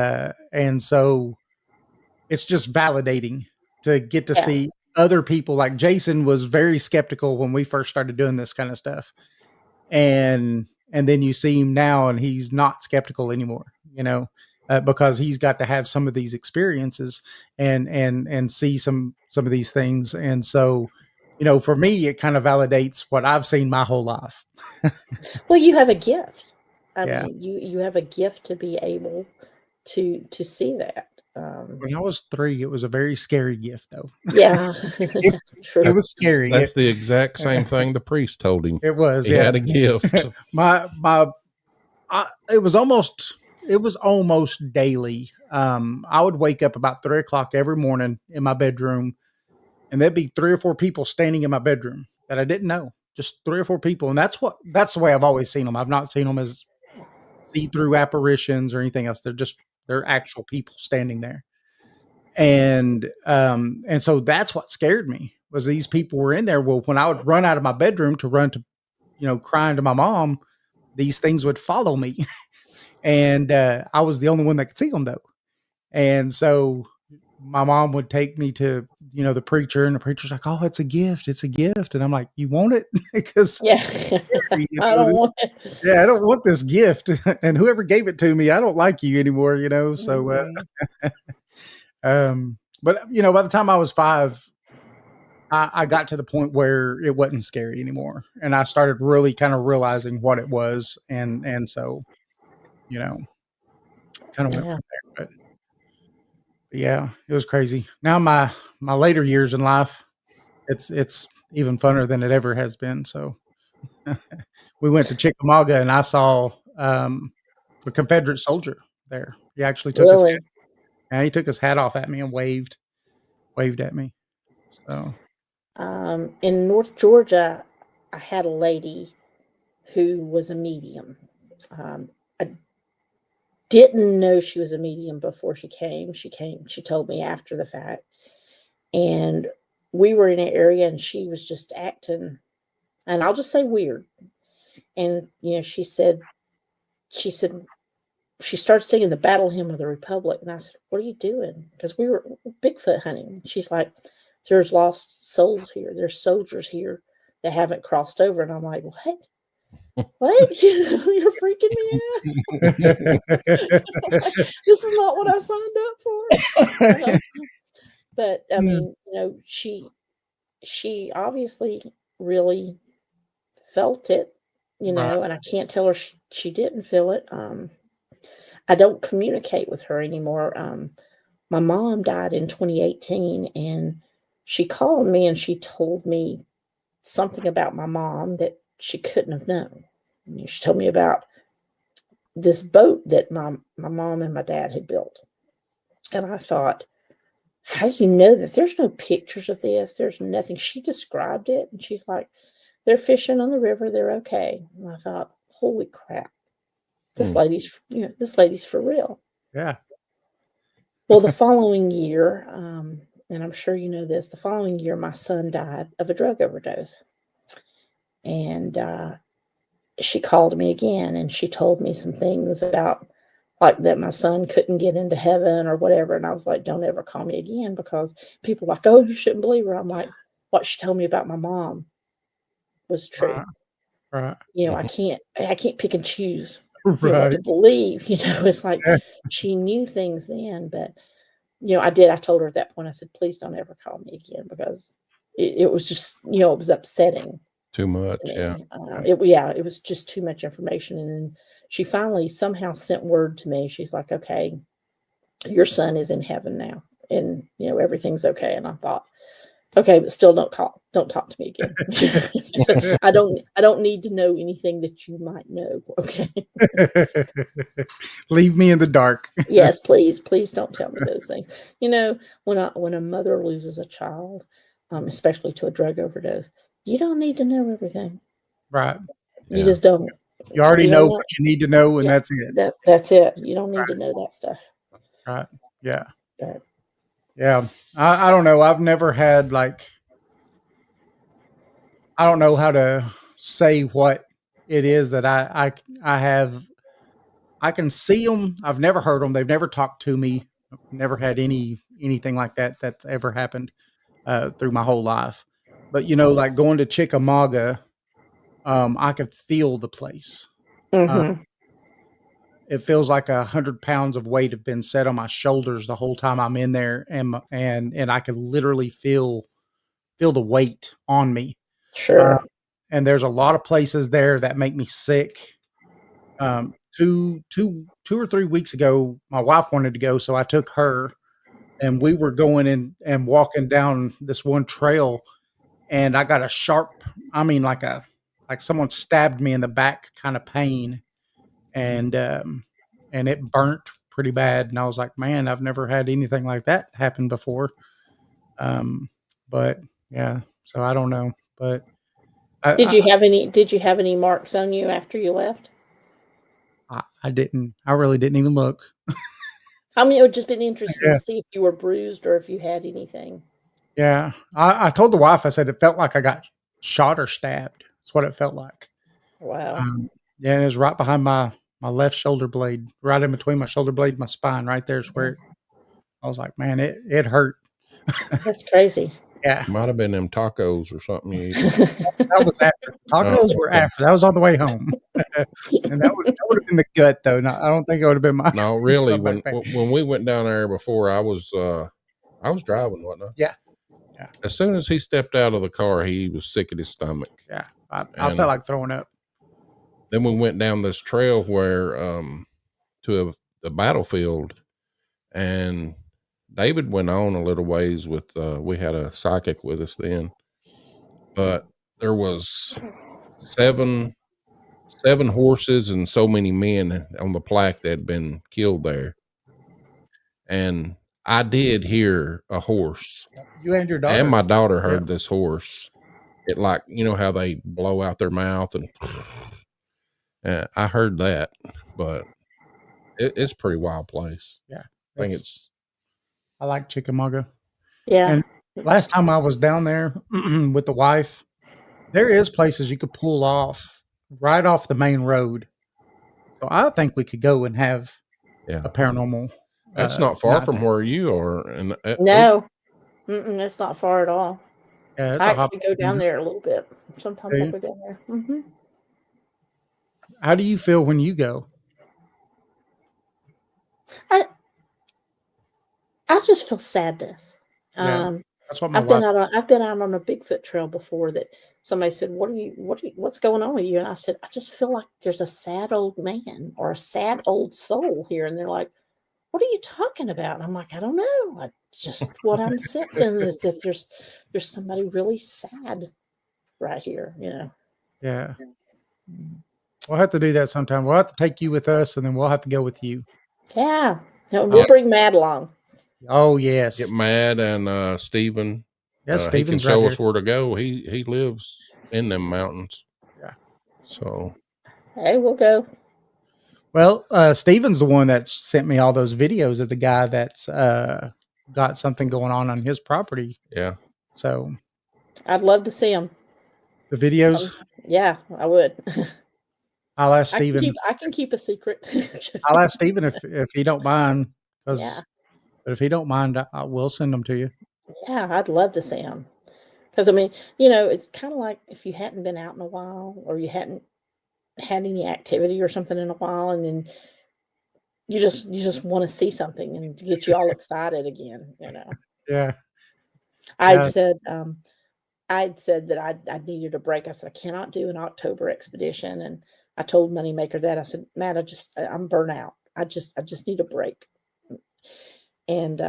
Speaker 2: so it's just validating to get to see other people. Like Jason was very skeptical when we first started doing this kind of stuff, and then you see him now, and he's not skeptical anymore. Because he's got to have some of these experiences and see some of these things, and so. For me, it kind of validates what I've seen my whole life.
Speaker 4: Well, you have a gift. I mean, you have a gift to be able to see that.
Speaker 2: When I was 3, it was a very scary gift, though.
Speaker 4: Yeah,
Speaker 2: It
Speaker 4: true.
Speaker 2: was scary.
Speaker 3: That's the exact same thing the priest told him.
Speaker 2: It was,
Speaker 3: He
Speaker 2: yeah.
Speaker 3: had a gift.
Speaker 2: It was almost daily. I would wake up about 3:00 every morning in my bedroom, and there'd be 3 or 4 people standing in my bedroom that I didn't know. Just 3 or 4 people, and that's the way I've always seen them. I've not seen them as see-through apparitions or anything else. They're actual people standing there. And so that's what scared me, was these people were in there. Well, when I would run out of my bedroom to run to, crying to my mom, these things would follow me. And I was the only one that could see them, though. And so my mom would take me to, the preacher, and the preacher's like, "Oh, it's a gift. It's a gift." And I'm like, "You want it?" Because
Speaker 4: Yeah, I don't want it.
Speaker 2: yeah, I don't want this gift. And whoever gave it to me, I don't like you anymore, So, but by the time I was 5, I got to the point where it wasn't scary anymore, and I started really kind of realizing what it was, and so, kind of went
Speaker 4: Yeah.
Speaker 2: from there. But yeah, it was crazy. Now my later years in life, it's even funner than it ever has been. So we went to Chickamauga, and I saw a Confederate soldier there. He actually took his
Speaker 4: Really?
Speaker 2: he took his hat off at me and waved at me. So
Speaker 4: In North Georgia, I had a lady who was a medium. I didn't know she was a medium before she came. She told me after the fact. And we were in an area, and she was just acting, and I'll just say weird. And, she said, she started singing the Battle Hymn of the Republic. And I said, "What are you doing?" Because we were Bigfoot hunting. She's like, "There's lost souls here. There's soldiers here that haven't crossed over." And I'm like, "What? What? You're freaking me out." This is not what I signed up for. But I mean, she obviously really felt it,
Speaker 2: Right.
Speaker 4: and I can't tell her she didn't feel it. I don't communicate with her anymore. My mom died in 2018, and she called me and she told me something about my mom that she couldn't have known. She told me about this boat that my mom and my dad had built. And I thought, how do you know that? There's no pictures of this. There's nothing. She described it, and she's like, "They're fishing on the river. They're okay." And I thought, holy crap, this lady's for real.
Speaker 2: Yeah.
Speaker 4: Well, the following year, and I'm sure you know this, the following year, my son died of a drug overdose. And she called me again, and she told me some things about, like, that my son couldn't get into heaven or whatever. And I was like, "Don't ever call me again," because people were like, "Oh, you shouldn't believe her." I'm like, what she told me about my mom was true.
Speaker 2: Right.
Speaker 4: I can't pick and choose, what
Speaker 2: Right.
Speaker 4: to believe. It's like she knew things then, but I told her at that point, I said, "Please don't ever call me again," because it was just, it was upsetting.
Speaker 3: Too much.
Speaker 4: to
Speaker 3: Yeah.
Speaker 4: me. It was just too much information. And then she finally somehow sent word to me. She's like, "Okay, your son is in heaven now, and everything's okay." And I thought, okay, but still don't talk to me again. I don't need to know anything that you might know. Okay.
Speaker 2: Leave me in the dark.
Speaker 4: Yes, please don't tell me those things. When a mother loses a child, especially to a drug overdose, you don't need to know everything.
Speaker 2: Right.
Speaker 4: You just don't.
Speaker 2: You already
Speaker 4: You
Speaker 2: know
Speaker 4: don't
Speaker 2: what you need to know, and
Speaker 4: Yeah.
Speaker 2: that's it.
Speaker 4: That's it. You don't need to know that stuff.
Speaker 2: Right. Yeah.
Speaker 4: But
Speaker 2: Yeah. I don't know. I've never had, I don't know how to say what it is that I have. I can see them. I've never heard them. They've never talked to me. I've never had anything like that that's ever happened through my whole life. But like going to Chickamauga, I could feel the place. It feels like 100 pounds of weight have been set on my shoulders the whole time I'm in there, and I can literally feel the weight on me.
Speaker 4: sure.
Speaker 2: And there's a lot of places there that make me sick. 2 or 3 weeks ago, my wife wanted to go, so I took her. and we were going in and walking down this one trail, and I got a sharp, I mean, like someone stabbed me in the back kind of pain, and it burnt pretty bad. And I was like, man, I've never had anything like that happen before. Um, but yeah, so I don't know, but
Speaker 4: Did
Speaker 2: I,
Speaker 4: you have any? Did you have any marks on you after you left?
Speaker 2: I didn't, I really didn't even look.
Speaker 4: I mean, it would just been interesting
Speaker 2: Yeah.
Speaker 4: to see if you were bruised or if you had anything.
Speaker 2: Yeah. I told the wife, I said, it felt like I got shot or stabbed. That's what it felt like.
Speaker 4: Wow.
Speaker 2: Yeah. It was right behind my left shoulder blade, right in between my shoulder blade and my spine. Right there's where I was like, man, it hurt.
Speaker 4: That's crazy.
Speaker 2: Yeah.
Speaker 3: Might have been them tacos or something you eat.
Speaker 2: That was after. Tacos were
Speaker 3: okay.
Speaker 2: after. That was on the way home. And that would have been the gut, though. No, I don't think it would have been my.
Speaker 3: No, really,
Speaker 2: my
Speaker 3: when we went down there before, I was driving, wasn't I?
Speaker 2: Yeah. Yeah.
Speaker 3: As soon as he stepped out of the car, he was sick at his stomach.
Speaker 2: Yeah. I felt like throwing up.
Speaker 3: Then we went down this trail where to the battlefield, and David went on a little ways with we had a psychic with us then, but there was seven horses and so many men on the plaque that had been killed there. And I did hear a horse.
Speaker 2: You and your daughter.
Speaker 3: And my daughter heard this horse. It, like, you know how they blow out their mouth, and I heard that, but it's a pretty wild place.
Speaker 2: Yeah.
Speaker 3: I think
Speaker 2: I like Chickamauga.
Speaker 4: Yeah.
Speaker 2: And last time I was down there with the wife, there is places you could pull off right off the main road. So I think we could go and have a paranormal.
Speaker 3: That's not far from where you are. And
Speaker 4: no, it's not far at all.
Speaker 2: Yeah,
Speaker 4: I actually go down there a little bit. Sometimes I go down there. Mm-hmm.
Speaker 2: How do you feel when you go?
Speaker 4: I just feel sadness.
Speaker 2: Yeah, that's what my
Speaker 4: I've been out on a Bigfoot trail before that somebody said, what's going on with you? And I said, I just feel like there's a sad old man or a sad old soul here. And they're like, what are you talking about? And I'm like, I don't know. Just what I'm sensing is that there's somebody really sad right here, you know?
Speaker 2: Yeah. We'll have to do that sometime. We'll have to take you with us, and then we'll have to go with you.
Speaker 4: Yeah. We'll bring Matt along.
Speaker 2: Oh, yes.
Speaker 3: Get Matt and Stephen.
Speaker 2: Yeah,
Speaker 3: he can
Speaker 2: Stephen's
Speaker 3: show
Speaker 2: right
Speaker 3: us where to go. He lives in them mountains.
Speaker 2: Yeah.
Speaker 3: So.
Speaker 4: Hey, we'll go.
Speaker 2: Well, Stephen's the one that sent me all those videos of the guy that's got something going on his property.
Speaker 3: Yeah.
Speaker 2: So.
Speaker 4: I'd love to see him.
Speaker 2: The videos?
Speaker 4: Yeah, I would.
Speaker 2: I'll ask Stephen.
Speaker 4: I can keep a secret.
Speaker 2: I'll ask Stephen if he don't mind. But if he don't mind, I will send them to you.
Speaker 4: Yeah, I'd love to see him. Because, I mean, you know, it's kind of like if you hadn't been out in a while or you hadn't had any activity or something in a while, and then you just want to see something and get you all excited again, you know.
Speaker 2: Yeah.
Speaker 4: I'd said that I needed a break. I said, I cannot do an October expedition. And I told Moneymaker that. I said, Matt, I'm burnt out. I just need a break. And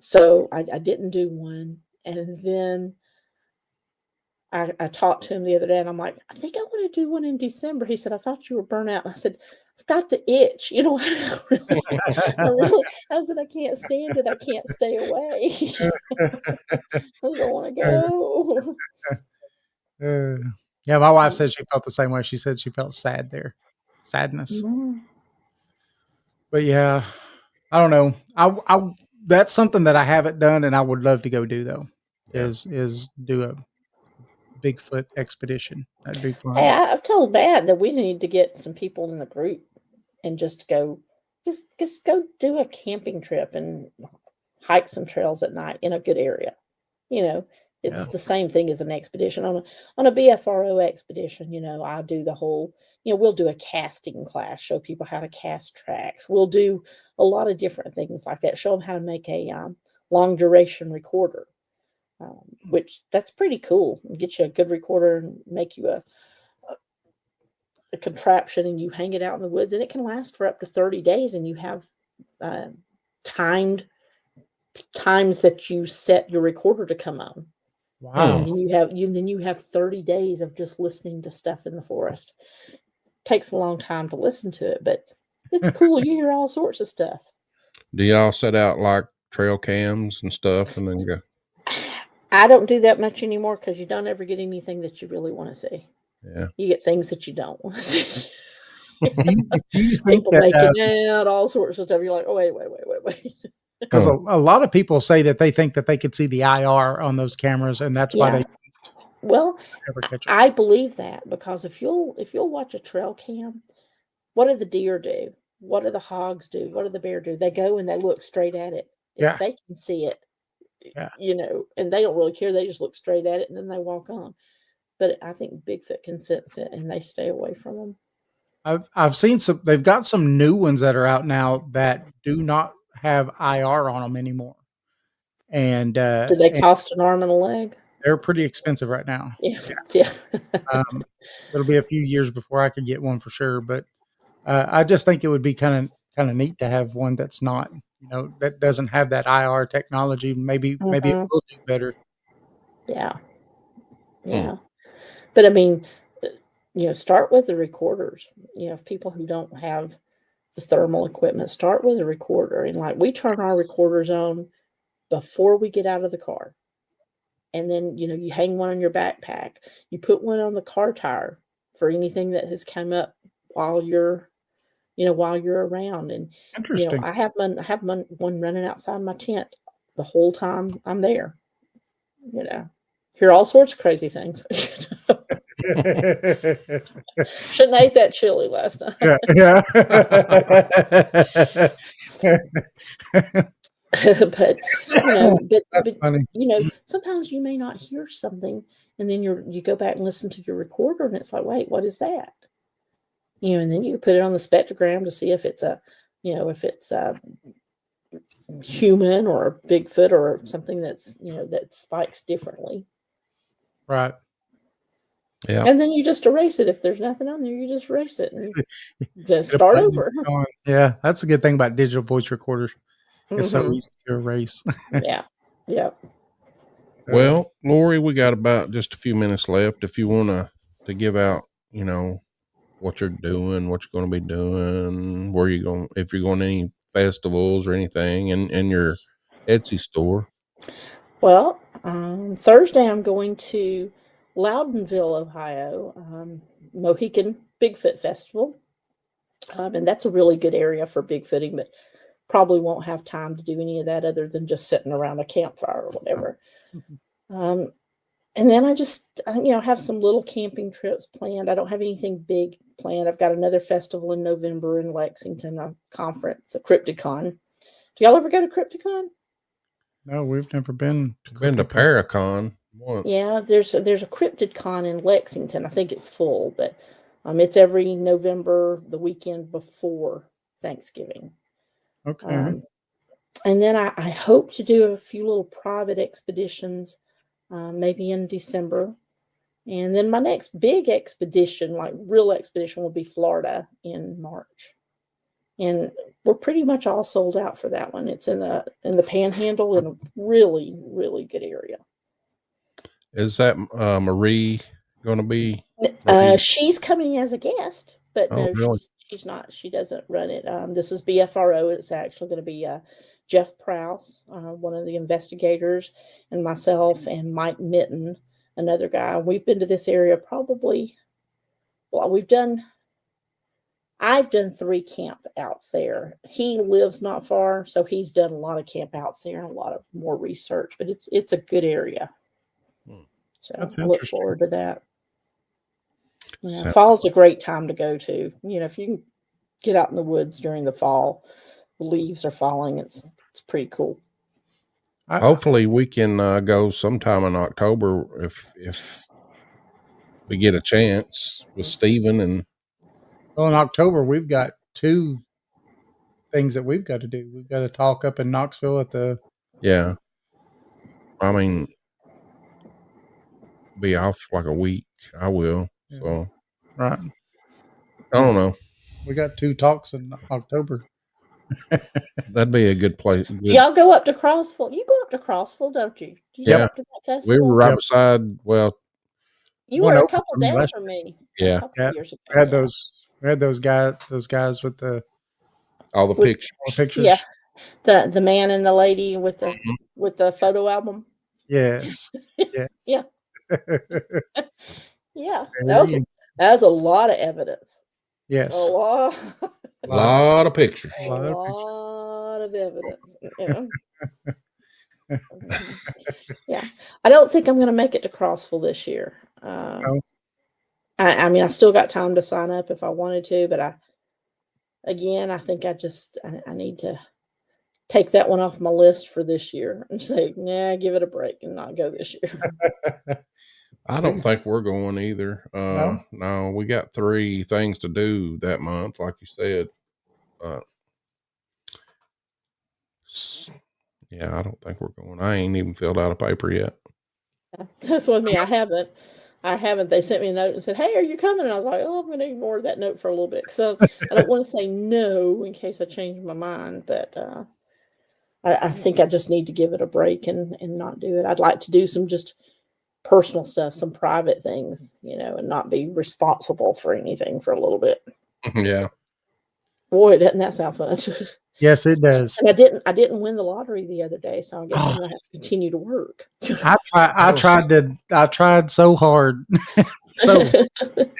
Speaker 4: so I didn't do one. And then I talked to him the other day, and I'm like, I think I want to do one in December. He said, I thought you were burnt out. And I said, I've got the itch. You know, I said, I can't stand it. I can't stay away. I don't want to
Speaker 2: go. Yeah, my wife said she felt the same way. She said she felt sad there. Sadness. Mm-hmm. But yeah, I don't know. I that's something that I haven't done and I would love to go do though. Yeah. Is do a Bigfoot expedition. That'd be fun.
Speaker 4: Hey, I've told Matt that we need to get some people in the group and just go do a camping trip and hike some trails at night in a good area. You know, it's the same thing as an expedition. On a BFRO expedition, you know, I do the whole, you know, we'll do a casting class, show people how to cast tracks. We'll do a lot of different things like that, show them how to make a long duration recorder. Which that's pretty cool. Get you a good recorder and make you a contraption, and you hang it out in the woods, and it can last for up to 30 days. And you have timed times that you set your recorder to come on.
Speaker 2: Wow.
Speaker 4: And then you have 30 days of just listening to stuff in the forest. Takes a long time to listen to it, but it's cool. You hear all sorts of stuff.
Speaker 3: Do y'all set out like trail cams and stuff and then go?
Speaker 4: I don't do that much anymore because you don't ever get anything that you really want to see.
Speaker 3: Yeah.
Speaker 4: You get things that you don't want to see.
Speaker 2: Do you think
Speaker 4: People
Speaker 2: that
Speaker 4: making out all sorts of stuff. You're like, oh, wait.
Speaker 2: because a lot of people say that they think that they could see the IR on those cameras, and that's why they
Speaker 4: well,
Speaker 2: never catch it.
Speaker 4: I believe that because if you'll watch a trail cam, what do the deer do? What do the hogs do? What do the bear do? They go and they look straight at it. If they can see it, and they don't really care. They just look straight at it and then they walk on. But I think Bigfoot can sense it and they stay away from them.
Speaker 2: I've seen some. They've got some new ones that are out now that do not have IR on them anymore. And
Speaker 4: do they cost an arm and a leg?
Speaker 2: They're pretty expensive right now.
Speaker 4: Yeah.
Speaker 2: It'll be a few years before I could get one for sure. But I just think it would be kind of neat to have one that's not, that doesn't have that IR technology. Maybe it will do better.
Speaker 4: Yeah. But I mean, start with the recorders. If people who don't have the thermal equipment, start with a recorder. And like we turn our recorders on before we get out of the car. And then, you hang one on your backpack. You put one on the car tire for anything that has come up while you're around. And
Speaker 2: interesting.
Speaker 4: I have one running outside my tent the whole time I'm there. Hear all sorts of crazy things. Shouldn't have ate that chili last night. But
Speaker 2: that's funny.
Speaker 4: Sometimes you may not hear something, and then you go back and listen to your recorder, and it's like, wait, what is that? And then you put it on the spectrogram to see if it's a human or a Bigfoot or something that's that spikes differently.
Speaker 2: Right.
Speaker 3: Yeah.
Speaker 4: And then you just erase it. If there's nothing on there, you just erase it and just start over.
Speaker 2: Yeah, that's a good thing about digital voice recorders. It's so easy to erase.
Speaker 4: Yeah.
Speaker 3: Well, Lori, we got about just a few minutes left. If you want to give out, what you're doing, what you're going to be doing, where you're going, if you're going to any festivals or anything, and your Etsy store.
Speaker 4: Well, Thursday I'm going to Loudonville, Ohio, Mohican Bigfoot Festival. And that's a really good area for Bigfooting, but probably won't have time to do any of that other than just sitting around a campfire or whatever. And then I just, have some little camping trips planned. I don't have anything big planned. I've got another festival in November in Lexington, a conference, a Crypticon. Do y'all ever go to Crypticon?
Speaker 2: No, we've never been to
Speaker 3: Paracon once.
Speaker 4: Yeah, there's a Crypticon in Lexington. I think it's full, but it's every November, the weekend before Thanksgiving.
Speaker 2: Okay.
Speaker 4: And then I hope to do a few little private expeditions, maybe in December. And then my next big expedition, like real expedition, will be Florida in March. And we're pretty much all sold out for that one. It's in the Panhandle in a really, really good area.
Speaker 3: Is that Marie going to be?
Speaker 4: She's coming as a guest, but no,
Speaker 3: really?
Speaker 4: she's not. She doesn't run it. This is BFRO. It's actually going to be Jeff Prowse, one of the investigators, and myself and Mike Mitten, another guy. We've been to this area I've done 3 camp outs there. He lives not far, so he's done a lot of camp outs there and a lot of more research, but it's a good area. So I look forward to that. Fall's a great time to go to. If you can get out in the woods during the fall, the leaves are falling. It's pretty cool.
Speaker 3: Hopefully we can go sometime in October if we get a chance with Stephen. And
Speaker 2: well, in October we've got 2 things that we've got to do. We've got to talk up in Knoxville at the
Speaker 3: I mean, be off like a week. I will.
Speaker 2: Yeah.
Speaker 3: So
Speaker 2: right.
Speaker 3: I don't know.
Speaker 2: We got 2 talks in October.
Speaker 3: That'd be a good place. Good.
Speaker 4: Y'all go up to Crossville. You go up to Crossville, don't you? Do you
Speaker 3: Yeah.
Speaker 4: go up to that
Speaker 3: We
Speaker 4: festival?
Speaker 3: were right
Speaker 2: Yep.
Speaker 3: beside. Well,
Speaker 4: You
Speaker 2: one
Speaker 4: were a
Speaker 2: open
Speaker 4: couple
Speaker 2: for me
Speaker 4: down
Speaker 2: last
Speaker 4: from me
Speaker 3: Yeah.
Speaker 4: a couple of years ago.
Speaker 2: We had
Speaker 4: yeah.
Speaker 2: those guys with the
Speaker 3: all the
Speaker 4: With-
Speaker 3: pictures.
Speaker 2: all pictures.
Speaker 4: Yeah. The man and the lady with the photo album.
Speaker 2: Yes. Yes.
Speaker 4: Yeah. Yeah.
Speaker 2: Very-
Speaker 4: That was a lot of evidence.
Speaker 2: yes.
Speaker 4: A lot.
Speaker 3: A lot of pictures.
Speaker 2: A
Speaker 4: A
Speaker 2: lot of
Speaker 4: lot of evidence. Yeah. I don't think I'm going to make it to Crossville this year. I mean, I still got time to sign up if I wanted to, but I think I need to take that one off my list for this year and say, yeah, give it a break and not go this year.
Speaker 3: I don't think we're going either. No, we got 3 things to do that month, like you said. Yeah, I don't think we're going. I ain't even filled out a paper yet.
Speaker 4: That's with me. I haven't. They sent me a note and said, "Hey, are you coming?" And I was like, "Oh, I'm going to ignore that note for a little bit." So I don't want to say no in case I change my mind, but I think I just need to give it a break and not do it. I'd like to do some just personal stuff, some private things, and not be responsible for anything for a little bit.
Speaker 3: Yeah.
Speaker 4: Boy, doesn't that sound fun?
Speaker 2: Yes, it does.
Speaker 4: And I didn't win the lottery the other day, so I guess I'm gonna have to continue to work.
Speaker 2: I tried so hard. So
Speaker 3: That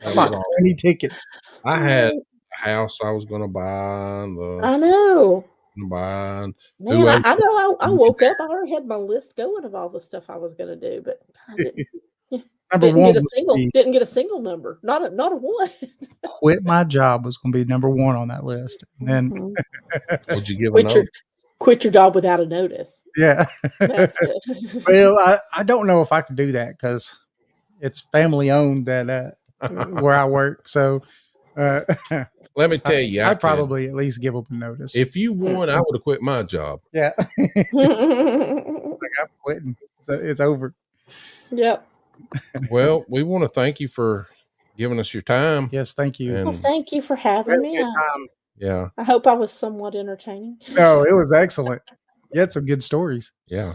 Speaker 3: was all.
Speaker 2: many tickets.
Speaker 3: I had a house I was going to buy.
Speaker 4: I know.
Speaker 3: Man,
Speaker 4: I know. I woke up. I already had my list going of all the stuff I was going to do, but I didn't get a single number. Not a one.
Speaker 2: Quit my job was going to be number 1 on that list. And then
Speaker 3: would you give a note?
Speaker 4: Quit your job without a notice.
Speaker 2: Yeah.
Speaker 4: That's it.
Speaker 2: Well, I don't know if I could do that because it's family owned that where I work. So
Speaker 3: let me tell you,
Speaker 2: I'd probably at least give them a notice.
Speaker 3: If you won, I would have quit my job.
Speaker 2: Yeah. Like I'm quitting. It's over.
Speaker 4: Yep.
Speaker 3: Well, we want to thank you for giving us your time.
Speaker 2: Yes, thank you.
Speaker 3: And
Speaker 4: Well, thank you for having me.
Speaker 3: yeah.
Speaker 4: I hope I was somewhat entertaining.
Speaker 2: No, it was excellent. You had some good stories.
Speaker 3: Yeah.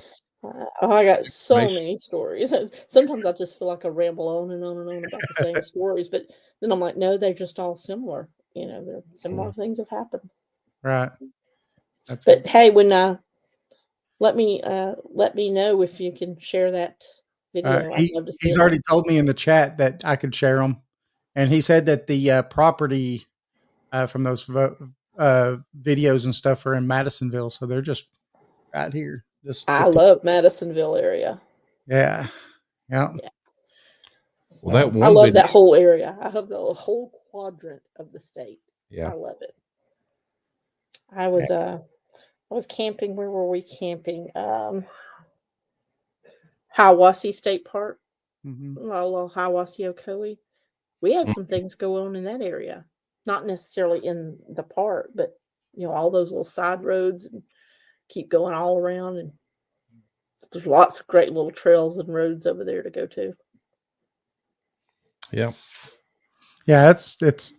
Speaker 4: I got so many stories. Sometimes I just feel like I ramble on and on and on about the same stories, but then I'm like, no, they're just all similar. They're similar things have happened.
Speaker 2: Right.
Speaker 4: But hey, when let me know if you can share that video. I'd love to see
Speaker 2: he's already told me in the chat that I could share them, and he said that the property from those videos and stuff are in Madisonville, so they're just right here.
Speaker 4: I love Madisonville area.
Speaker 2: Yeah.
Speaker 3: Well, that one
Speaker 4: I love that whole area. I love the whole quadrant of the state.
Speaker 3: Yeah,
Speaker 4: I love it. I was camping. Where were we camping? Hiawassee State Park. Hiawassee, Ocoee. We had some things go on in that area. Not necessarily in the park, but all those little side roads and keep going all around, and there's lots of great little trails and roads over there to go to.
Speaker 3: Yeah.
Speaker 2: Yeah, it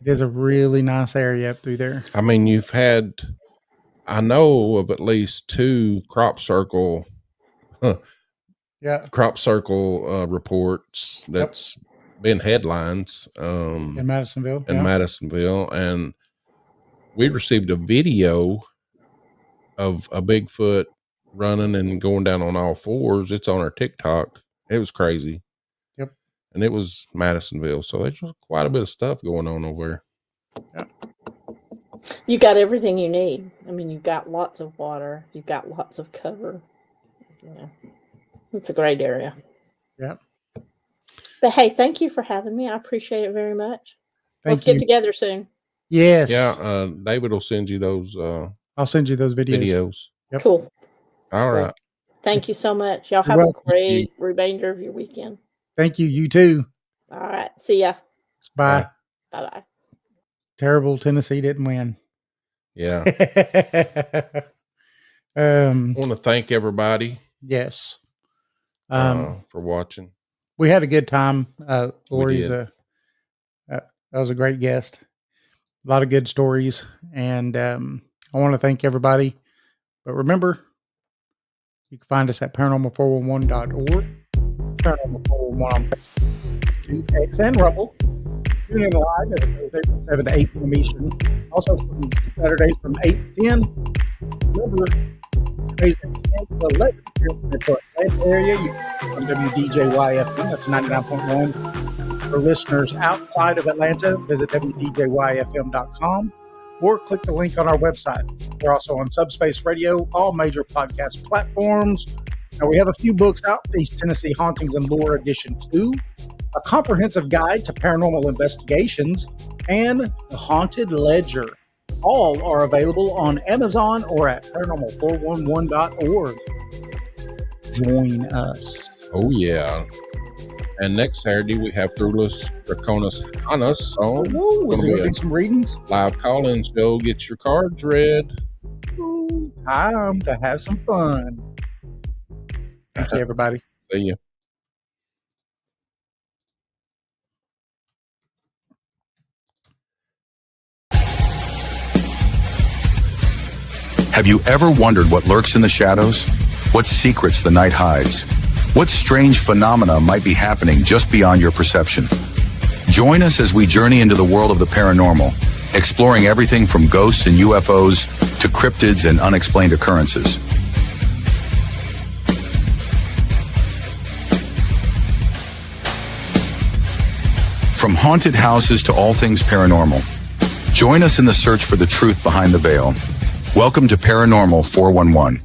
Speaker 2: is a really nice area up through there.
Speaker 3: I mean, I know of at least 2 crop circle reports that's been headlines
Speaker 2: in Madisonville.
Speaker 3: Madisonville, and we received a video of a Bigfoot running and going down on all 4s. It's on our TikTok. It was crazy.
Speaker 2: Yep.
Speaker 3: And it was Madisonville, so there's quite a bit of stuff going on over there.
Speaker 2: Yep.
Speaker 4: You got everything you need. I mean, you've got lots of water. You've got lots of cover. It's a great area.
Speaker 2: Yeah.
Speaker 4: But hey, thank you for having me. I appreciate it very much. Let's
Speaker 2: Thank you.
Speaker 4: get together soon.
Speaker 2: Yes.
Speaker 3: Yeah. David will send you those.
Speaker 2: I'll send you those videos.
Speaker 4: Yep. Cool.
Speaker 3: All right.
Speaker 4: Thank you so much. Y'all have a great remainder of your weekend.
Speaker 2: Thank you. You too.
Speaker 4: All right. See ya.
Speaker 2: Bye.
Speaker 4: Bye-bye.
Speaker 2: Terrible Tennessee didn't win.
Speaker 3: Yeah.
Speaker 2: I
Speaker 3: want to thank everybody.
Speaker 2: Yes.
Speaker 3: For watching.
Speaker 2: We had a good time. Lori's that was a great guest. A lot of good stories. And I want to thank everybody. But remember, you can find us at paranormal411.org, paranormal411 on Facebook, YouTube, X, and Rumble. Tune in live every Thursday from 7 to 8 p.m. Eastern. Also, from Saturdays from 8 to 10. Remember, Thursdays from 10 to 11 here in the Atlanta area. You can on WDJYFM, that's 99.1. For listeners outside of Atlanta, visit WDJYFM.com or click the link on our website. We're also on Subspace Radio, all major podcast platforms. Now, we have a few books out: East Tennessee Hauntings and Lore Edition 2, a comprehensive guide to paranormal investigations, and The Haunted Ledger. All are available on Amazon or at paranormal411.org. Join us.
Speaker 3: Oh, yeah. And next Saturday, we have Thrulis Draconis Hanus on.
Speaker 2: Oh, is it going to be some readings?
Speaker 3: Live call-in show. Get your cards read.
Speaker 2: Ooh, time to have some fun. Thank you, everybody.
Speaker 3: See you.
Speaker 5: Have you ever wondered what lurks in the shadows? What secrets the night hides? What strange phenomena might be happening just beyond your perception? Join us as we journey into the world of the paranormal, exploring everything from ghosts and UFOs to cryptids and unexplained occurrences. From haunted houses to all things paranormal, join us in the search for the truth behind the veil. Welcome to Paranormal 411.